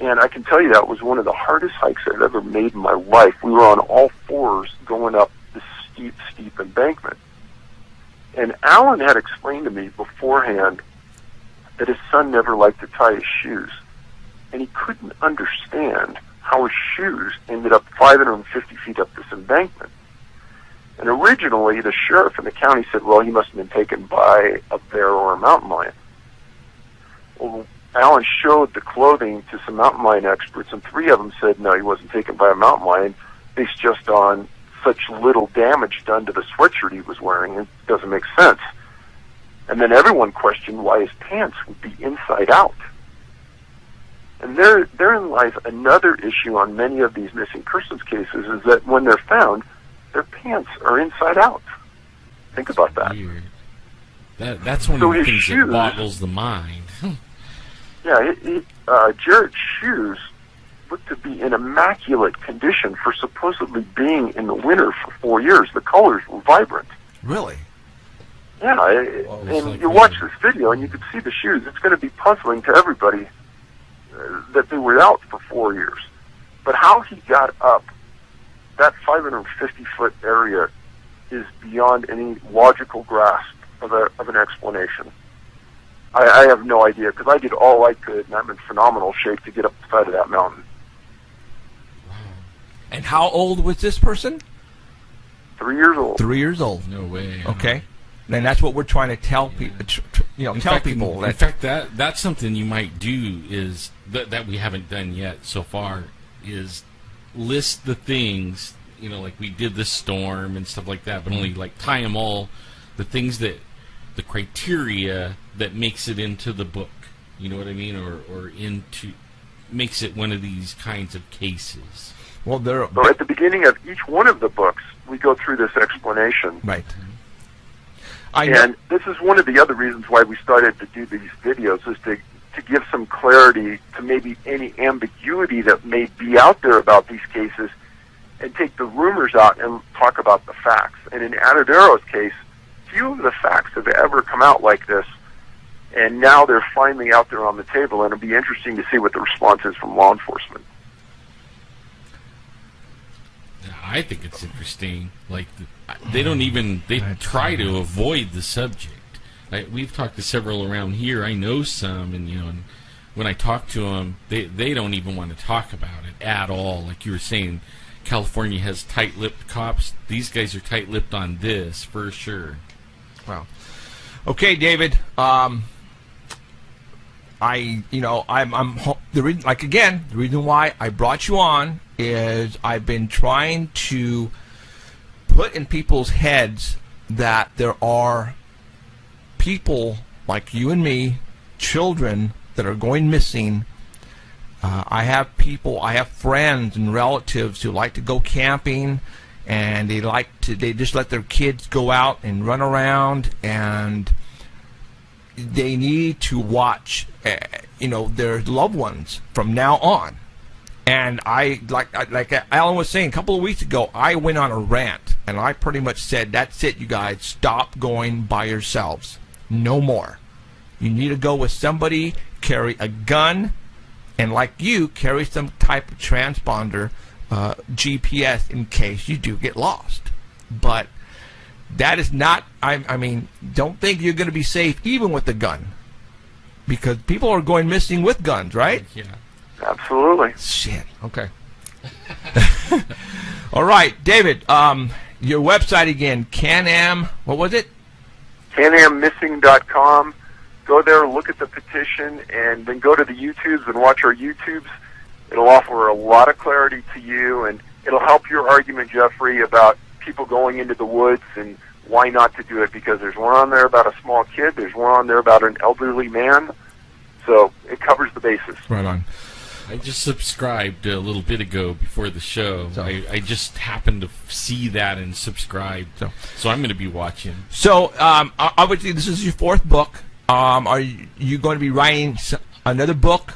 And I can tell you that was one of the hardest hikes I've ever made in my life. We were on all fours going up this steep embankment. And Alan had explained to me beforehand that his son never liked to tie his shoes. And he couldn't understand how his shoes ended up 550 feet up this embankment. And originally, the sheriff in the county said, well, he must have been taken by a bear or a mountain lion. Well, Alan showed the clothing to some mountain lion experts, and 3 of them said, no, he wasn't taken by a mountain lion, based just on such little damage done to the sweatshirt he was wearing. It doesn't make sense. And then everyone questioned why his pants would be inside out. And therein lies another issue on many of these missing persons cases, is that when they're found, their pants are inside out. Think about that. Weird. That's one of the things that boggles the mind. Yeah, Jared's shoes looked to be in immaculate condition for supposedly being in the winter for 4 years. The colors were vibrant. really? Yeah, and you watch this video and you can see the shoes. It's going to be puzzling to everybody that they were out for 4 years. But how he got up that 550-foot area is beyond any logical grasp of an explanation. I have no idea, because I did all I could, and I'm in phenomenal shape to get up the side of that mountain. And how old was this person? 3 years old. 3 years old. No way. Okay. And that's what we're trying to tell people. In fact, that's something you might do is that we haven't done yet so far is list the things, like we did the storm and stuff like that, but only like tie them all, the things that the criteria that makes it into the book. You know what I mean, or into makes it one of these kinds of cases. Well, so at the beginning of each one of the books, we go through this explanation. Right. And this is one of the other reasons why we started to do these videos, is to give some clarity to maybe any ambiguity that may be out there about these cases, and take the rumors out and talk about the facts. And in Adadero's case, few of the facts have ever come out like this, and now they're finally out there on the table, and it'll be interesting to see what the response is from law enforcement. I think it's interesting. Like, they don't even, they try to avoid the subject. We've talked to several around here. I know some, and and when I talk to them, they don't even want to talk about it at all. Like you were saying, California has tight-lipped cops. These guys are tight-lipped on this for sure. Wow. Okay, David. I'm the reason why I brought you on is I've been trying to put in people's heads that there are people like you and me, children that are going missing, I have friends and relatives who like to go camping, and they just let their kids go out and run around, and they need to watch, their loved ones from now on. And like Alan was saying a couple of weeks ago, I went on a rant, and I pretty much said, that's it, you guys, stop going by yourselves. No more. You need to go with somebody, carry a gun, and like you, carry some type of transponder, GPS, in case you do get lost. But that is not, I mean, don't think you're going to be safe even with the gun. Because people are going missing with guns, right? Yeah. Absolutely. Shit. Okay. All right, David. Your website again, Can-Am. What was it? CanAmMissing.com. Go there, look at the petition, and then go to the YouTubes and watch our YouTubes. It'll offer a lot of clarity to you, and it'll help your argument, Jeffrey, about people going into the woods and why not to do it. Because there's one on there about a small kid. There's one on there about an elderly man. So it covers the bases. Right on. I just subscribed a little bit ago before the show. So- I just happened to see that and subscribed. So I'm going to be watching. So, obviously, this is your fourth book. Are you going to be writing another book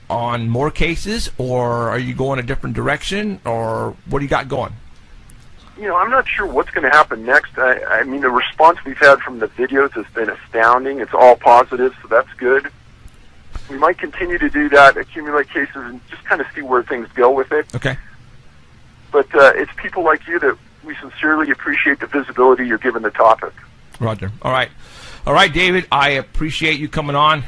on more cases, or are you going a different direction, or what do you got going? I'm not sure what's going to happen next. I mean, the response we've had from the videos has been astounding. It's all positive, so that's good. We might continue to do that, accumulate cases, and just kind of see where things go with it. Okay. But it's people like you that we sincerely appreciate the visibility you're giving the topic. Roger. All right. All right, David, I appreciate you coming on.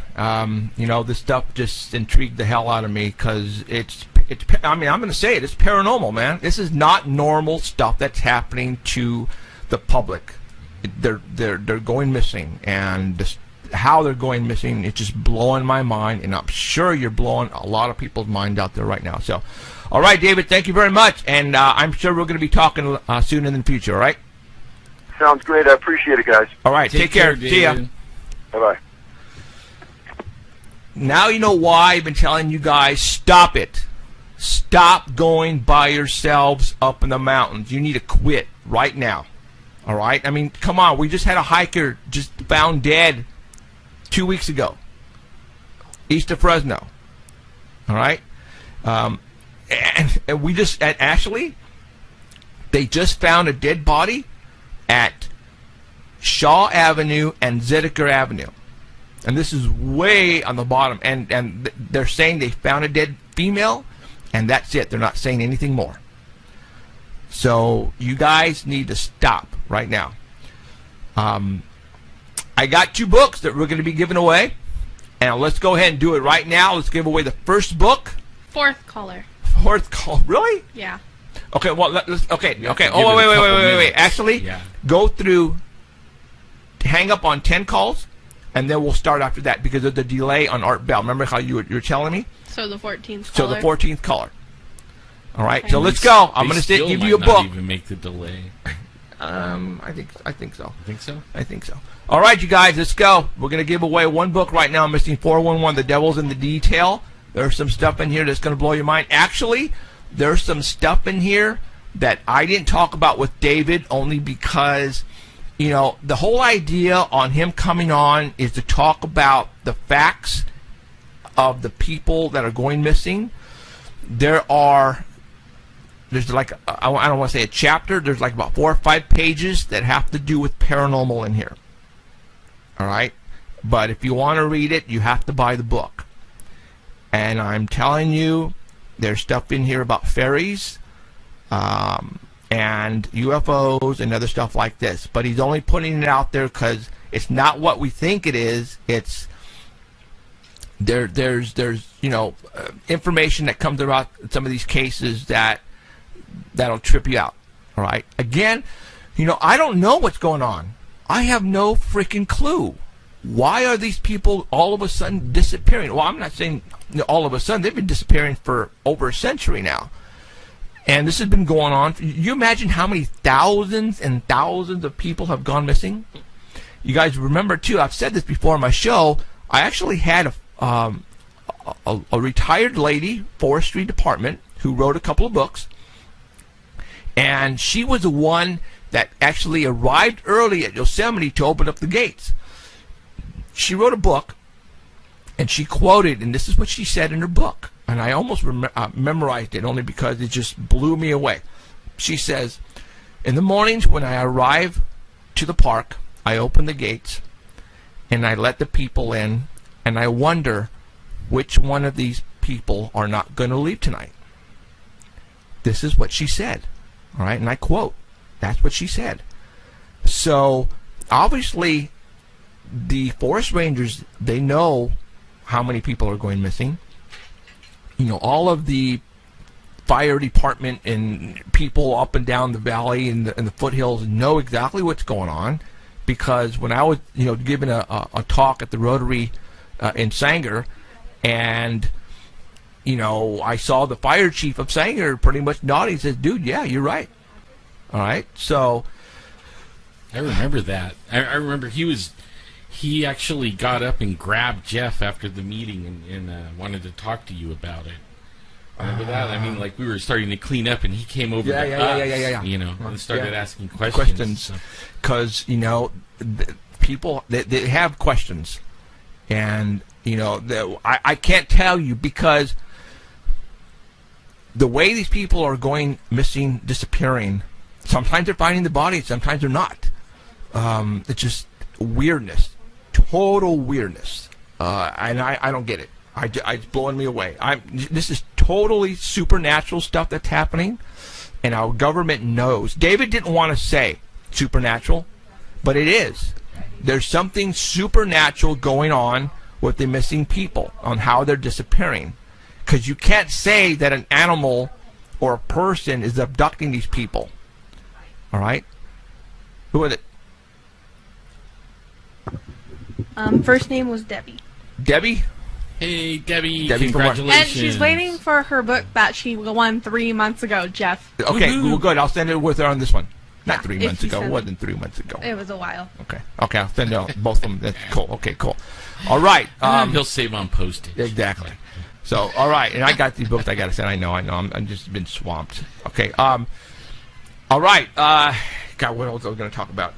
This stuff just intrigued the hell out of me because it's. I mean, I'm going to say it. It's paranormal, man. This is not normal stuff that's happening to the public. They're going missing, and how they're going missing, it's just blowing my mind, and I'm sure you're blowing a lot of people's mind out there right now. So, all right, David, thank you very much, and I'm sure we're going to be talking soon in the future, all right? Sounds great. I appreciate it, guys. All right, take care. See ya. Bye-bye. Now you know why I've been telling you guys, stop it. Stop going by yourselves up in the mountains. You need to quit right now. All right? I mean, come on. We just had a hiker just found dead 2 weeks ago, east of Fresno. All right? And we just, at Ashley, they just found a dead body at Shaw Avenue and Zedeker Avenue. And this is way on the bottom. And they're saying they found a dead female, and that's it. They're not saying anything more. So you guys need to stop right now. I got 2 books that we're going to be giving away. And let's go ahead and do it right now. Let's give away the first book. Fourth caller. Fourth call. Really? Yeah. Okay, well, let's, okay. have to Oh, give it a couple wait. minutes. Actually, Yeah. go through, hang up on 10 calls, and then we'll start after that because of the delay on Art Bell. Remember how you were telling me? So the 14th So caller. the 14th caller. All right, Okay. so let's go. I'm They going to still give you a might not book. even make the delay. I think so. Think so? I think so. All right, you guys, let's go. We're going to give away one book right now. I'm missing 411, The Devil's in the Detail. There's some stuff in here that's going to blow your mind. Actually, there's some stuff in here that I didn't talk about with David only because, the whole idea on him coming on is to talk about the facts of the people that are going missing. There's like, I don't want to say a chapter, there's like about 4 or 5 pages that have to do with paranormal in here. All right? But if you want to read it, you have to buy the book. And I'm telling you, there's stuff in here about fairies, and UFOs and other stuff like this. But he's only putting it out there because it's not what we think it is. It's there's information that comes about some of these cases that'll trip you out. All right. Again, I don't know what's going on. I have no freaking clue. Why are these people all of a sudden disappearing? Well, I'm not saying all of a sudden. They've been disappearing for over a century now. And this has been going on. You imagine how many thousands and thousands of people have gone missing? You guys remember, too, I've said this before on my show, I actually had a retired lady, forestry department, who wrote a couple of books. And she was the one that actually arrived early at Yosemite to open up the gates. She wrote a book, and she quoted, and this is what she said in her book. And I almost memorized it only because it just blew me away. She says, "In the mornings when I arrive to the park, I open the gates, and I let the people in, and I wonder which one of these people are not going to leave tonight." This is what she said. All right, and I quote, that's what she said. So, obviously, the forest rangers, they know how many people are going missing. You know, all of the fire department and people up and down the valley and the foothills know exactly what's going on, because when I was, giving a talk at the Rotary in Sanger, and I saw the fire chief of Sanger pretty much nodding. He says, "Dude, yeah, you're right." All right, so I remember that. I remember he actually got up and grabbed Jeff after the meeting and wanted to talk to you about it. Remember that? I mean, like, we were starting to clean up, and he came over to us, and started asking questions. Because, people, they have questions. And, I can't tell you, because the way these people are going missing, disappearing, sometimes they're finding the body, sometimes they're not. It's just weirdness, total weirdness, and I don't get it. It's blowing me away. This is totally supernatural stuff that's happening, and our government knows. David didn't want to say supernatural, but it is. There's something supernatural going on with the missing people, on how they're disappearing. Because you can't say that an animal or a person is abducting these people. All right? Who is it? First name was Debbie. Debbie? Hey, Debbie, Debbie, congratulations. And she's waiting for her book that she won 3 months ago, Jeff. Okay, Woohoo. well, good. I'll send it with her on this one. Not Yeah, 3 if months you ago. It send wasn't 3 months ago. It was a while. Okay, I'll send it both of them. That's cool. Okay, cool. All right. He'll save on postage. Exactly. So, all right, and I got these books I got to send. I know. I'm just been swamped. Okay. All right. God, what else I was going to talk about?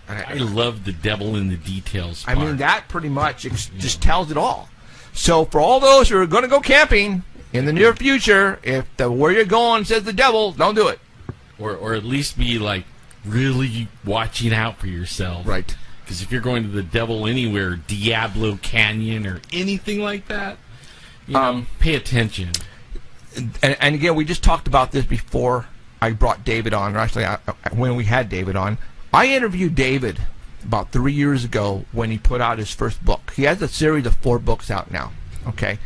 I love the devil in the details I part. mean, that pretty much just tells it all. So, for all those who are going to go camping in the near future, if where you're going says the devil, don't do it. Or at least be, like, really watching out for yourself. Right. Because if you're going to the Devil Anywhere, Diablo Canyon, or anything like that, pay attention. And again, we just talked about this before I brought David on, or actually when we had David on. I interviewed David about 3 years ago when he put out his first book. He has a series of 4 books out now. Okay.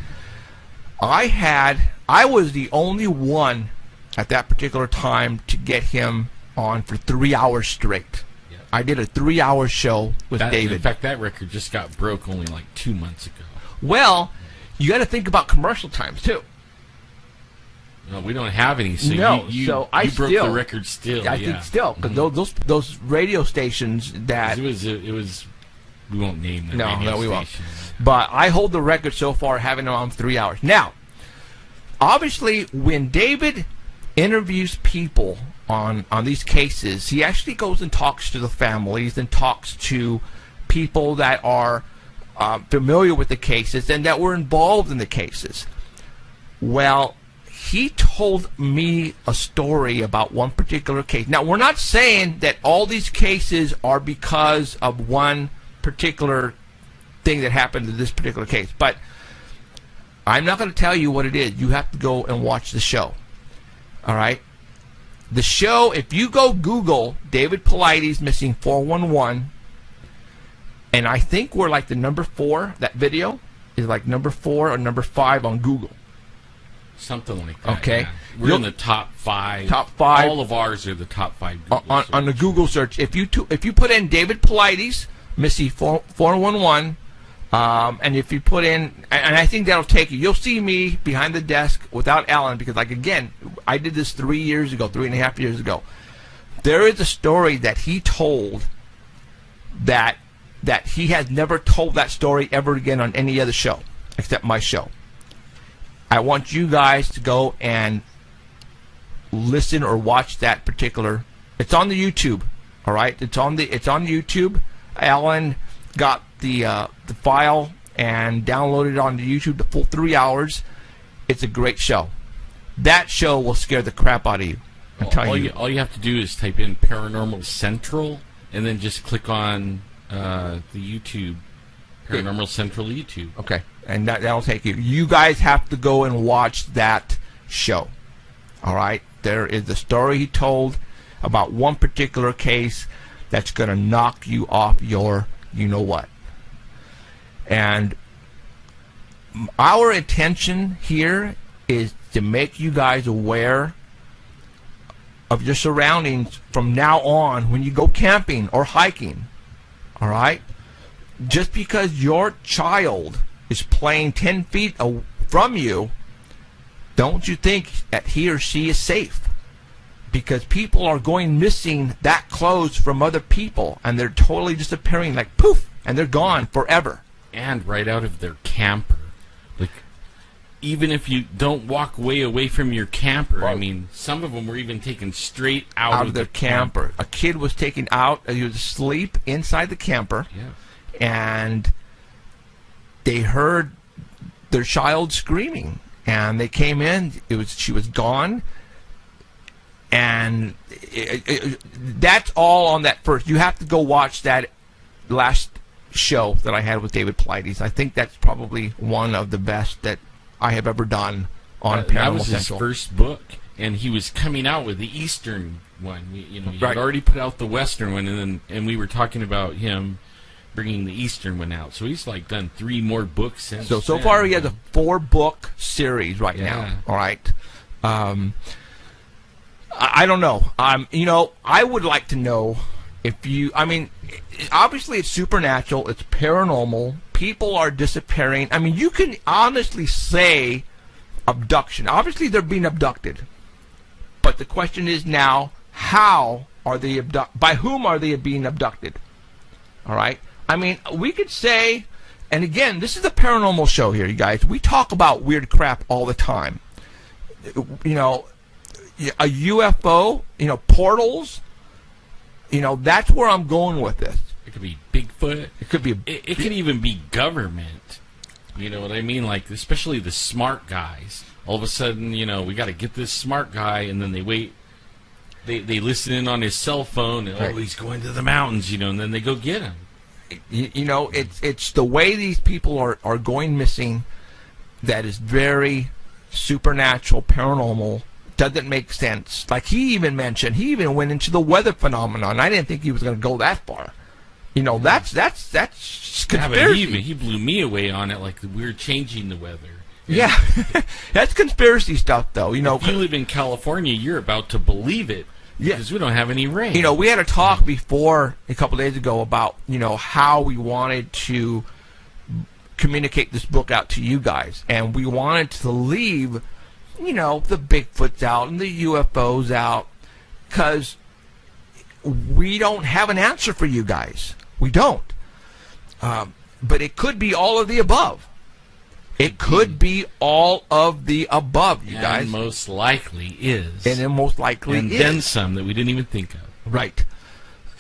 I was the only one at that particular time to get him on for 3 hours straight. Yep. I did a 3-hour show with David. In fact, that record just got broke only like 2 months ago. Well, you got to think about commercial times too. No, we don't have any. So No, you broke still- the record still. I think still, because those radio stations that It was. We won't name them. No, we won't. But I hold the record so far, having it on 3 hours. Now, obviously, when David interviews people on these cases, he actually goes and talks to the families and talks to people that are familiar with the cases and that were involved in the cases. Well, he told me a story about one particular case. Now, we're not saying that all these cases are because of one particular thing that happened to this particular case, but I'm not going to tell you what it is. You have to go and watch the show. All right? The show, if you go Google David Paulides missing 411, and I think we're like the number 4, that video is like number 4 or number 5 on Google. Something like that. Okay. Yeah. We're in the top 5. Top 5. All of ours are the top 5 Google on the Google search. If you put in David Paulides missing 411, and if you put in, and I think that'll take you. You'll see me behind the desk without Alan, because, like, again, I did this 3.5 years ago. There is a story that he told that he has never told that story ever again on any other show. except my show. I want you guys to go and listen or watch that particular. It's on the YouTube. All right, it's on YouTube. Alan got the file and downloaded it onto YouTube, the full 3 hours. It's a great show. That show will scare the crap out of you. All you have to do is type in Paranormal Central and then just click on the YouTube, Paranormal Central YouTube. Okay, and that'll take you. You guys have to go and watch that show. All right, there is a story he told about one particular case that's going to knock you off your you-know-what. And our intention here is to make you guys aware of your surroundings from now on when you go camping or hiking. All right? Just because your child is playing 10 feet from you, don't you think that he or she is safe? Because people are going missing that close from other people, and they're totally disappearing like poof, and they're gone forever. And right out of their camper. Like, even if you don't walk way away from your camper, I mean, some of them were even taken straight out of their camper. A kid was taken out, he was asleep inside the camper, and they heard their child screaming, and they came in, she was gone. And that's all on that first. You have to go watch that last show that I had with David Paulides. I think that's probably one of the best that I have ever done on Paranormal Central. That was his first book, and he was coming out with the Eastern one. He had already put out the Western one, and we were talking about him bringing the Eastern one out. So he's like done 3 more books since. So far he has a 4-book series right now. All right. I don't know. I would like to know if you. I mean, obviously it's supernatural. It's paranormal. People are disappearing. I mean, you can honestly say abduction. Obviously, they're being abducted. But the question is now, how are they abducted? By whom are they being abducted? All right. I mean, we could say, and again, this is a paranormal show here, you guys. We talk about weird crap all the time. A UFO, portals, that's where I'm going with this. It could be Bigfoot. It could be. It could even be government. You know what I mean? Like, especially the smart guys. All of a sudden, we got to get this smart guy, and then they wait. They listen in on his cell phone, and he's going to the mountains, and then they go get him. It's the way these people are going missing that is very supernatural, paranormal. Doesn't make sense. Like he even went into the weather phenomenon. I didn't think he was going to go that far. That's conspiracy. Yeah, but he blew me away on it, like we're changing the weather. Yeah, that's conspiracy stuff, though. If you live in California, you're about to believe it because we don't have any rain. We had a talk before a couple days ago about how we wanted to communicate this book out to you guys, and we wanted to leave the Bigfoots out and the UFOs out, because we don't have an answer for you guys. We don't. But it could be all of the above. It could be all of the above, you guys. And most likely is. And it most likely is. And then some that we didn't even think of. Right.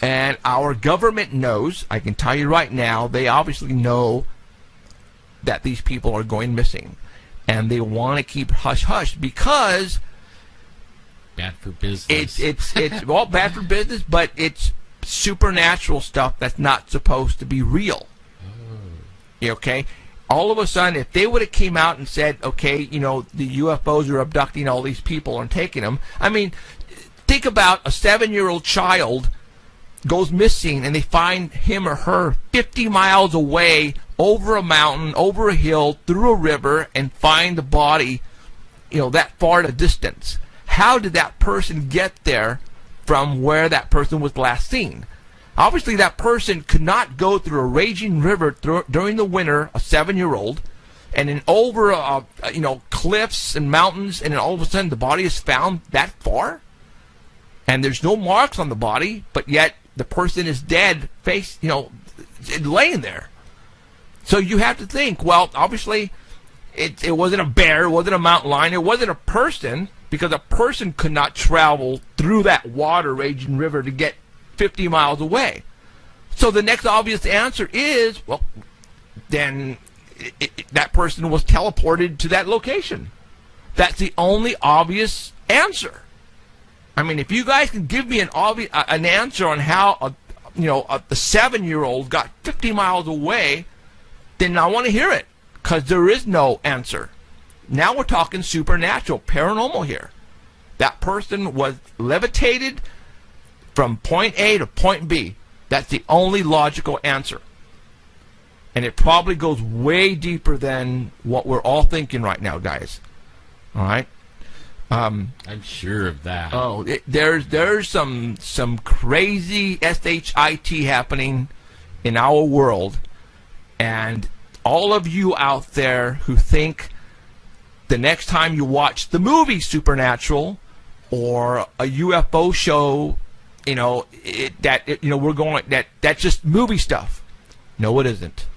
And our government knows, I can tell you right now, they obviously know that these people are going missing. And they want to keep hush-hush because bad for business. It's bad for business, but it's supernatural stuff that's not supposed to be real. Okay? All of a sudden, if they would have came out and said, okay, the UFOs are abducting all these people and taking them. I mean, think about a 7-year-old child goes missing and they find him or her 50 miles away, over a mountain, over a hill, through a river, and find the body, that far at a distance. How did that person get there from where that person was last seen? Obviously, that person could not go through a raging river during the winter, a 7-year-old, and then over, cliffs and mountains, and then all of a sudden the body is found that far? And there's no marks on the body, but yet the person is dead, laying there. So you have to think, well, obviously, it wasn't a bear, it wasn't a mountain lion, it wasn't a person, because a person could not travel through that water raging river to get 50 miles away. So the next obvious answer is, well, then that person was teleported to that location. That's the only obvious answer. I mean, if you guys can give me an answer on how a 7-year-old got 50 miles away, then I want to hear it, because there is no answer. Now we're talking supernatural, paranormal here. That person was levitated from point A to point B. That's the only logical answer. And it probably goes way deeper than what we're all thinking right now, guys. All right? I'm sure of that. Oh, there's some crazy shit happening in our world, and all of you out there who think the next time you watch the movie Supernatural or a UFO show, that's just movie stuff. No, it isn't.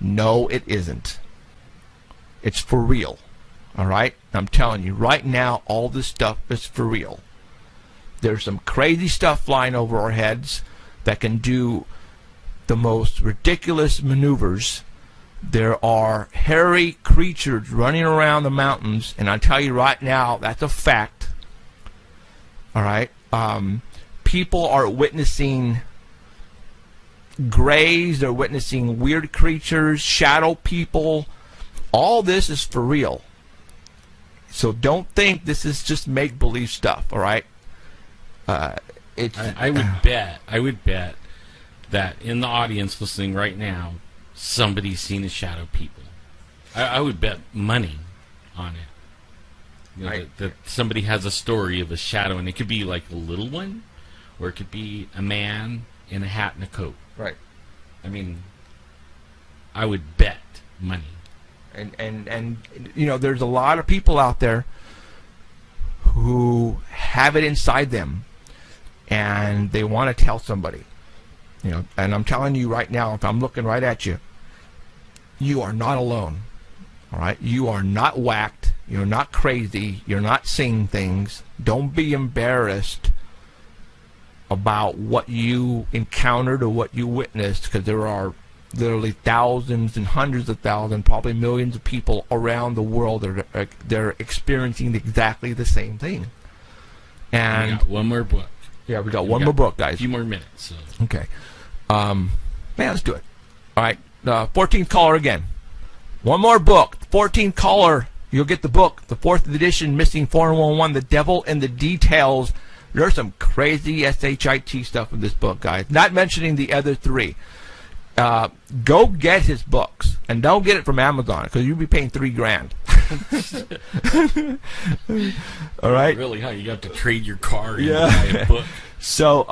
No, it isn't. It's for real. All right? I'm telling you, right now, all this stuff is for real. There's some crazy stuff flying over our heads that can do the most ridiculous maneuvers. There are hairy creatures running around the mountains, and I tell you right now, that's a fact. All right? People are witnessing grays, they're witnessing weird creatures, shadow people. All this is for real. So don't think this is just make-believe stuff, all right? I would bet that in the audience listening right now, somebody's seen a shadow people. I would bet money on it. Right. That somebody has a story of a shadow, and it could be like a little one, or it could be a man in a hat and a coat. Right. I mean, I would bet money. And there's a lot of people out there who have it inside them, and they want to tell somebody. And I'm telling you right now, if I'm looking right at you, you are not alone. All right? You are not whacked. You're not crazy. You're not seeing things. Don't be embarrassed about what you encountered or what you witnessed, because there are literally thousands and hundreds of thousands, probably millions of people around the world that they're experiencing exactly the same thing. And we got one more book. Yeah, we got one more book, guys. A few more minutes. So. Okay. Let's do it. All right. 14th caller again. One more book. 14th caller, you'll get the book. The 4th edition, Missing 411, The Devil in the Details. There's some crazy shit stuff in this book, guys. Not mentioning the other 3. Go get his books, and don't get it from Amazon, because you'll be paying $3,000. All right. Really? Huh? You got to trade your car and buy a book. So,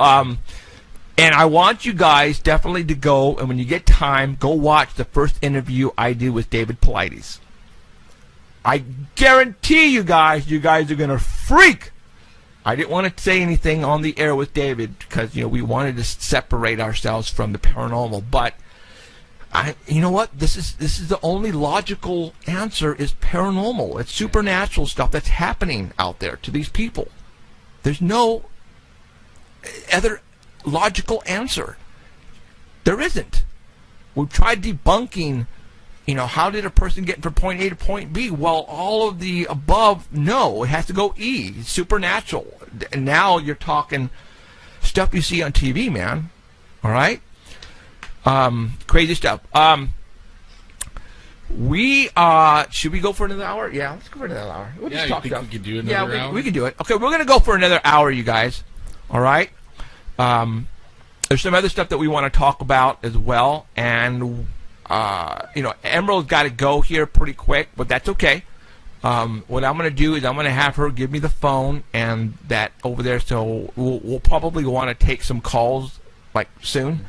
and I want you guys definitely to go, and when you get time, go watch the first interview I did with David Paulides. I guarantee you guys are gonna freak. I didn't want to say anything on the air with David because we wanted to separate ourselves from the paranormal. But you know what? This is the only logical answer is paranormal. It's supernatural stuff that's happening out there to these people. There's no other logical answer. There isn't. We've tried debunking. How did a person get from point A to point B? Well, all of the above, no. It has to go E. It's supernatural. And now you're talking stuff you see on TV, man. All right? Crazy stuff. Should we go for another hour? Yeah, let's go for another hour. We'll just talk we could do another hour? We can do it. Okay, we're going to go for another hour, you guys. All right? There's some other stuff that we want to talk about as well. And Emerald's got to go here pretty quick, but that's okay. What I'm going to do is I'm going to have her give me the phone and that over there, so we'll probably want to take some calls like soon.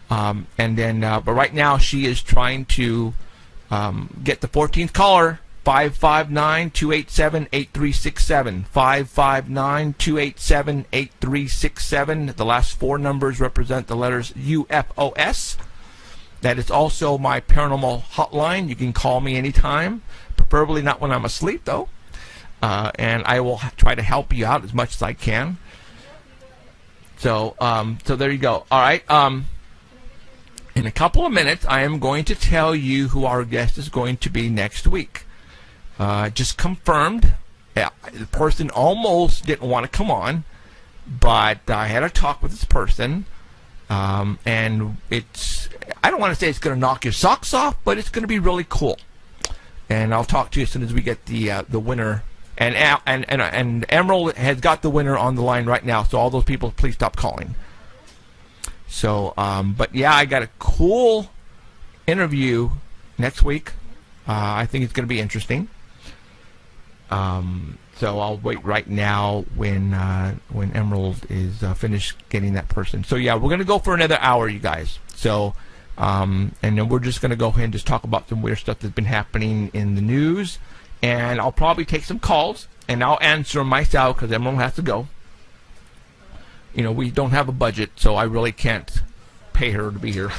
And then, but right now she is trying to get the 14th caller, 559-287-8367. 559-287-8367. The last 4 numbers represent the letters UFOS. That is also my paranormal hotline. You can call me anytime, preferably not when I'm asleep, though. And I will try to help you out as much as I can. So there you go. All right. In a couple of minutes, I am going to tell you who our guest is going to be next week. Just confirmed. Yeah, the person almost didn't want to come on, but I had a talk with this person, and I don't want to say it's going to knock your socks off, but it's going to be really cool. And I'll talk to you as soon as we get the winner. And Emerald has got the winner on the line right now, so all those people, please stop calling. So, but yeah, I got a cool interview next week. I think it's going to be interesting. So I'll wait right now when Emerald is finished getting that person. So yeah, we're going to go for another hour, you guys. So, and then we're just going to go ahead and just talk about some weird stuff that's been happening in the news. And I'll probably take some calls, and I'll answer them myself because Emerald has to go. You know, we don't have a budget, so I really can't pay her to be here.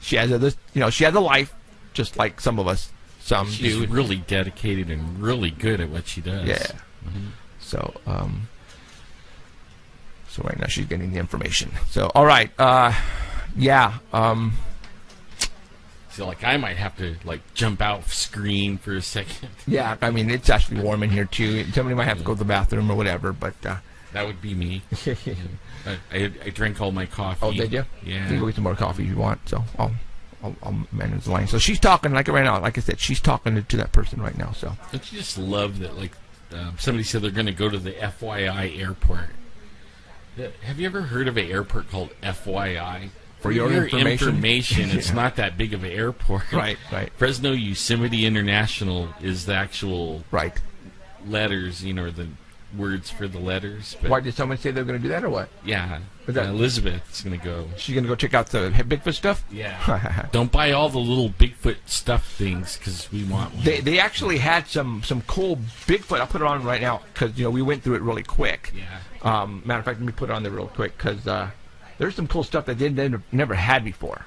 She has a life, just like some of us. She's really dedicated and really good at what she does. Yeah. Mm-hmm. So right now she's getting the information. So all right, yeah. So like I might have to like jump out screen for a second. Yeah, I mean it's actually warm in here too. Somebody might have to go to the bathroom or whatever, but that would be me. I drank all my coffee. Oh, did you? Yeah. You can go get some more coffee if you want. So I'll manage the line. So she's talking like right now. Like I said, she's talking to that person right now. So don't you just love that? Like somebody said they're going to go to the FYI airport. Have you ever heard of an airport called FYI? For your information. It's not that big of an airport. Right. Fresno Yosemite International is the actual letters, or the words for the letters. But why did someone say they're going to do that or what? Yeah. Elizabeth's going to go. She's going to go check out the Bigfoot stuff? Yeah. Don't buy all the little Bigfoot stuff things because we want one. They actually had some cool Bigfoot. I'll put it on right now because, we went through it really quick. Yeah. Matter of fact, let me put it on there real quick because there's some cool stuff that they never had before.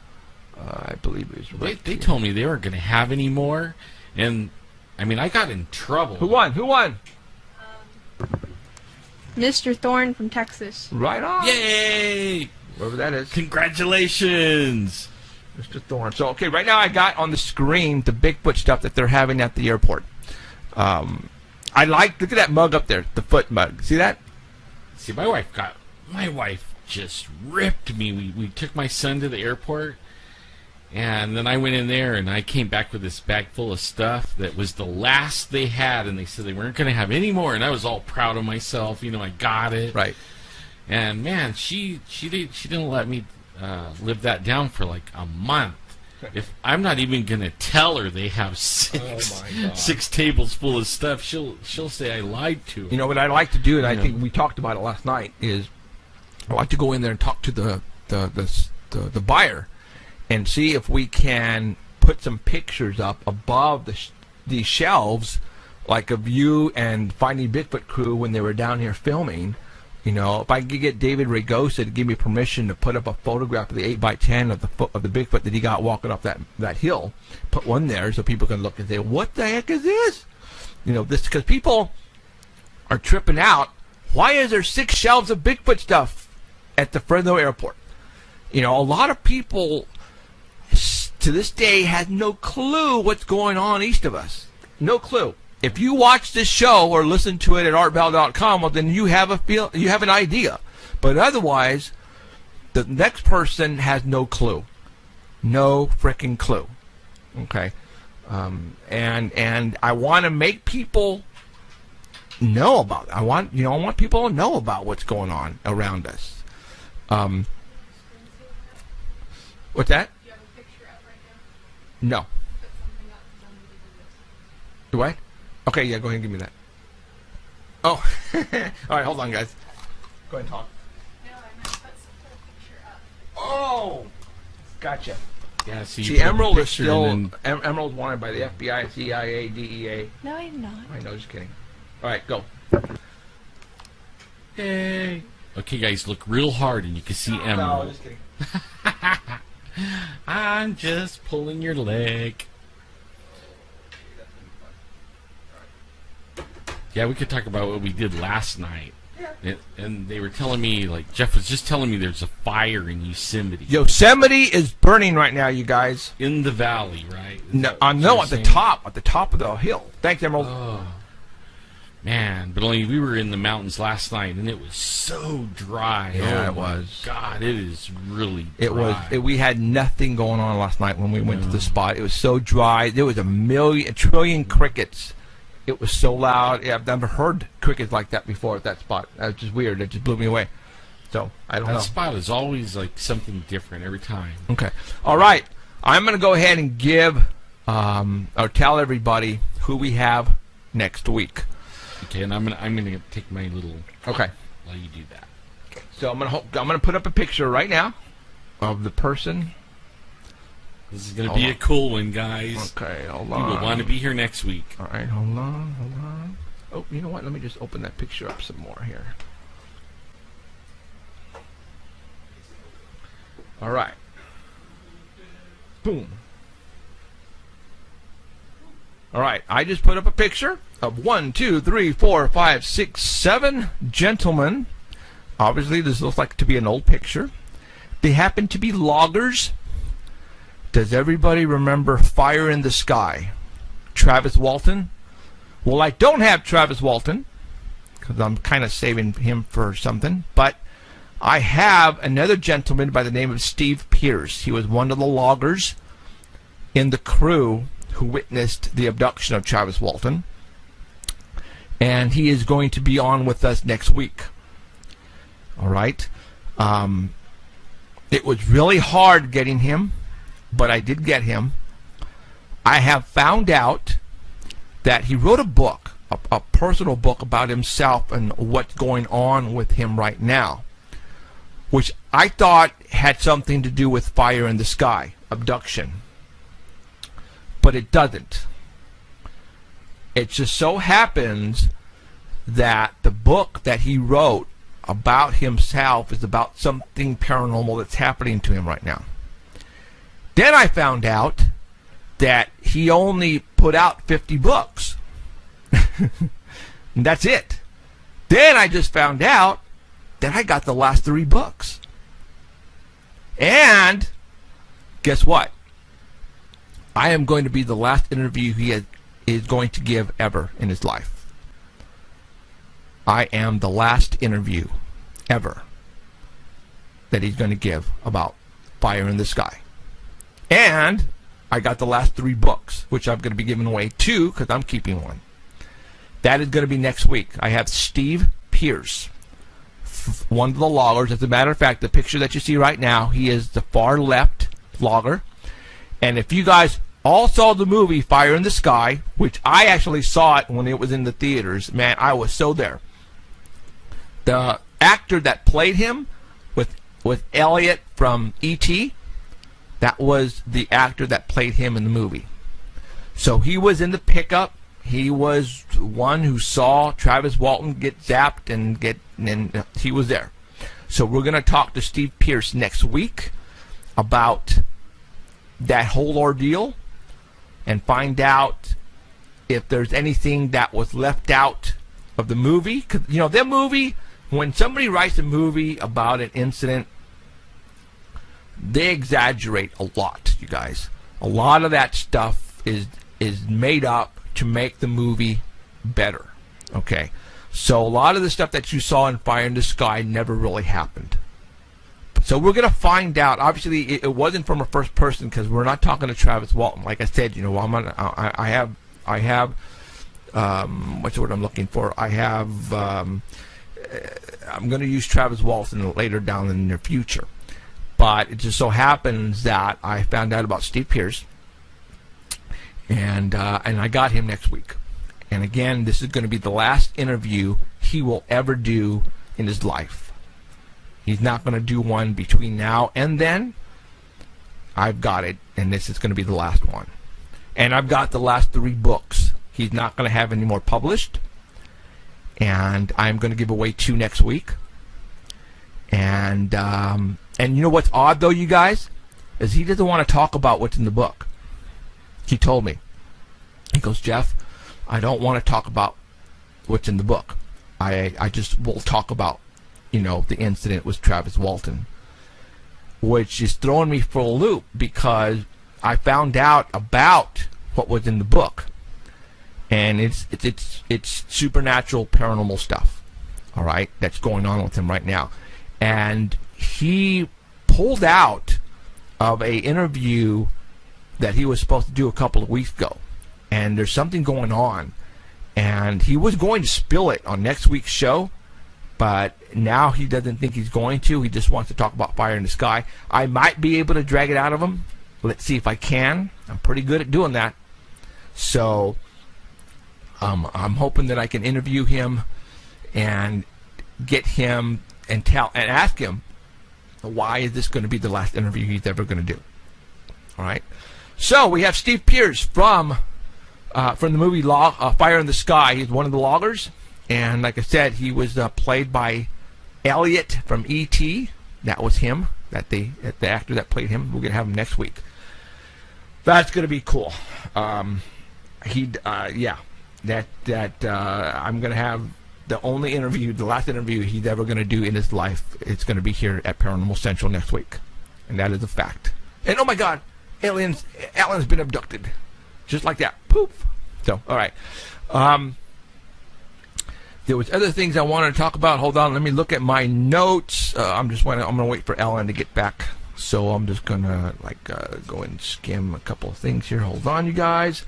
I believe it was right. They told me they weren't going to have any more, and I mean I got in trouble. Who won? Mr. Thorne from Texas. Right on. Yay! Whoever that is. Congratulations, Mr. Thorne. So okay, right now I got on the screen the Bigfoot stuff that they're having at the airport. Look at that mug up there, the foot mug. See that? See, my wife just ripped me. We took my son to the airport, and then I went in there, and I came back with this bag full of stuff that was the last they had, and they said they weren't going to have any more, and I was all proud of myself. I got it. Right. And, man, she didn't let me live that down for, like, a month. If I'm not even going to tell her they have six tables full of stuff, she'll say I lied to her. You know what I like to do, and I think we talked about it last night, is I like to go in there and talk to the buyer and see if we can put some pictures up above the shelves, like of you and Finding Bigfoot crew when they were down here filming. If I could get David Ragosa to give me permission to put up a photograph of the 8x10 of the Bigfoot that he got walking up that hill, put one there so people can look and say, what the heck is this? This because people are tripping out. Why is there 6 shelves of Bigfoot stuff at the Fresno airport? A lot of people to this day has no clue what's going on east of us. No clue. If you watch this show or listen to it at artbell.com, well, then you have an idea. But otherwise, the next person has no clue. No freaking clue. Okay? And I want to make people know about it. I want people to know about what's going on around us. What's that? Do you have a picture up right now? No. Put something up for somebody to do this. Do I? Okay, yeah, go ahead and give me that. Oh, all right, hold on, guys. Go ahead and talk. No, I meant put a picture up. Oh, gotcha. Yeah, see Emerald is still Emerald's wanted by the FBI, CIA, DEA. No, I'm not. I know, just kidding. All right, go. Yay! Okay, guys, look real hard, and you can see Emerald. No, just kidding. I'm just pulling your leg. Yeah, we could talk about what we did last night. And they were telling me, like, Jeff was just telling me there's a fire in Yosemite. Yosemite is burning right now, you guys. In the valley, right? No, at the top of the hill. Thanks, Emerald. Oh. Man, but only we were in the mountains last night, and it was so dry. Yeah, oh it was. God, it is really dry. We had nothing going on last night when we went to the spot. It was so dry. There was a trillion crickets. It was so loud. Yeah, I've never heard crickets like that before at that spot. That was just weird. It just blew me away. So, I don't know. That spot is always like something different every time. Okay. All right. I'm going to go ahead and give or tell everybody who we have next week. Okay, and I'm gonna take my little. Okay. While you do that. So I'm gonna put up a picture right now of the person. This is gonna be a cool one, guys. Okay, hold You on. will want to be here next week. All right, hold on. Oh, you know what? Let me just open that picture up some more here. All right. Boom. All right, I just put up a picture of 1, 2, 3, 4, 5, 6, 7 gentlemen. Obviously, this looks like to be an old picture. They happen to be loggers. Does everybody remember Fire in the Sky? Travis Walton? Well, I don't have Travis Walton because I'm kind of saving him for something. But I have another gentleman by the name of Steve Pierce. He was one of the loggers in the crew who witnessed the abduction of Travis Walton. And he is going to be on with us next week. All right. It was really hard getting him, but I did get him. I have found out that he wrote a book, a personal book about himself and what's going on with him right now, which I thought had something to do with Fire in the Sky, abduction. But it doesn't. It just so happens that the book that he wrote about himself is about something paranormal that's happening to him right now. Then I found out that he only put out 50 books. And that's it. Then I just found out that I got the last 3 books. And guess what? I am going to be the last interview he is going to give ever in his life. I am the last interview ever that he's going to give about Fire in the Sky. And I got the last 3 books, which I'm going to be giving away 2 because I'm keeping one. That is going to be next week. I have Steve Pierce, one of the loggers. As a matter of fact, the picture that you see right now, he is the far left logger. And if you guys all saw the movie Fire in the Sky, which I actually saw it when it was in the theaters, man, I was so there. The actor that played him with Elliot from E.T., that was the actor that played him in the movie. So he was in the pickup. He was one who saw Travis Walton get zapped and he was there. So we're going to talk to Steve Pierce next week about that whole ordeal and find out if there's anything that was left out of the movie. 'Cause, you know, that movie, when somebody writes a movie about an incident, they exaggerate a lot, you guys. A lot of that stuff is made up to make the movie better. Okay? So a lot of the stuff that you saw in Fire in the Sky never really happened. So we're going to find out. Obviously, it wasn't from a first person because we're not talking to Travis Walton. Like I said, you know, I have what's the word I'm looking for? I'm going to use Travis Walton later down in the near future. But it just so happens that I found out about Steve Pierce, and I got him next week. And again, this is going to be the last interview he will ever do in his life. He's not going to do one between now and then. I've got it, and this is going to be the last one. And I've got the last 3 books. He's not going to have any more published. And I'm going to give away 2 next week. And you know what's odd, though, you guys? is he doesn't want to talk about what's in the book. He told me. He goes, Jeff, I don't want to talk about what's in the book. I just will talk about, the incident with Travis Walton, which is throwing me for a loop because I found out about what was in the book, and it's supernatural, paranormal stuff. All right, that's going on with him right now, and he pulled out of a interview that he was supposed to do a couple of weeks ago, and there's something going on, and he was going to spill it on next week's show, but now he doesn't think he's going to. He just wants to talk about Fire in the Sky. I might be able to drag it out of him. Let's see if I can. I'm pretty good at doing that. So I'm hoping that I can interview him and get him and ask him, why is this going to be the last interview he's ever going to do? All right. So we have Steve Pierce from the movie Fire in the Sky. He's one of the loggers, and like I said, he was played by Elliot from E.T. That was him. The actor that played him. We're gonna have him next week. That's gonna be cool. I'm gonna have the last interview he's ever gonna do in his life. It's gonna be here at Paranormal Central next week, and that is a fact. And oh my God, Alan's been abducted, just like that. Poof. So all right. There was other things I wanted to talk about. Hold on, let me look at my notes. I'm gonna wait for Ellen to get back. So I'm just gonna go and skim a couple of things here. Hold on, you guys.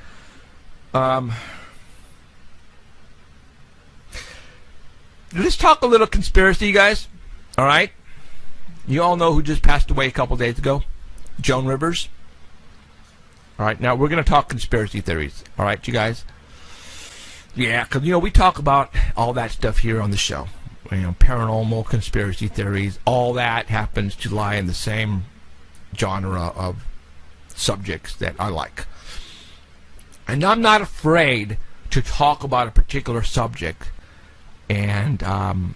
Let's talk a little conspiracy, you guys. All right. You all know who just passed away a couple days ago? Joan Rivers. All right. Now we're gonna talk conspiracy theories. All right, you guys. Yeah, because, we talk about all that stuff here on the show. Paranormal, conspiracy theories, all that happens to lie in the same genre of subjects that I like. And I'm not afraid to talk about a particular subject, and I want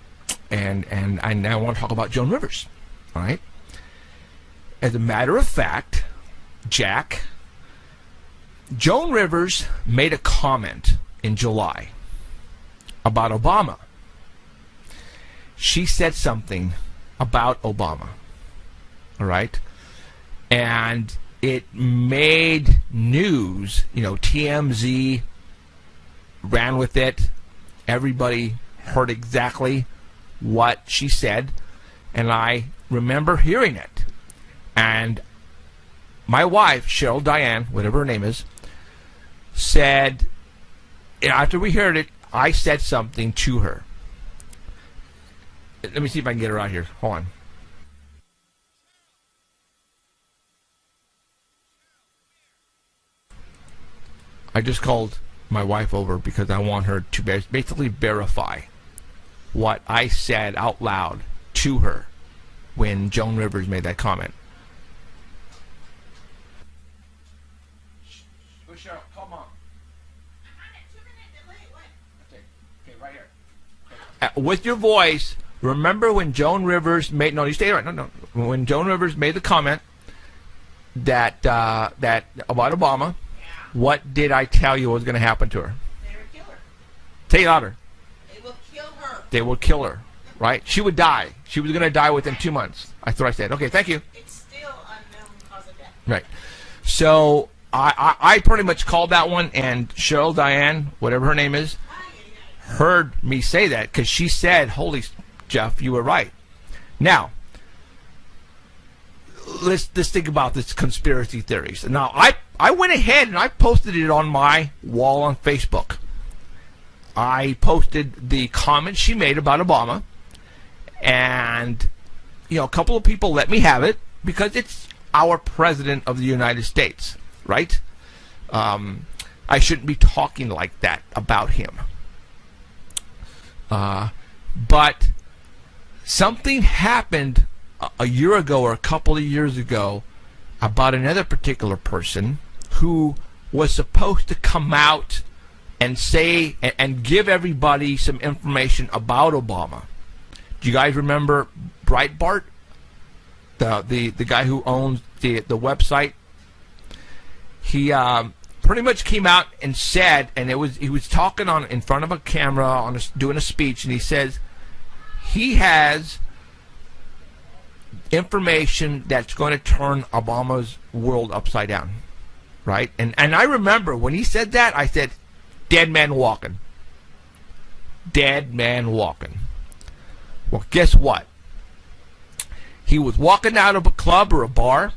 to talk about Joan Rivers, all right? As a matter of fact, Jack, Joan Rivers made a comment in July about Obama. She said something about Obama, all right? And it made news. TMZ ran with it. Everybody heard exactly what she said, and I remember hearing it. And my wife, Cheryl Diane, whatever her name is, said, after we heard it, I said something to her. Let me see if I can get her out here. Hold on. I just called my wife over because I want her to basically verify what I said out loud to her when Joan Rivers made that comment. Cheryl, call Mom. Okay, right here. With your voice, remember when Joan Rivers made... No, you stay right. No. When Joan Rivers made the comment that about Obama, what did I tell you was going to happen to her? They would kill her. Say it louder. They will kill her. They will kill her, right? She would die. She was going to die within 2 months. That's what I said. Okay, thank you. It's still unknown cause of death. Right. So I pretty much called that one, and Cheryl Diane, whatever her name is, heard me say that because she said, holy Jeff, you were right. Now, let's think about this conspiracy theories. Now, I went ahead and I posted it on my wall on Facebook. I posted the comments she made about Obama, and a couple of people let me have it because it's our president of the United States, right? I shouldn't be talking like that about him. But something happened a year ago or a couple of years ago about another particular person who was supposed to come out and say and give everybody some information about Obama. Do you guys remember Breitbart? the guy who owns the website, he pretty much came out and said, and he was talking in front of a camera doing a speech, and he says he has information that's going to turn Obama's world upside down, right? And I remember when he said that, I said, dead man walking. Dead man walking. Well, guess what? He was walking out of a club or a bar,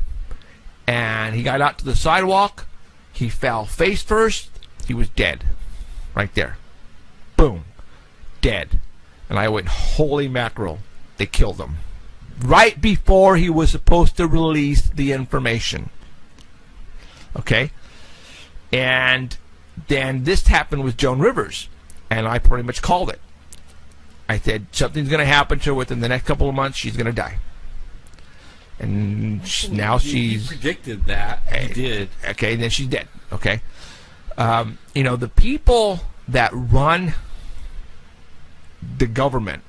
and he got out to the sidewalk. He fell face first. He was dead. Right there. Boom. Dead. And I went, holy mackerel. They killed him. Right before he was supposed to release the information. Okay? And then this happened with Joan Rivers. And I pretty much called it. I said, something's going to happen to her within the next couple of months. She's going to die. And now she's... You predicted that. You did. Okay, and then she's dead. Okay? The people that run the government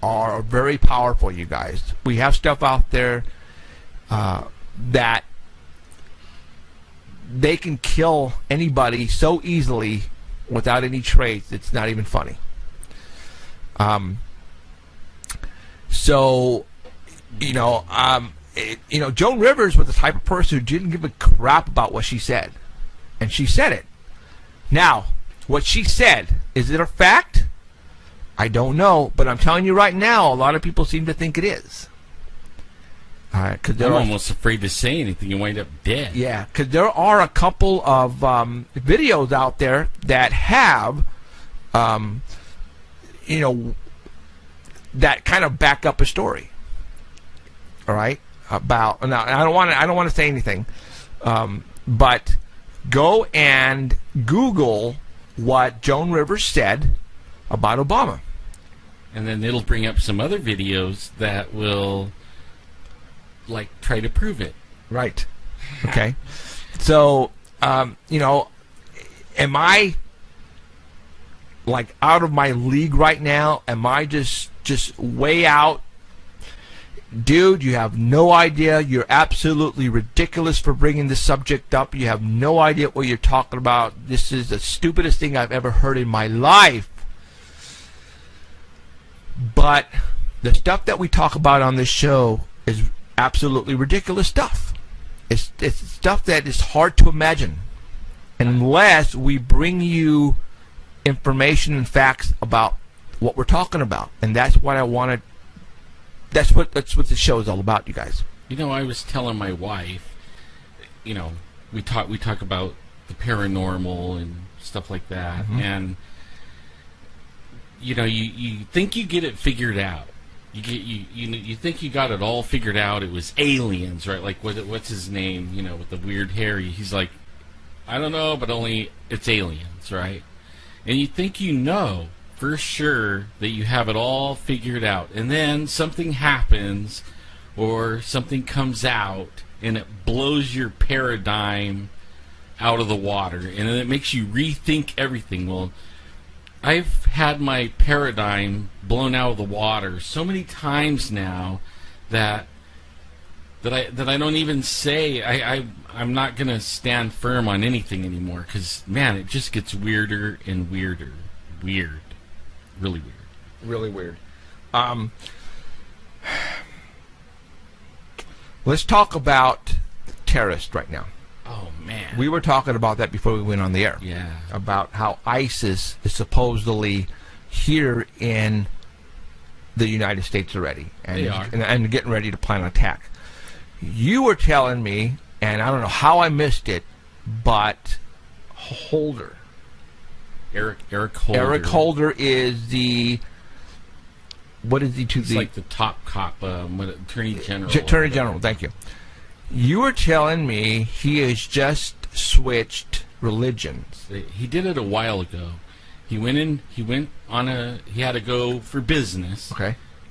are very powerful, you guys. We have stuff out there that they can kill anybody so easily without any trace. It's not even funny. Joan Rivers was the type of person who didn't give a crap about what she said. And she said it. Now, what she said, is it a fact? I don't know, but I'm telling you right now, a lot of people seem to think it is. I'm almost afraid to say anything. You wind up dead. Yeah, because there are a couple of videos out there that have, that kind of back up a story. All right, about now. I don't want to say anything, but go and Google what Joan Rivers said about Obama. And then it'll bring up some other videos that will, try to prove it. Right. Okay. So, am I, out of my league right now? Am I just way out? Dude, you have no idea. You're absolutely ridiculous for bringing this subject up. You have no idea what you're talking about. This is the stupidest thing I've ever heard in my life. But the stuff that we talk about on this show is absolutely ridiculous stuff. It's stuff that is hard to imagine unless we bring you information and facts about what we're talking about. And that's what I wanted. That's what the show is all about, you guys. I was telling my wife, we talk about the paranormal and stuff like that, Mm-hmm. and you think you get it figured out. You think you got it all figured out. It was aliens, right? Like what's his name? With the weird hair. He's like, I don't know, but only it's aliens, right? And you think for sure that you have it all figured out, and then something happens or something comes out and it blows your paradigm out of the water, and then it makes you rethink everything. Well, I've had my paradigm blown out of the water so many times now that I don't even say I'm not gonna stand firm on anything anymore, because man, it just gets weirder and weirder. Weird. Really weird. Really weird. Let's talk about terrorists right now. Oh, man. We were talking about that before we went on the air. Yeah. About how ISIS is supposedly here in the United States already. And, They are. And getting ready to plan an attack. You were telling me, and I don't know how I missed it, but Holder. Eric Holder. Eric Holder is the... What is he to He's the... like the top cop, Attorney General. Attorney General, thank you. You were telling me he has just switched religions. He did it a while ago. He had to go for business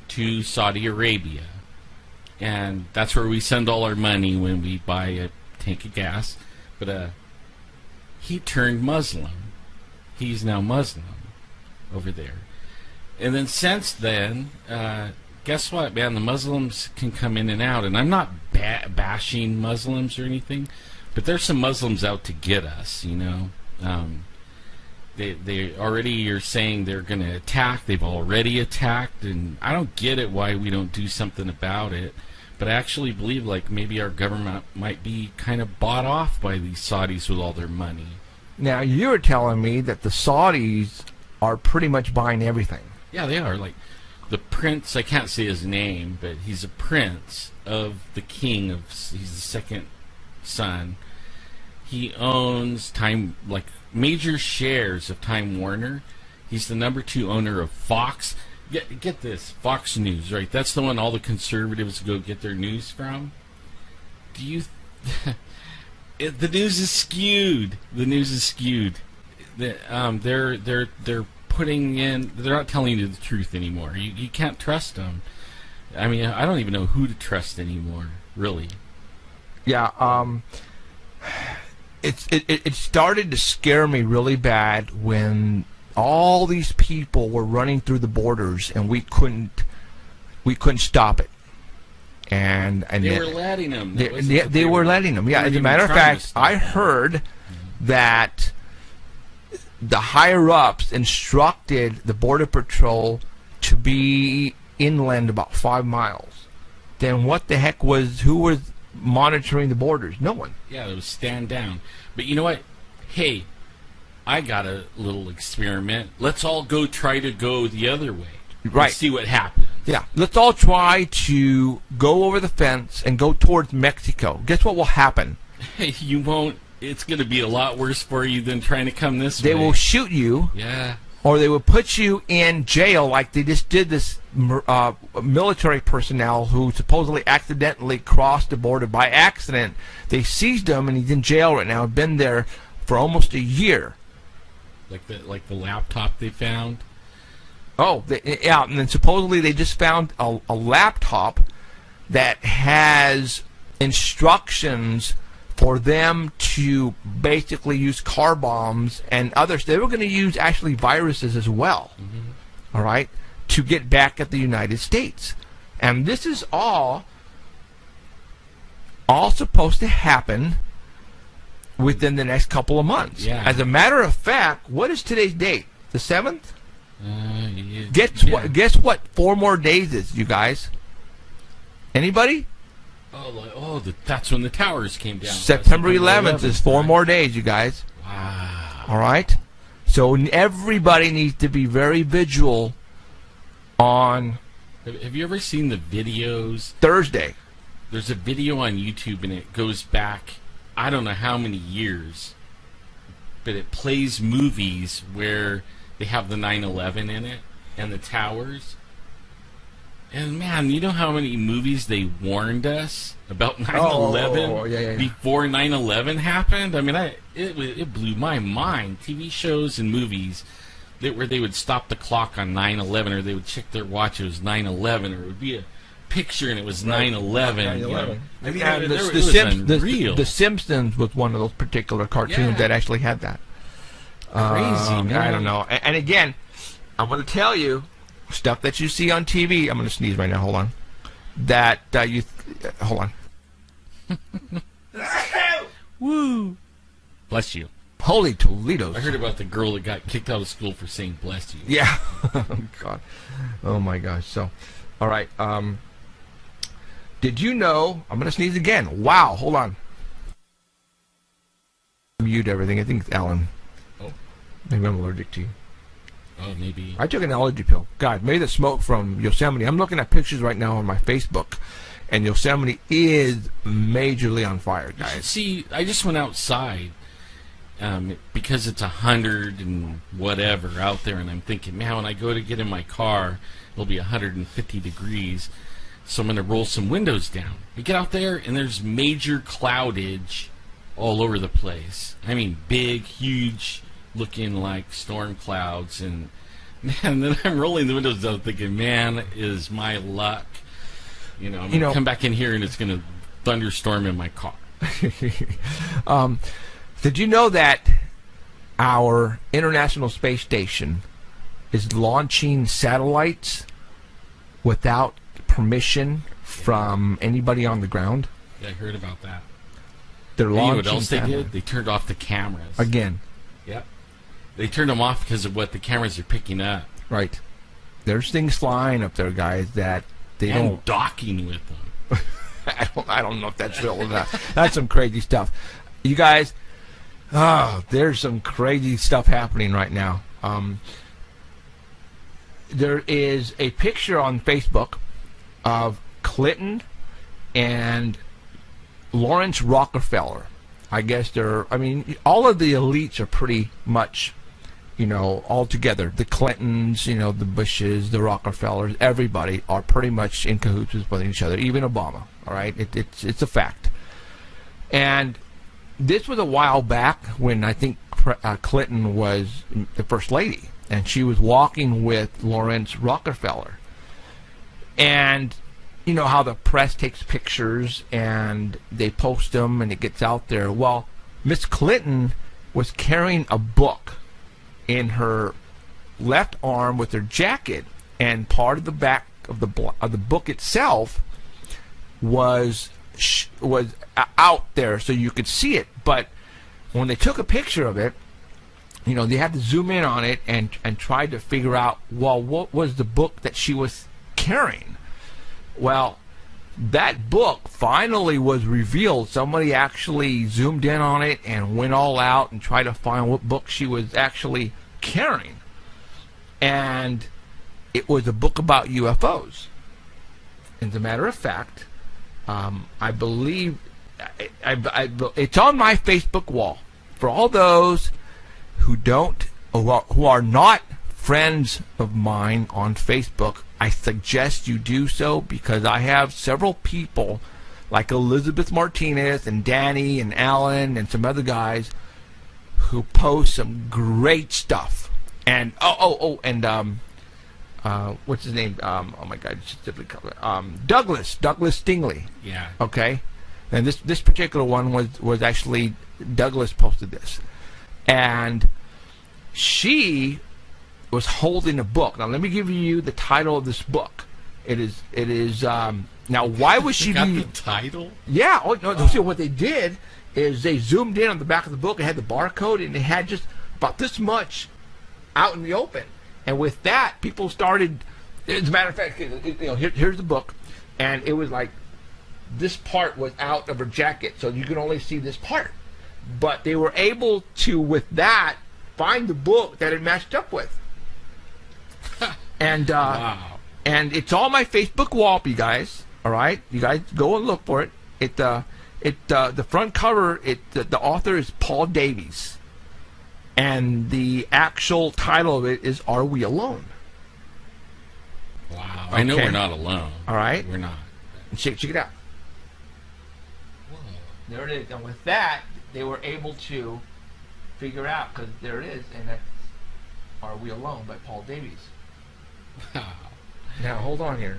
to Saudi Arabia. And that's where we send all our money when we buy a tank of gas. But he turned Muslim. He's now Muslim over there. And then since then, guess what, man? The Muslims can come in and out, and I'm not bashing Muslims or anything, but there's some Muslims out to get us, you know. They already are saying they're going to attack. They've already attacked, and I don't get it why we don't do something about it. But I actually believe like maybe our government might be kind of bought off by these Saudis with all their money. Now, you're telling me that the Saudis are pretty much buying everything. Yeah, they are. Like the prince, I can't say his name, but he's a prince of the king of. He's the second son. He owns major shares of Time Warner. He's the number 2 owner of Fox. Get this, Fox News, right? That's the one all the conservatives go get their news from. Do you? The news is skewed. The news is skewed. They're putting in. They're not telling you the truth anymore. You can't trust them. I mean, I don't even know who to trust anymore. Really. Yeah. It started to scare me really bad when all these people were running through the borders and we couldn't stop it. And they were letting them. They were letting them. Yeah. As a matter of fact, I heard that the higher ups instructed the Border Patrol to be inland about 5 miles. Then what the heck who was monitoring the borders? No one. Yeah, it was stand down. But you know what? Hey, I got a little experiment. Let's all try to go the other way. Right. And see what happens. Yeah. Let's all try to go over the fence and go towards Mexico. Guess what will happen? Hey, you won't. It's going to be a lot worse for you than trying to come this way. They will shoot you. Yeah. Or they will put you in jail like they just did this military personnel who supposedly accidentally crossed the border by accident. They seized him and he's in jail right now. Been there for almost a year. Like the laptop they found? Oh, yeah, and then supposedly they just found a laptop that has instructions for them to basically use car bombs and others. They were going to use actually viruses as well, all right, to get back at the United States. And this is all supposed to happen within the next couple of months. Yeah. As a matter of fact, what is today's date? The 7th? Yeah. Guess what 4 more days is, you guys? Anybody? That's when the towers came down. September 11th is 4 more days, you guys. Wow. All right? So everybody needs to be very vigilant on Have you ever seen the videos? Thursday. There's a video on YouTube, and it goes back, I don't know how many years, but it plays movies where they have the 9/11 in it and the towers. And man, you know how many movies they warned us about 9/11 before 9/11 happened? I mean, it blew my mind. TV shows and movies where they would stop the clock on 9/11, or they would check their watch, it was 9/11, or it would be a picture and it was 9/11. You know? I mean, And it was unreal. the Simpsons was one of those particular cartoons that actually had that. Crazy, man. I don't know. And again, I'm going to tell you, stuff that you see on TV. I'm going to sneeze right now. Hold on. Hold on. Woo! Bless you. Holy Toledos. I heard about the girl that got kicked out of school for saying bless you. Yeah. Oh, God. Oh, my gosh. So, all right. Did you know? I'm going to sneeze again. Wow. Hold on. Mute everything. I think it's Alan. Oh. Maybe I'm allergic to you. Oh, maybe. I took an allergy pill. God, maybe the smoke from Yosemite. I'm looking at pictures right now on my Facebook, and Yosemite is majorly on fire, guys. See, I just went outside because it's 100 and whatever out there, and I'm thinking, man, when I go to get in my car, it'll be 150 degrees, so I'm going to roll some windows down. We get out there, and there's major cloudage all over the place. I mean, big, huge, looking like storm clouds, and man, then I'm rolling the windows down thinking, man, is my luck. I'm going to come back in here and it's going to thunderstorm in my car. Did you know that our International Space Station is launching satellites without permission from anybody on the ground. Yeah, I heard about that. They're You know launching what else they cameras. did? They turned off the cameras. Again. Yep. They turned them off because of what the cameras are picking up. Right. There's things flying up there, guys, that they And don't... docking with them. I don't know if that's real or not. That's some crazy stuff. You guys, there's some crazy stuff happening right now. There is a picture on Facebook of Clinton and Lawrence Rockefeller. I guess all of the elites are pretty much, all together. The Clintons, the Bushes, the Rockefellers, everybody are pretty much in cahoots with each other, even Obama. All right, it's a fact. And this was a while back when I think Clinton was the first lady, and she was walking with Lawrence Rockefeller. And you know how the press takes pictures and they post them and it gets out there. Well, Miss Clinton was carrying a book in her left arm with her jacket, and part of the back of the book itself was out there so you could see it. But when they took a picture of it, they had to zoom in on it and try to figure out, well, what was the book that she was carrying? Well, that book finally was revealed. Somebody actually zoomed in on it and went all out and tried to find what book she was actually carrying. And it was a book about UFOs. As a matter of fact, I believe it's on my Facebook wall. For all those who are not friends of mine on Facebook, I suggest you do so, because I have several people like Elizabeth Martinez and Danny and Alan and some other guys who post some great stuff. And what's his name? Oh my God, Douglas Stingley. Yeah. Okay, and this particular one was actually Douglas posted this, and she was holding a book. Now let me give you the title of this book. It is now why was she got the title? Yeah. Oh no. See, what they did is they zoomed in on the back of the book and had the barcode, and they had just about this much out in the open. And with that, people started. As a matter of fact, here's the book, and it was like this part was out of her jacket, so you could only see this part. But they were able to, with that, find the book that it matched up with. And Wow. And it's on my Facebook wall, you guys. All right, you guys go and look for it. The front cover. The author is Paul Davies. And the actual title of it is "Are We Alone?" Wow. I know Okay. we're not alone. All right, We're not. check it out. There it is. And with that, they were able to figure out, because there it is, and that's "Are We Alone" by Paul Davies. Now hold on here.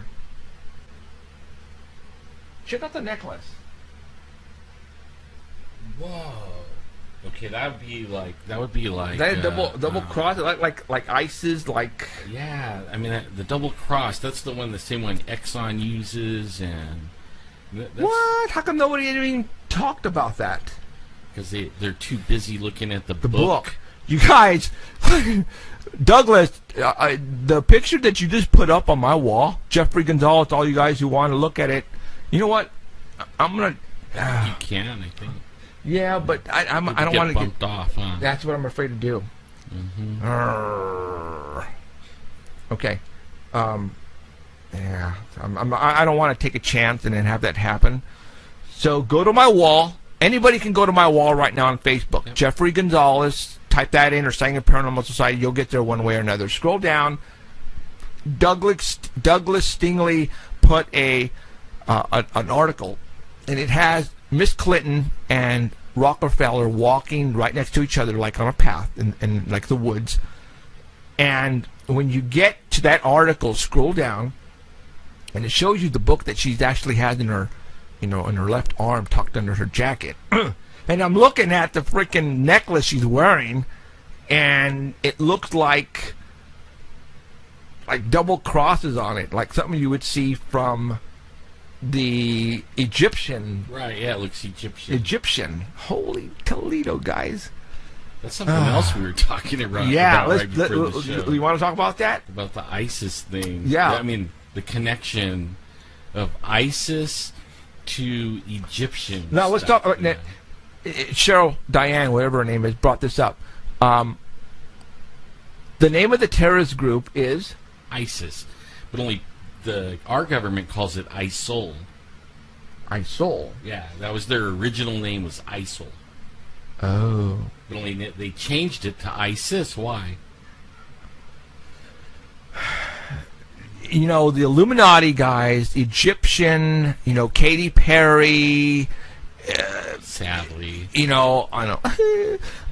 Check out the necklace. Whoa. Okay, that would be like That double cross, like ISIS, like. Yeah, I mean the double cross. That's the same one Exxon uses, and that's What? How come nobody even talked about that? because they're too busy looking at the Book. You guys, Douglas, the picture that you just put up on my wall, Jeffrey Gonzalez, all you guys who want to look at it, you know what? I'm gonna. You can, I think. Yeah, but I don't want to bumped off, huh? That's what I'm afraid to do. Mm-hmm. Okay. Yeah. I don't want to take a chance and then have that happen. So go to my wall. Anybody can go to my wall right now on Facebook. Yep. Jeffrey Jeffrey Gonzalez. Type that in, or Sanger Paranormal Society. You'll get there one way or another. Scroll down. Douglas Stingley put an article, and it has Miss Clinton and Rockefeller walking right next to each other, like on a path in like the woods. And when you get to that article, scroll down, and it shows you the book that she actually has in her, in her left arm, tucked under her jacket. And I'm looking at the freaking necklace she's wearing, and it looks like like double crosses on it, like something you would see from the Egyptian. Right, yeah, it looks Egyptian. Egyptian. Holy Toledo, guys. That's something else we were talking about. Yeah, about right before the show. You want to talk about that? About the ISIS thing. Yeah. I mean, the connection of ISIS to Egyptian. Now, let's stuff. talk. Cheryl, Diane, whatever her name is, brought this up. The name of the terrorist group is ISIS, but only our government calls it ISIL. ISIL. Yeah, that was their original name, was ISIL. Oh. But only they changed it to ISIS. Why? You know, the Illuminati guys, Egyptian, Katy Perry. Sadly. I know.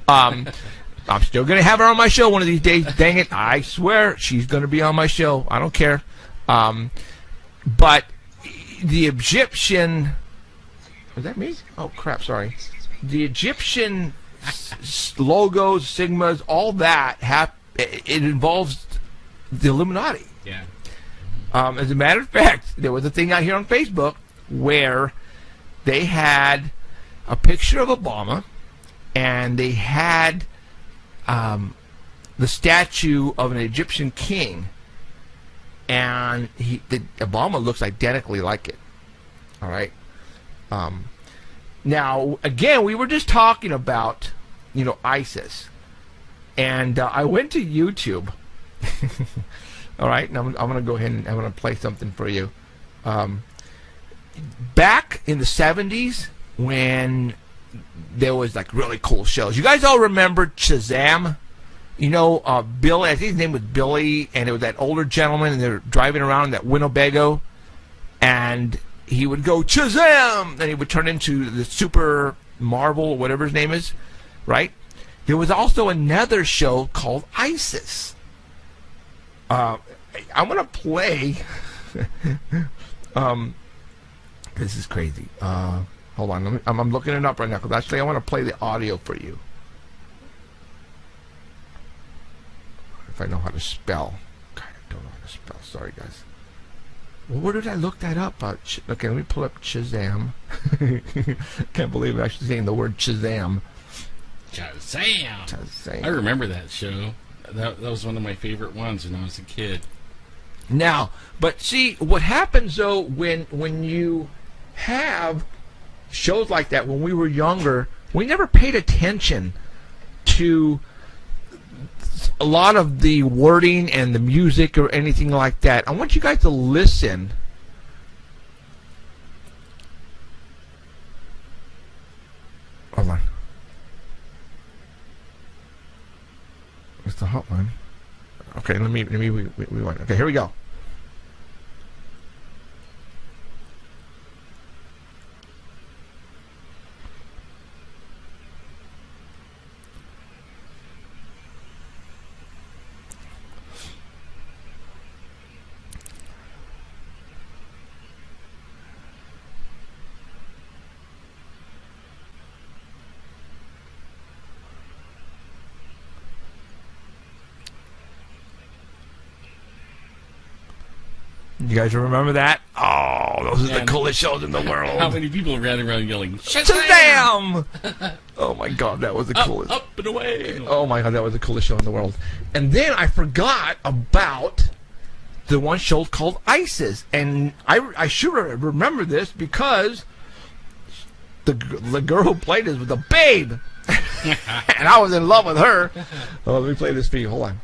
I'm still going to have her on my show one of these days. Dang it. I swear she's going to be on my show. I don't care. But the Egyptian... Is that me? Oh, crap. Sorry. The Egyptian logos, sigmas, all that, it involves the Illuminati. Yeah. As a matter of fact, there was a thing out here on Facebook where they had a picture of Obama, and they had the statue of an Egyptian king, and Obama looks identically like it. All right. Now, again, we were just talking about, ISIS, and I went to YouTube. All right, and I'm going to go ahead and I'm going to play something for you. Back in the 70s, when there was like really cool shows, you guys all remember Shazam? Billy, I think his name was Billy, and it was that older gentleman, and they're driving around in that Winnebago, and he would go Shazam, and he would turn into the Super Marvel, or whatever his name is, right? There was also another show called ISIS. I'm going to play... this is crazy. Hold on, I'm looking it up right now, because actually I want to play the audio for you. If I know how to spell. God, I don't know how to spell. Sorry, guys. Well, where did I look that up? Okay, let me pull up Shazam. Can't believe I'm actually saying the word Shazam. Shazam. I remember that show. That was one of my favorite ones when I was a kid. Now, but see, what happens, though, when you have shows like that, when we were younger, we never paid attention to a lot of the wording and the music or anything like that. I want you guys to listen. Hold on. It's the hotline. Okay, let me rewind. Okay, here we go. You guys remember that? Oh, those are the coolest shows in the world. How many people ran around yelling, Shazam! Oh my God, that was the coolest. Up and away! Oh my God, that was the coolest show in the world. And then I forgot about the one show called ISIS. And I should remember this because the girl who played this was a babe. And I was in love with her. Oh, let me play this for you. Hold on.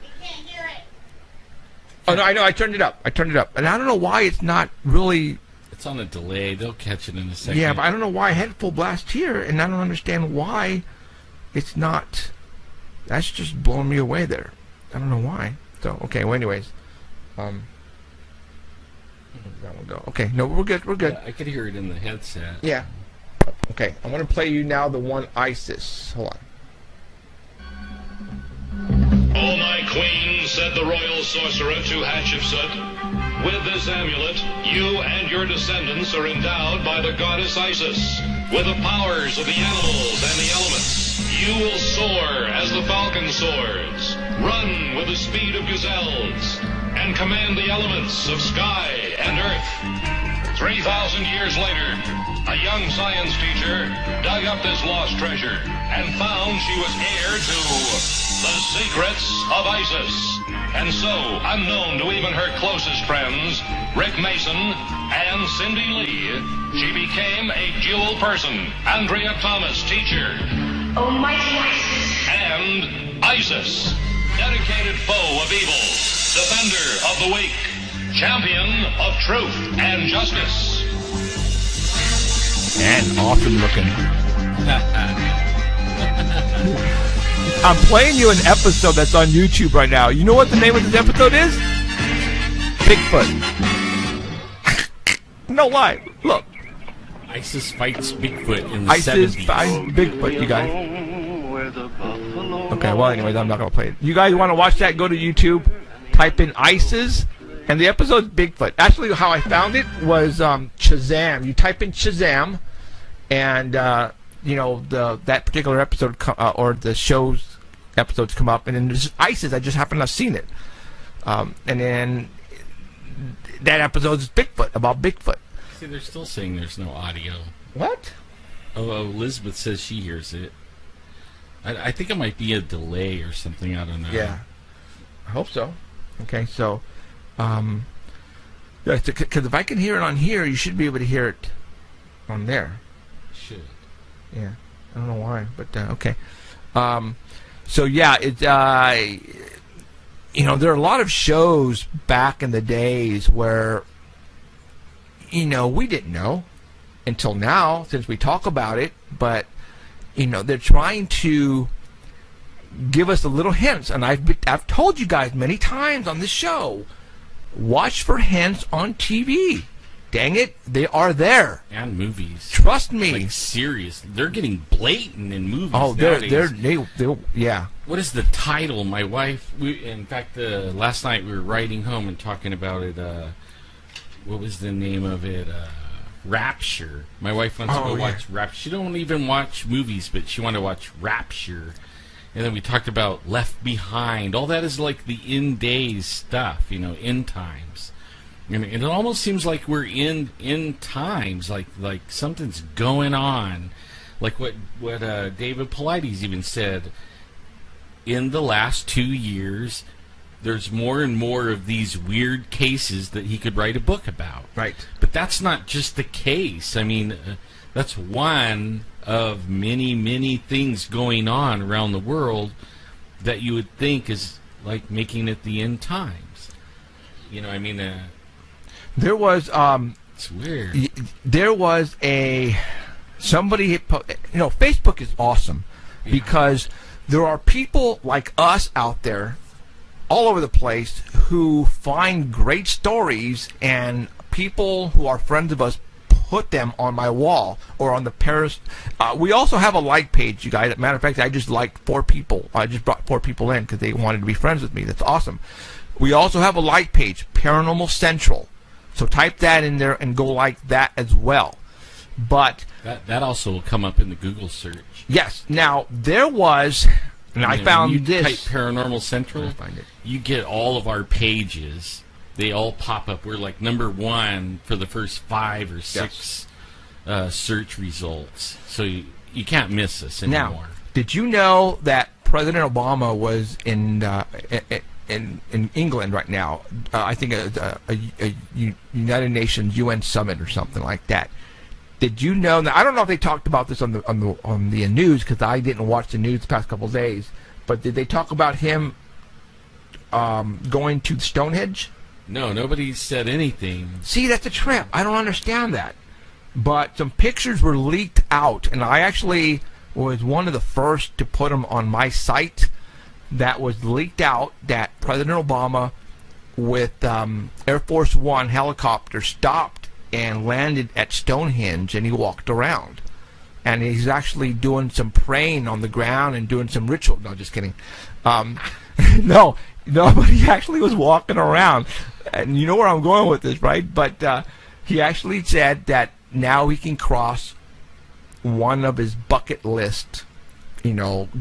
Oh, no, I know. I turned it up. And I don't know why it's not really... It's on a delay. They'll catch it in a second. Yeah, but I don't know why I had full blast here, and I don't understand why it's not... That's just blowing me away there. I don't know why. So, okay, well, anyways. That one go. Okay, no, we're good. Yeah, I could hear it in the headset. Yeah. Okay, I'm going to play you now the one ISIS. Hold on. O my queen, said the royal sorcerer to Hatshepsut, with this amulet, you and your descendants are endowed by the goddess Isis with the powers of the animals and the elements. You will soar as the falcon soars, run with the speed of gazelles, and command the elements of sky and earth. 3,000 years later, a young science teacher dug up this lost treasure and found she was heir to the secrets of Isis. And so, unknown to even her closest friends, Rick Mason and Cindy Lee, she became a dual person, Andrea Thomas, teacher, Almighty Isis. and Isis, dedicated foe of evil, defender of the weak, champion of truth and justice. And awesome looking. I'm playing you an episode that's on YouTube right now. You know what the name of this episode is? Bigfoot. No lie. Look. ISIS fights Bigfoot in the ISIS 70s. fights Bigfoot, you guys. Okay, well, anyways, I'm not going to play it. You guys want to watch that? Go to YouTube, type in ISIS, and the episode's Bigfoot. Actually, how I found it was Shazam. You type in Shazam, and you know that particular episode or the show's episodes come up, and then there's ISIS. I just happen to have seen it, and then that episode is Bigfoot, about Bigfoot. See, they're still saying there's no audio. What? Oh, Elizabeth says she hears it. I think it might be a delay or something. I don't know. Yeah, I hope so. Okay, so because if I can hear it on here, you should be able to hear it on there. Should. Yeah, I don't know why, but okay. So yeah, you know, there are a lot of shows back in the days where, you know, we didn't know until now, since we talk about it, but you know, they're trying to give us a little hints, and I've told you guys many times on this show, watch for hints on TV. Dang it, they are there. And movies. Trust me. Like, serious. They're getting blatant in movies Oh, nowadays. they yeah. What is the title? My wife, in fact, last night we were riding home and talking about it. What was the name of it? Rapture. My wife wants to go watch Rapture. She don't even watch movies, but she wanted to watch Rapture. And then we talked about Left Behind. All that is like the end days stuff, you know, end times. And it almost seems like we're in times, like something's going on. Like what David Paulides even said, in the last 2 years, there's more and more of these weird cases that he could write a book about. Right. But that's not just the case. I mean, that's one of many, many things going on around the world that you would think is like making it the end times. You know, I mean, there was it's weird. There was somebody, you know, Facebook is awesome because there are people like us out there all over the place who find great stories, and people who are friends of us put them on my wall or on the Paris. We also have a like page, you guys. Matter of fact, I just liked 4 people. I just brought 4 people in because they wanted to be friends with me. That's awesome. We also have a like page, Paranormal Central. So type that in there and go like that as well. But that also will come up in the Google search. Yes. Now there was, and I found when you this. type Paranormal Central, Find it. you get all of our pages. They all pop up. We're like number 1 for the first 5 or 6 search results. So you can't miss us anymore. Now, did you know that President Obama was in England right now? I think a United Nations UN summit or something like that. Did you know? Now, I don't know if they talked about this on the news because I didn't watch the news the past couple of days. But did they talk about him going to Stonehenge? No, nobody said anything. See, that's a trip. I don't understand that. But some pictures were leaked out, and I actually was one of the first to put them on my site. That was leaked out that President Obama with Air Force One helicopter stopped and landed at Stonehenge, and he walked around. And he's actually doing some praying on the ground and doing some ritual. No, just kidding. No, but he actually was walking around. And you know where I'm going with this, right? But he actually said that now he can cross one of his bucket list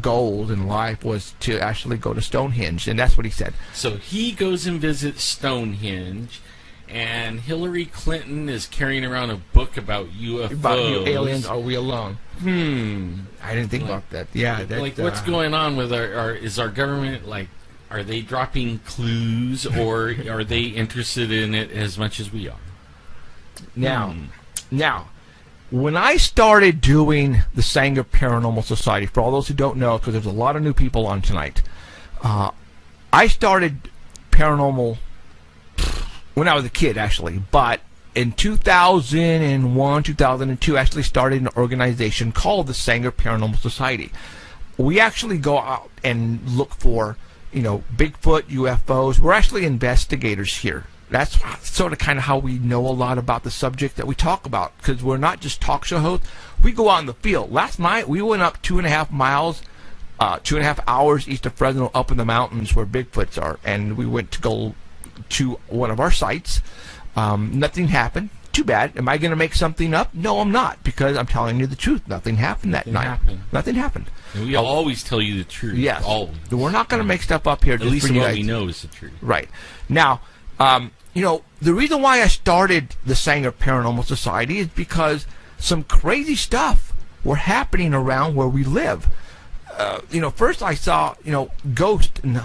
goals in life was to actually go to Stonehenge, and that's what he said. So he goes and visits Stonehenge, and Hillary Clinton is carrying around a book about UFOs. About aliens, are we alone? I didn't think about that. Yeah, what's going on with is our government, like, are they dropping clues, or are they interested in it as much as we are? Now, when I started doing the Sanger Paranormal Society, for all those who don't know, because there's a lot of new people on tonight, I started paranormal when I was a kid, actually, but in 2001, 2002, I actually started an organization called the Sanger Paranormal Society. We actually go out and look for, Bigfoot, UFOs. We're actually investigators here. That's sort of kind of how we know a lot about the subject that we talk about, because we're not just talk show hosts. We go out in the field. Last night, we went up 2.5 miles, 2.5 hours east of Fresno, up in the mountains where Bigfoots are, and we went to go to one of our sites. Nothing happened. Too bad. Am I going to make something up? No, I'm not, because I'm telling you the truth. Nothing happened that night. Nothing happened. And we always tell you the truth. Yes. Always. We're not going to make stuff up here. At least what we know is the truth. Right. Now, the reason why I started the Sanger Paranormal Society is because some crazy stuff were happening around where we live. First I saw, ghosts, and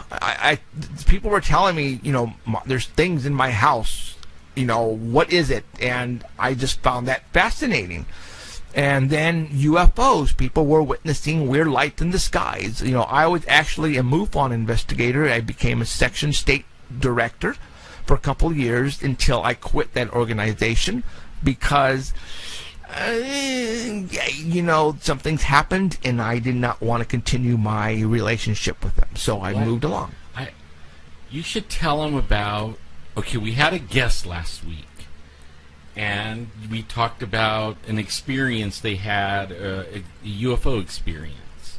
people were telling me, there's things in my house, what is it? And I just found that fascinating. And then UFOs, people were witnessing weird lights in the skies. I was actually a MUFON investigator. I became a section state director for a couple of years until I quit that organization because some things happened, and I did not want to continue my relationship with them, so I moved along. You should tell them about. Okay, we had a guest last week, and we talked about an experience they had, a UFO experience.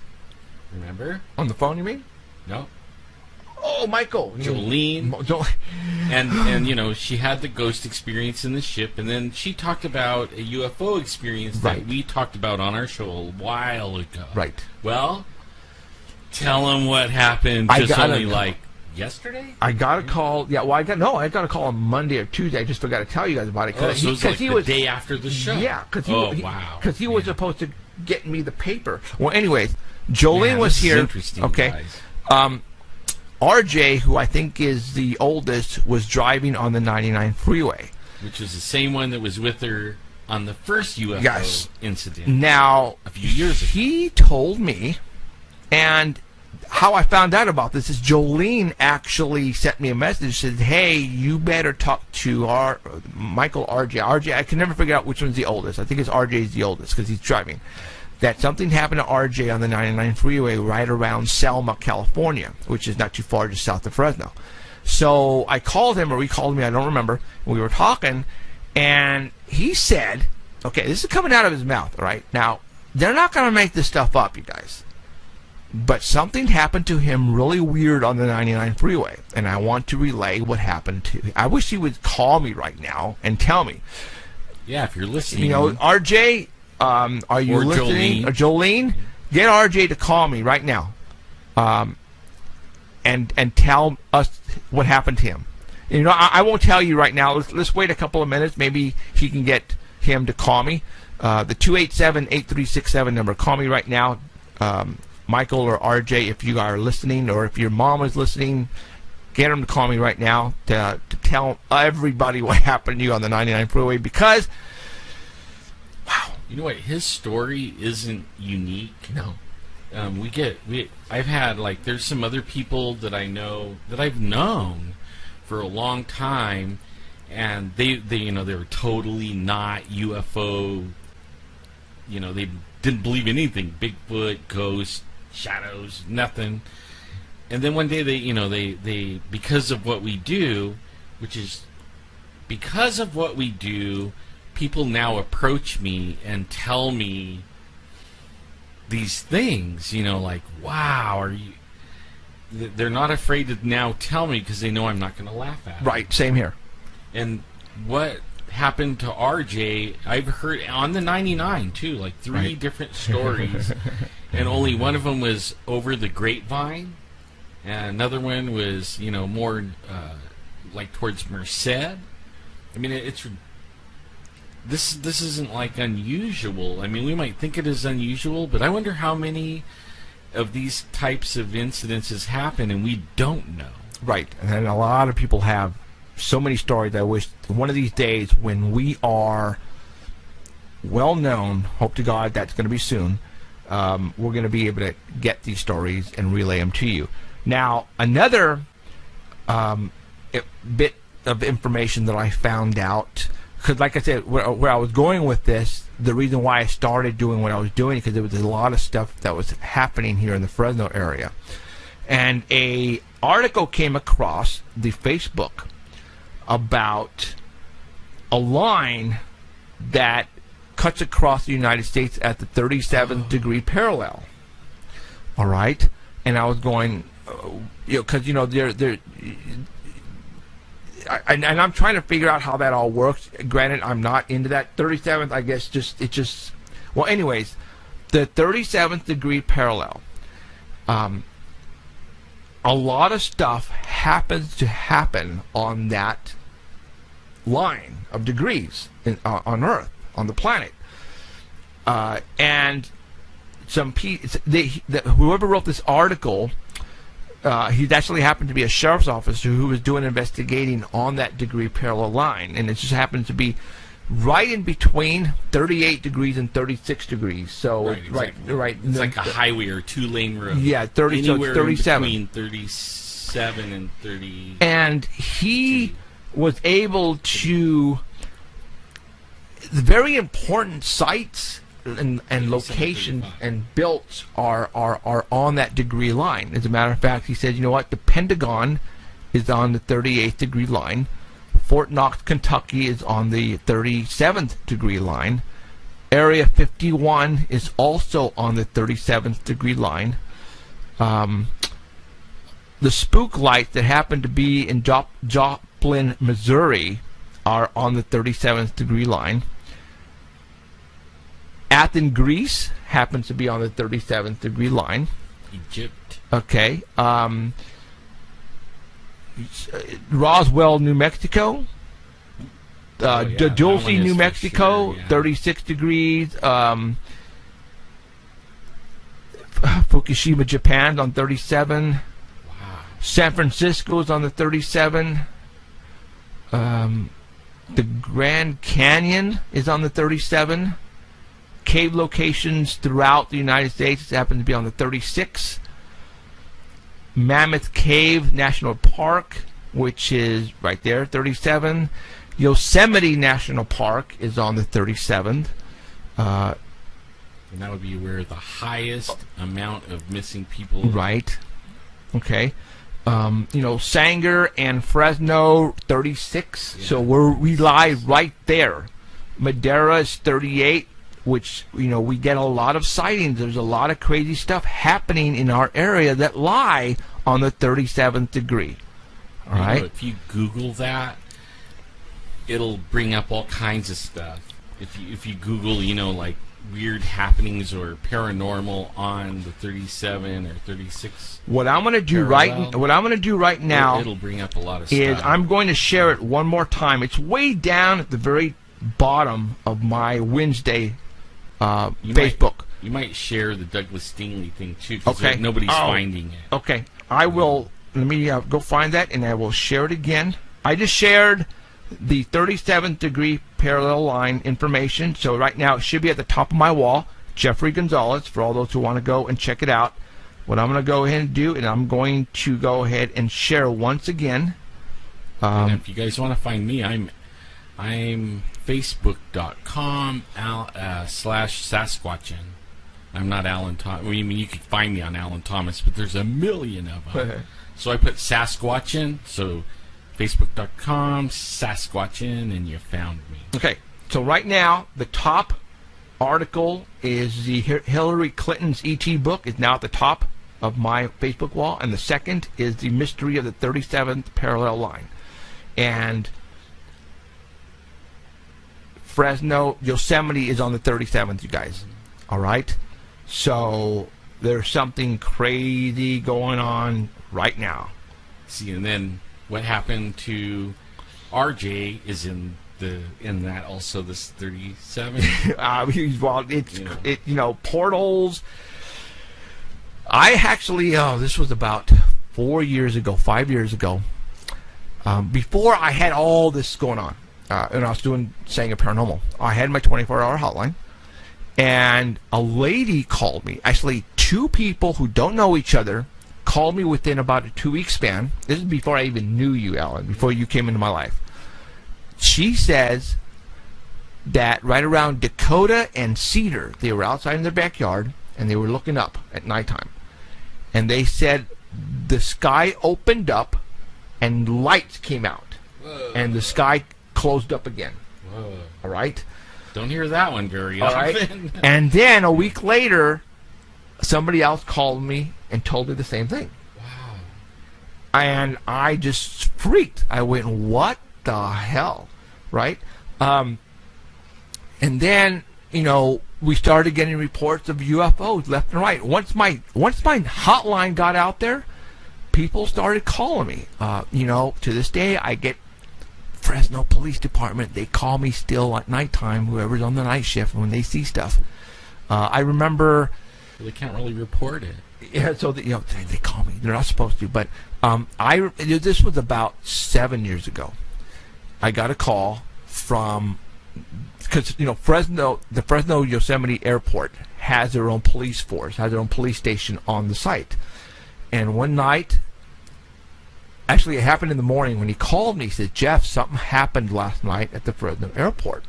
Remember? On the phone, you mean? No. Oh, Michael. Jolene. And she had the ghost experience in the ship, and then she talked about a UFO experience that we talked about on our show a while ago. Right. Well, tell them what happened yesterday? I got a call. Yeah, well, I got a call on Monday or Tuesday. I just forgot to tell you guys about it. So it was like the day after the show. Yeah, because he was supposed to get me the paper. Well, anyways, Jolene was here. Interesting, okay. RJ, who I think is the oldest, was driving on the 99 freeway. Which is the same one that was with her on the first UFO incident. Now, a few years ago. He told me, and how I found out about this is Jolene actually sent me a message, said, hey, you better talk to Michael RJ. RJ, I can never figure out which one's the oldest. I think it's RJ's the oldest because he's driving. That something happened to RJ on the 99 freeway right around Selma, California, which is not too far just south of Fresno. So I called him, or he called me, I don't remember. We were talking, and he said, okay, this is coming out of his mouth, right? Now, they're not going to make this stuff up, you guys. But something happened to him really weird on the 99 freeway, and I want to relay what happened to him. I wish he would call me right now and tell me. Yeah, if you're listening. RJ... are you listening? Jolene, get RJ to call me right now, and tell us what happened to him. I won't tell you right now. Let's wait a couple of minutes. Maybe he can get him to call me. The 287-8367 number. Call me right now, Michael or RJ, if you are listening, or if your mom is listening. Get him to call me right now to tell everybody what happened to you on the 99 freeway, because. Wow. You know what? His story isn't unique. No. I've had, there's some other people that I know, that I've known for a long time, and they were totally not UFO, they didn't believe in anything. Bigfoot, ghosts, shadows, nothing. And then one day they because of what we do, people now approach me and tell me these things, wow, are you... They're not afraid to now tell me because they know I'm not going to laugh at it. Right, same here. And what happened to RJ, I've heard on the 99 too, like 3 different stories, and only one of them was over the grapevine, and another one was, you know, more like towards Merced. I mean, this isn't like unusual. I mean, we might think it is unusual, but I wonder how many of these types of incidences happen and we don't know. Right, and a lot of people have so many stories. I wish one of these days when we are well known, hope to God that's going to be soon, we're going to be able to get these stories and relay them to you. Now, another bit of information that I found out, because like I said, where I was going with this, the reason why I started doing what I was doing, because there was a lot of stuff that was happening here in the Fresno area. And a article came across the Facebook about a line that cuts across the United States at the 37th degree parallel. All right, and I was going, because and I'm trying to figure out how that all works. Granted, I'm not into that 37th. I guess well, anyways, the 37th degree parallel. A lot of stuff happens to happen on that line of degrees on Earth, on the planet, and whoever wrote this article, he actually happened to be a sheriff's officer who was doing investigating on that degree parallel line, and it just happened to be right in between 38 degrees and 36 degrees. So right. It's like a highway or 2-lane road. Yeah, 30. So it's 37. Between 37 and 30. And he was able to, the very important sites and locations and built are on that degree line. As a matter of fact, he said, you know what, the Pentagon is on the 38th degree line. Fort Knox, Kentucky is on the 37th degree line. Area 51 is also on the 37th degree line. The spook lights that happen to be in Joplin, Missouri are on the 37th degree line. Athens, Greece happens to be on the 37th degree line. Egypt. Okay. Roswell, New Mexico. Dulce, New Mexico, sure, 36 degrees. Fukushima, Japan, on 37. Wow. San Francisco is on the 37. The Grand Canyon is on the 37. Cave locations throughout the United States happen to be on the 36. Mammoth Cave National Park, which is right there, 37. Yosemite National Park is on the 37th. And that would be where the highest amount of missing people. Right. Okay. Sanger and Fresno, 36. Yeah. So we lie right there. Madera is 38, which, we get a lot of sightings. There's a lot of crazy stuff happening in our area that lie on the 37th degree. All right. If you Google that, it'll bring up all kinds of stuff. If you Google, like weird happenings or paranormal on the 37 or 36. What I'm going to do right now, it'll bring up a lot of is stuff. I'm going to share it one more time. It's way down at the very bottom of my Wednesday Facebook. You might share the Douglas Stingley thing too, because okay. Nobody's finding it. Okay, I will. Let me go find that, and I will share it again. I just shared the 37th degree parallel line information. So right now it should be at the top of my wall. Jeffrey Gonzalez, for all those who want to go and check it out. What I'm going to go ahead and do, and I'm going to go ahead and share once again. And if you guys want to find me, I'm facebook.com/Sasquatchin. I'm not Alan Thomas. I mean, you could find me on Alan Thomas, but there's a million of them. So I put Sasquatchin, so facebook.com, Sasquatchin, and you found me. Okay, so right now, the top article is the Hillary Clinton's E.T. book is now at the top of my Facebook wall, and the second is the mystery of the 37th parallel line. And Fresno, Yosemite is on the 37th, you guys. All right? So there's something crazy going on right now. See, and then what happened to RJ is in that also, this 37. Well, it's portals. I actually this was about 5 years ago. Before I had all this going on, and I was saying a paranormal. I had my 24-hour hotline, and a lady called me. Actually, two people who don't know each other called me within about a 2-week span. This is before I even knew you, Alan, before you came into my life. She says that right around Dakota and Cedar, they were outside in their backyard, and they were looking up at nighttime. And they said the sky opened up, and lights came out. Whoa. And the sky closed up again. Whoa. All right? Don't hear that one very All often. Right? And then a week later, somebody else called me and told me the same thing. Wow. And I just freaked. I went, what the hell? Right? And then, we started getting reports of UFOs left and right. Once my hotline got out there, people started calling me. To this day, I get Fresno Police Department. They call me still at nighttime, whoever's on the night shift, when they see stuff. I remember... They can't really report it. Yeah, so they call me. They're not supposed to. But this was about 7 years ago. I got a call from... Because, the Fresno Yosemite Airport has their own police force, has their own police station on the site. And one night, actually it happened in the morning, when he called me, he said, Jeff, something happened last night at the Fresno Airport.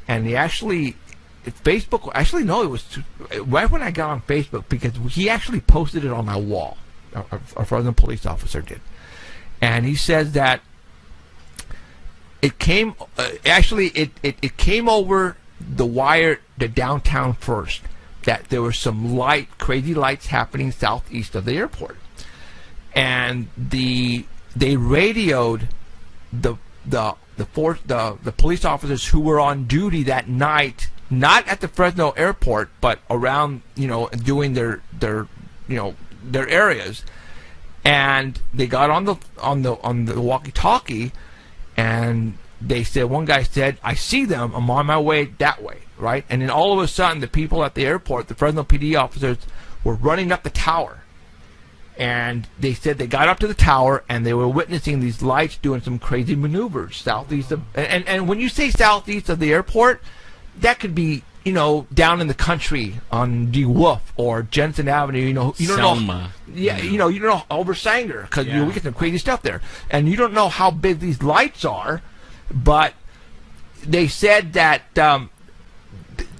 And he actually, Facebook, actually no, it was right when I got on Facebook, because he actually posted it on my wall. A Fresno police officer did. And he says that it came, it came over the wire to downtown first, that there were some crazy lights happening southeast of the airport. And they radioed the police officers who were on duty that night, not at the Fresno airport, but around, doing their areas. And they got on the walkie-talkie, and they said, one guy said, I see them, I'm on my way that way, right? And then all of a sudden, the people at the airport, the Fresno PD officers, were running up the tower. And they said they got up to the tower, and they were witnessing these lights doing some crazy maneuvers southeast of... And when you say southeast of the airport, that could be, down in the country on DeWolf or Jensen Avenue, you don't Selma. know... Yeah, you don't know, over Sanger, because we get some crazy stuff there. And you don't know how big these lights are, but they said that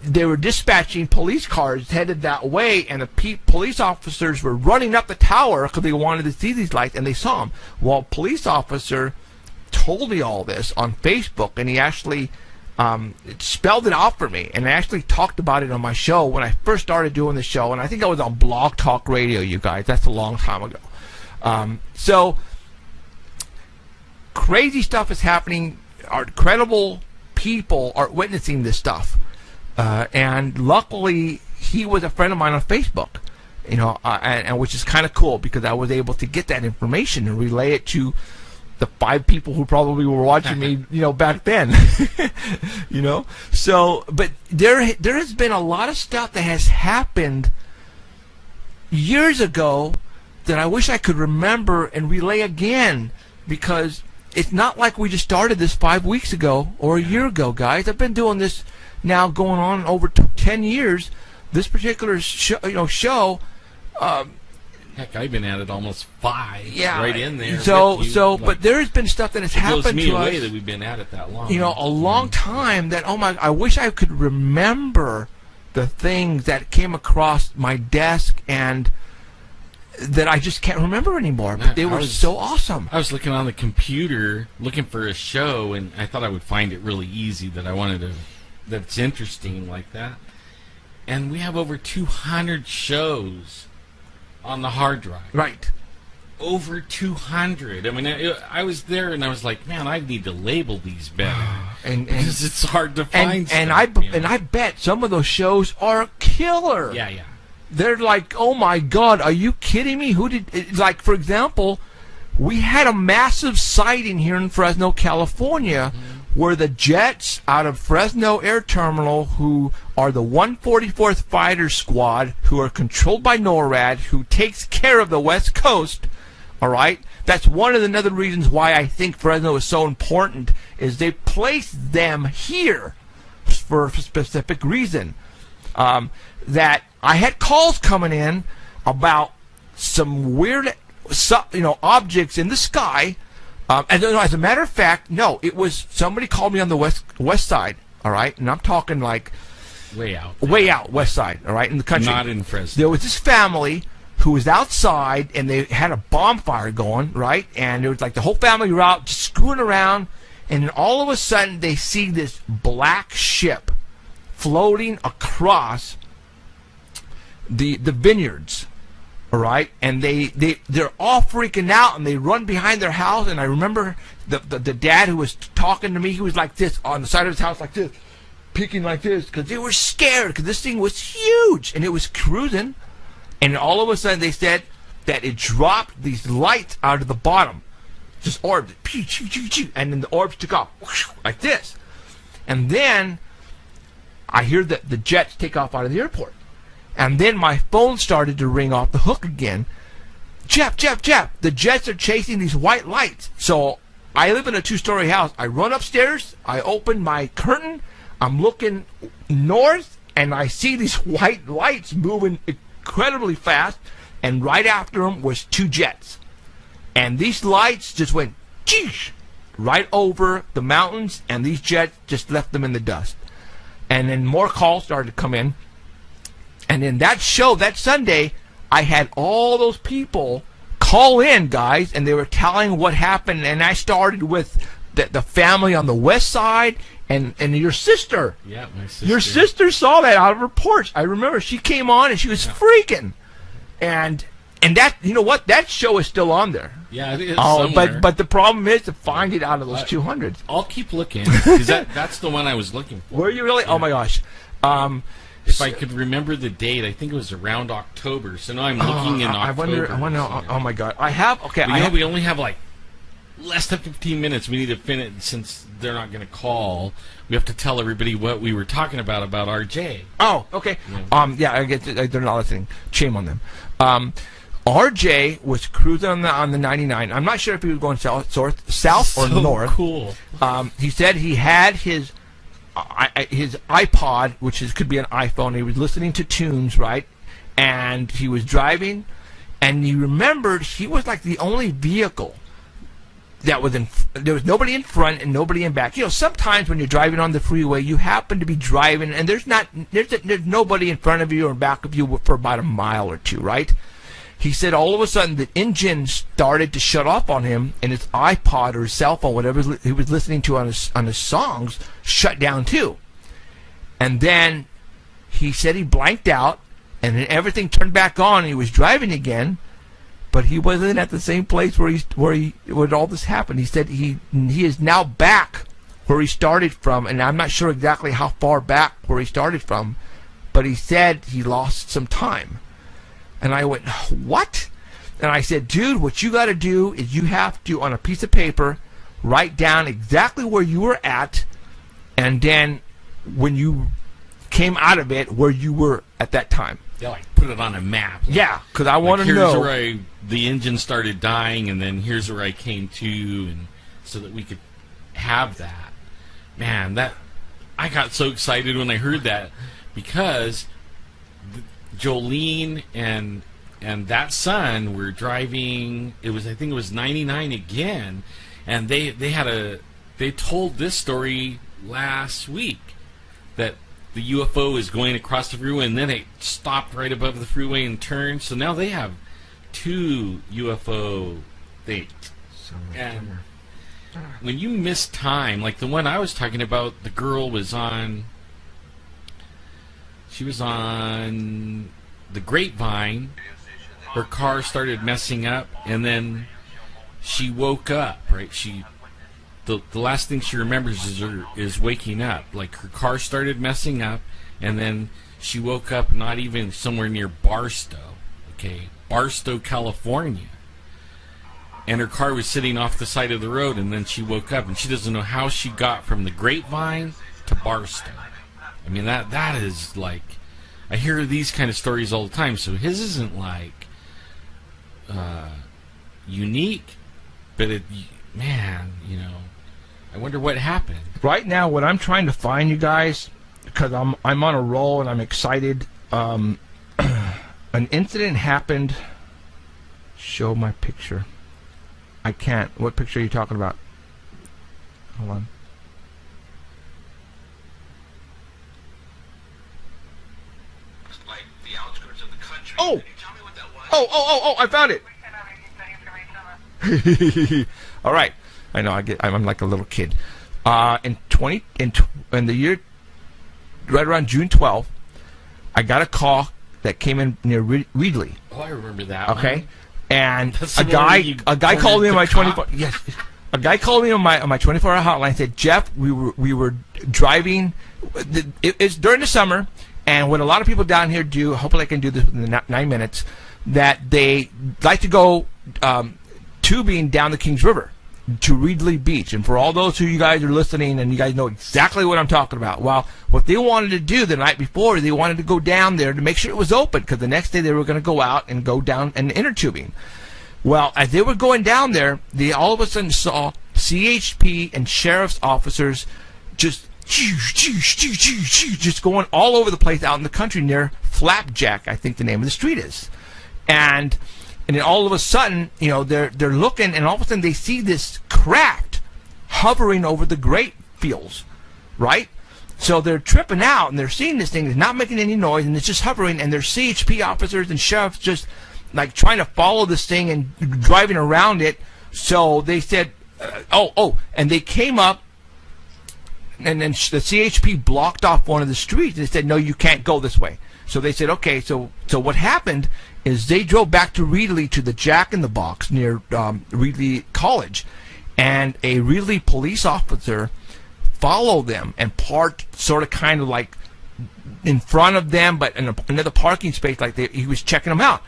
they were dispatching police cars headed that way, and the police officers were running up the tower because they wanted to see these lights, and they saw them. Well, a police officer told me all this on Facebook, and he actually spelled it out for me, and I actually talked about it on my show when I first started doing the show, and I think I was on Blog Talk Radio, you guys. That's a long time ago. So, crazy stuff is happening. Our credible people are witnessing this stuff. And luckily, he was a friend of mine on Facebook, and which is kind of cool, because I was able to get that information and relay it to the 5 people who probably were watching me, back then. So, but there has been a lot of stuff that has happened years ago that I wish I could remember and relay again, because it's not like we just started this 5 weeks ago or a year ago, guys. I've been doing this now going on over 10 years. This particular show. Heck, I've been at it almost 5. Yeah, right in there. But there has been stuff that has happened to us. It blows me away that we've been at it that long. A long time. That I wish I could remember the things that came across my desk and that I just can't remember anymore. But they were so awesome. I was looking on the computer, looking for a show, and I thought I would find it really easy. That's interesting like that. And we have over 200 shows on the hard drive. Right. Over 200. I mean, I was there and I was like, man, I need to label these better. And because it's hard to find. and stuff, I bet some of those shows are killer. Yeah, yeah. They're like, oh my God, are you kidding me? Like, for example, we had a massive sighting here in Fresno, California, where the jets out of Fresno Air Terminal, who are the 144th Fighter Squad, who are controlled by NORAD, who takes care of the West Coast, all right? That's one of the other reasons why I think Fresno is so important, is they place them here for a specific reason. That I had calls coming in about some weird, objects in the sky. And as a matter of fact, no, it was somebody called me on the west side, all right? And I'm talking like way out, west side, all right, in the country. Not in Fresno. There was this family who was outside, and they had a bonfire going, right? And it was like the whole family were out just screwing around, and then all of a sudden they see this black ship floating across the vineyards, all right? And they're all freaking out, and they run behind their house. And I remember the dad who was talking to me, he was like this on the side of his house, like this, peeking like this, because they were scared, because this thing was huge, and it was cruising. And all of a sudden they said that it dropped these lights out of the bottom, just orbs, and then the orbs took off like this. And then I hear that the jets take off out of the airport. And then my phone started to ring off the hook again. Jeff, the jets are chasing these white lights. So I live in a 2-story house. I run upstairs, I open my curtain, I'm looking north, and I see these white lights moving incredibly fast, and right after them was 2 jets. And these lights just went right over the mountains, and these jets just left them in the dust. And then more calls started to come in. And in that show, that Sunday, I had all those people call in, guys, and they were telling what happened. And I started with the family on the west side and your sister. Yeah, my sister. Your sister saw that out of her porch. I remember she came on and she was freaking. And that, you know what? That show is still on there. Yeah, it is somewhere. But the problem is to find it out of those 200s. I'll keep looking, because that's the one I was looking for. Were you really? Yeah. Oh, my gosh. If I could remember the date, I think it was around October. So now I'm looking in October. I wonder. Oh my God! I have. Okay, we only have like less than 15 minutes. We need to finish, since they're not going to call. We have to tell everybody what we were talking about RJ. Oh, okay. Yeah, I get. They're not listening. Shame on them. RJ was cruising on the 99. I'm not sure if he was going south or north. Cool. He said he had his iPod, which could be an iPhone. He was listening to tunes, right? And he was driving, and he remembered he was like the only vehicle that was there was nobody in front and nobody in back. Sometimes when you're driving on the freeway, you happen to be driving, and there's nobody in front of you or back of you for about a mile or two, right? He said all of a sudden the engine started to shut off on him, and his iPod or his cell phone, whatever he was listening to on his songs, shut down too. And then he said he blanked out, and then everything turned back on, and he was driving again, but he wasn't at the same place where all this happened. He said he is now back where he started from, and I'm not sure exactly how far back where he started from, but he said he lost some time. And I went, what? And I said, dude, what you got to do is you have to, on a piece of paper, write down exactly where you were at, and then when you came out of it, where you were at that time. Yeah, like put it on a map. Yeah, because I want to know. Here's where the engine started dying, and then here's where I came to, and so that we could have that. Man, I got so excited when I heard that, because Jolene and that son were driving. I think it was 99 again, and they told this story last week that the UFO is going across the freeway, and then it stopped right above the freeway and turned. So now they have 2 UFO things. And when you miss time, like the one I was talking about, the girl was on. She was on the Grapevine. Her car started messing up, and then she woke up, right? She the last thing she remembers is waking up. Like her car started messing up, and then she woke up not even somewhere near Barstow, Barstow, California. And her car was sitting off the side of the road, and then she woke up, and she doesn't know how she got from the Grapevine to Barstow. I mean, that is like, I hear these kind of stories all the time, so his isn't like unique, but man, I wonder what happened. Right now, what I'm trying to find, you guys, because I'm on a roll and I'm excited. An incident happened. Show my picture. I can't. What picture are you talking about? Hold on. Like the outskirts of the country. Oh! Can you tell me what that was? Oh! I found it. All right. I know. I'm like a little kid. In the year right around June 12th, I got a call that came in near Reedley. Oh, I remember that. Okay. One. And a guy called me on my 24. Yes, a guy called me on my 24-hour hotline. Said, Jeff, we were driving. It's during the summer, and what a lot of people down here do. Hopefully, I can do this within 9 minutes. That they like to go tubing down the Kings River to Reedley Beach. And for all those of you guys who are listening, and you guys know exactly what I'm talking about. Well, what they wanted to do the night before, they wanted to go down there to make sure it was open, because the next day they were going to go out and go down and inner tubing. Well, as they were going down there, they all of a sudden saw CHP and sheriff's officers just going all over the place out in the country near Flapjack, I think the name of the street is. And then all of a sudden, they're looking, and all of a sudden they see this craft hovering over the grape fields, right? So they're tripping out, and they're seeing this thing. It's not making any noise, and it's just hovering, and there's CHP officers and sheriffs just like trying to follow this thing and driving around it. So they said, and they came up, and then the CHP blocked off one of the streets. They said, no, you can't go this way. So they said, okay, so what happened is they drove back to Reedley to the Jack in the Box near Reedley College, and a Reedley police officer followed them and parked sort of kind of like in front of them, but in another parking space, like he was checking them out.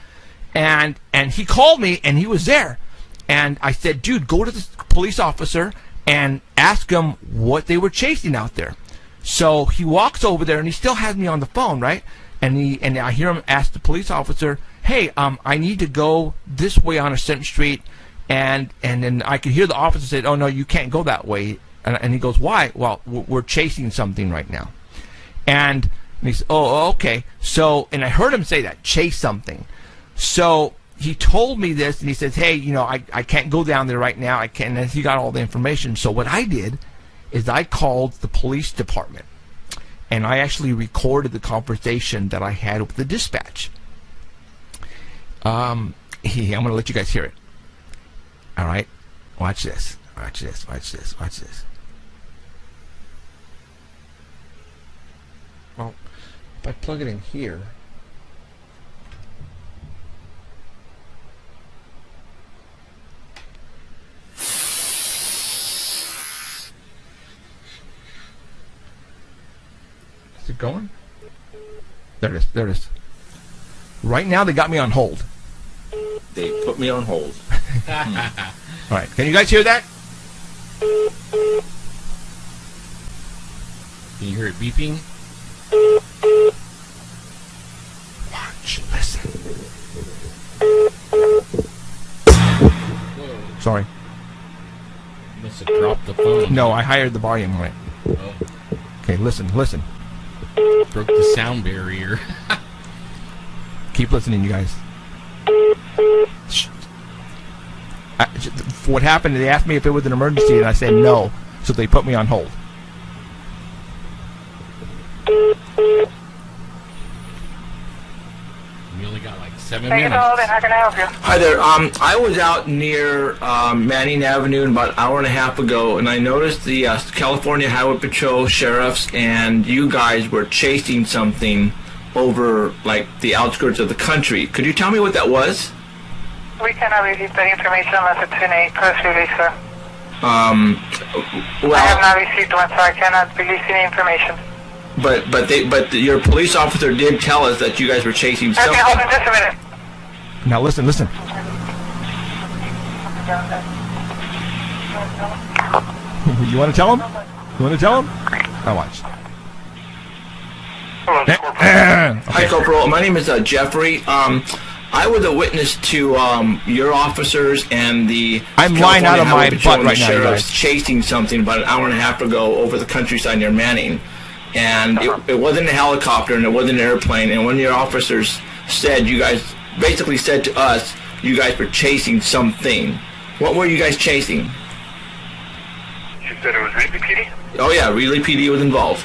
And he called me, and he was there. And I said, dude, go to the police officer and ask him what they were chasing out there. So he walks over there, and he still has me on the phone, right? And I hear him ask the police officer, hey, I need to go this way on a certain street. And then I could hear the officer say, oh, no, you can't go that way. And he goes, why? Well, we're chasing something right now. And he says, oh, okay. So, and I heard him say that, chase something. So he told me this, and he says, hey, I can't go down there right now. I can't. And he got all the information. So what I did is I called the police department, and I actually recorded the conversation that I had with the dispatch. I'm going to let you guys hear it. All right? Watch this. Watch this. Watch this. Watch this. Well, if I plug it in here... Is it going? There it is. There it is. Right now, they got me on hold. They put me on hold. All right. Can you guys hear that? Can you hear it beeping? Watch. Listen. Whoa. Sorry. You must have dropped the phone. No, I hired the volume on it. Oh. Okay, listen. Listen. Broke the sound barrier. Keep listening, you guys. Shh. What happened, they asked me if it was an emergency, and I said no, so they put me on hold. You only got like 7 minutes. How can I help you? Hi there. I was out near Manning Avenue about an hour and a half ago, and I noticed the California Highway Patrol sheriffs and you guys were chasing something over like the outskirts of the country. Could you tell me what that was? We cannot release that information unless it's in a press release, sir. Well, I have not received one, so I cannot release any information. But your police officer did tell us that you guys were chasing something. Okay, hold on just a minute. Now listen. You want to tell him? Now watch. Hi, Corporal. My name is Jeffrey. I was a witness to your officers and the I'm lying out of my Patrol butt and the right now, you sheriffs guys. chasing something about an hour and a half ago over the countryside near Manning. And it wasn't a helicopter and it wasn't an airplane. And one of your officers said, you guys basically said to us, you guys were chasing something. What were you guys chasing? You said it was Ridley PD? Oh yeah, Ridley PD was involved.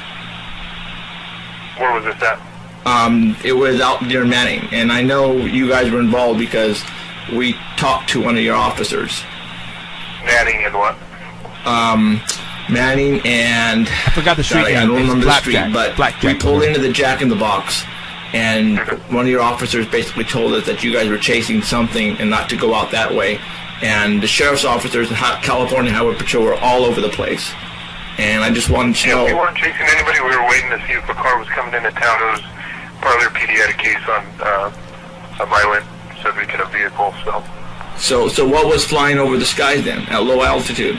Where was this at? It was out near Manning, and I know you guys were involved because we talked to one of your officers. Manning and what? Manning and I forgot the street I name. don't It's remember the street, Blackjack. but Blackjack. we pulled into the Jack in the Box, and one of your officers basically told us that you guys were chasing something and not to go out that way. And the sheriff's officers in California Highway Patrol were all over the place. And I just wanted to know. We weren't chasing anybody. We were waiting to see if a car was coming into town. It was part of their PD had a case on violent subject in a vehicle. So what was flying over the skies then at low altitude?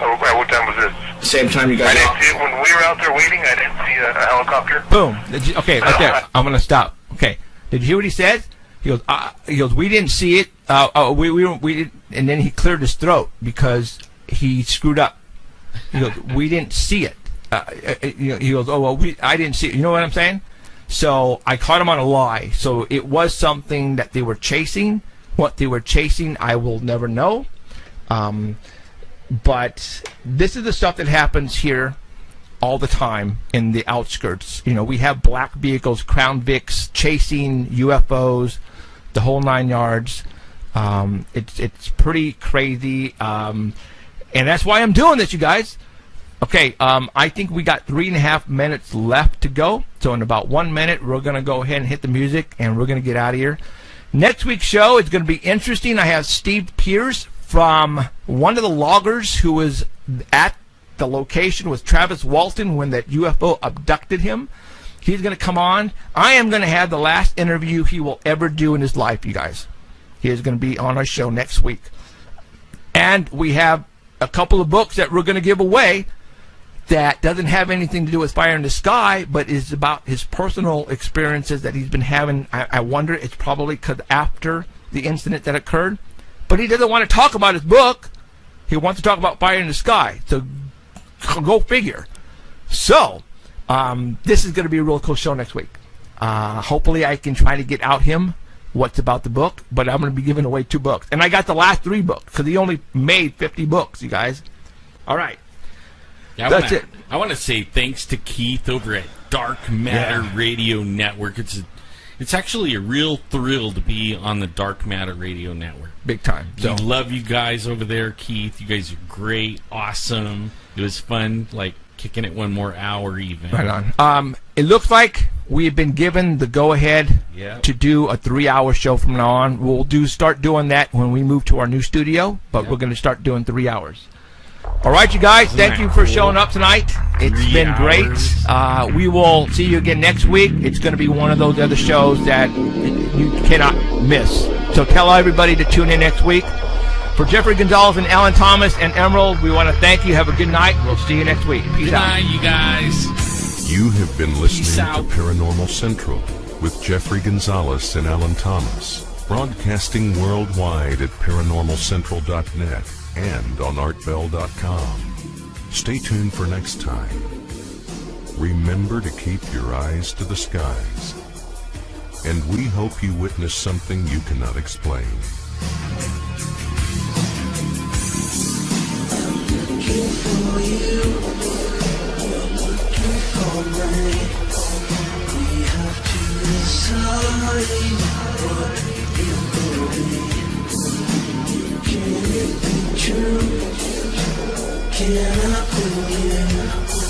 At what time was this? Same time you guys. I didn't see it when we were out there waiting. I didn't see a helicopter. Boom. Okay, right there. I'm gonna stop. Okay. Did you hear what he said? He goes. We didn't see it. We didn't. And then he cleared his throat because he screwed up. He goes, we didn't see it. He goes, oh well, I didn't see it. You know what I'm saying? So I caught him on a lie. So it was something that they were chasing. What they were chasing, I will never know. But this is the stuff that happens here all the time in the outskirts. You know, we have black vehicles, Crown Vics, chasing UFOs, the whole 9 yards. It's pretty crazy. And that's why I'm doing this, you guys. Okay, I think we got 3.5 minutes left to go. So in about 1 minute, we're going to go ahead and hit the music, and we're going to get out of here. Next week's show is going to be interesting. I have Steve Pierce from one of the loggers who was at the location with Travis Walton when that UFO abducted him. He's going to come on. I am going to have the last interview he will ever do in his life, you guys. He is going to be on our show next week. And we have a couple of books that we're going to give away that doesn't have anything to do with Fire in the Sky, but is about his personal experiences that he's been having. I wonder, it's probably because after the incident that occurred. But he doesn't want to talk about his book. He wants to talk about Fire in the Sky. So go figure. So this is going to be a real cool show next week. Hopefully I can try to get out him what's about the book, but I'm going to be giving away 2 books. And I got the last 3 books because he only made 50 books, you guys. All right. Yeah, That's it. I want to say thanks to Keith over at Dark Matter Radio Network. It's actually a real thrill to be on the Dark Matter Radio Network. Big time. So. We love you guys over there, Keith. You guys are great, awesome. It was fun, like kicking it 1 more hour even. Right on. It looks like we've been given the go-ahead to do a 3-hour show from now on. We'll start doing that when we move to our new studio, but we're going to start doing 3 hours. All right, you guys, thank you for showing up tonight. It's been great. We will see you again next week. It's going to be one of those other shows that you cannot miss. So tell everybody to tune in next week. For Jeffrey Gonzalez and Alan Thomas and Emerald, we want to thank you. Have a good night. We'll see you next week. Peace out. Good night, you guys. You have been listening to Paranormal Central with Jeffrey Gonzalez and Alan Thomas, broadcasting worldwide at paranormalcentral.net and on artbell.com. Stay tuned for next time. Remember to keep your eyes to the skies, and we hope you witness something you cannot explain. Looking for you, you're looking for me. We have to decide what it will be. Can it be true? Can I believe?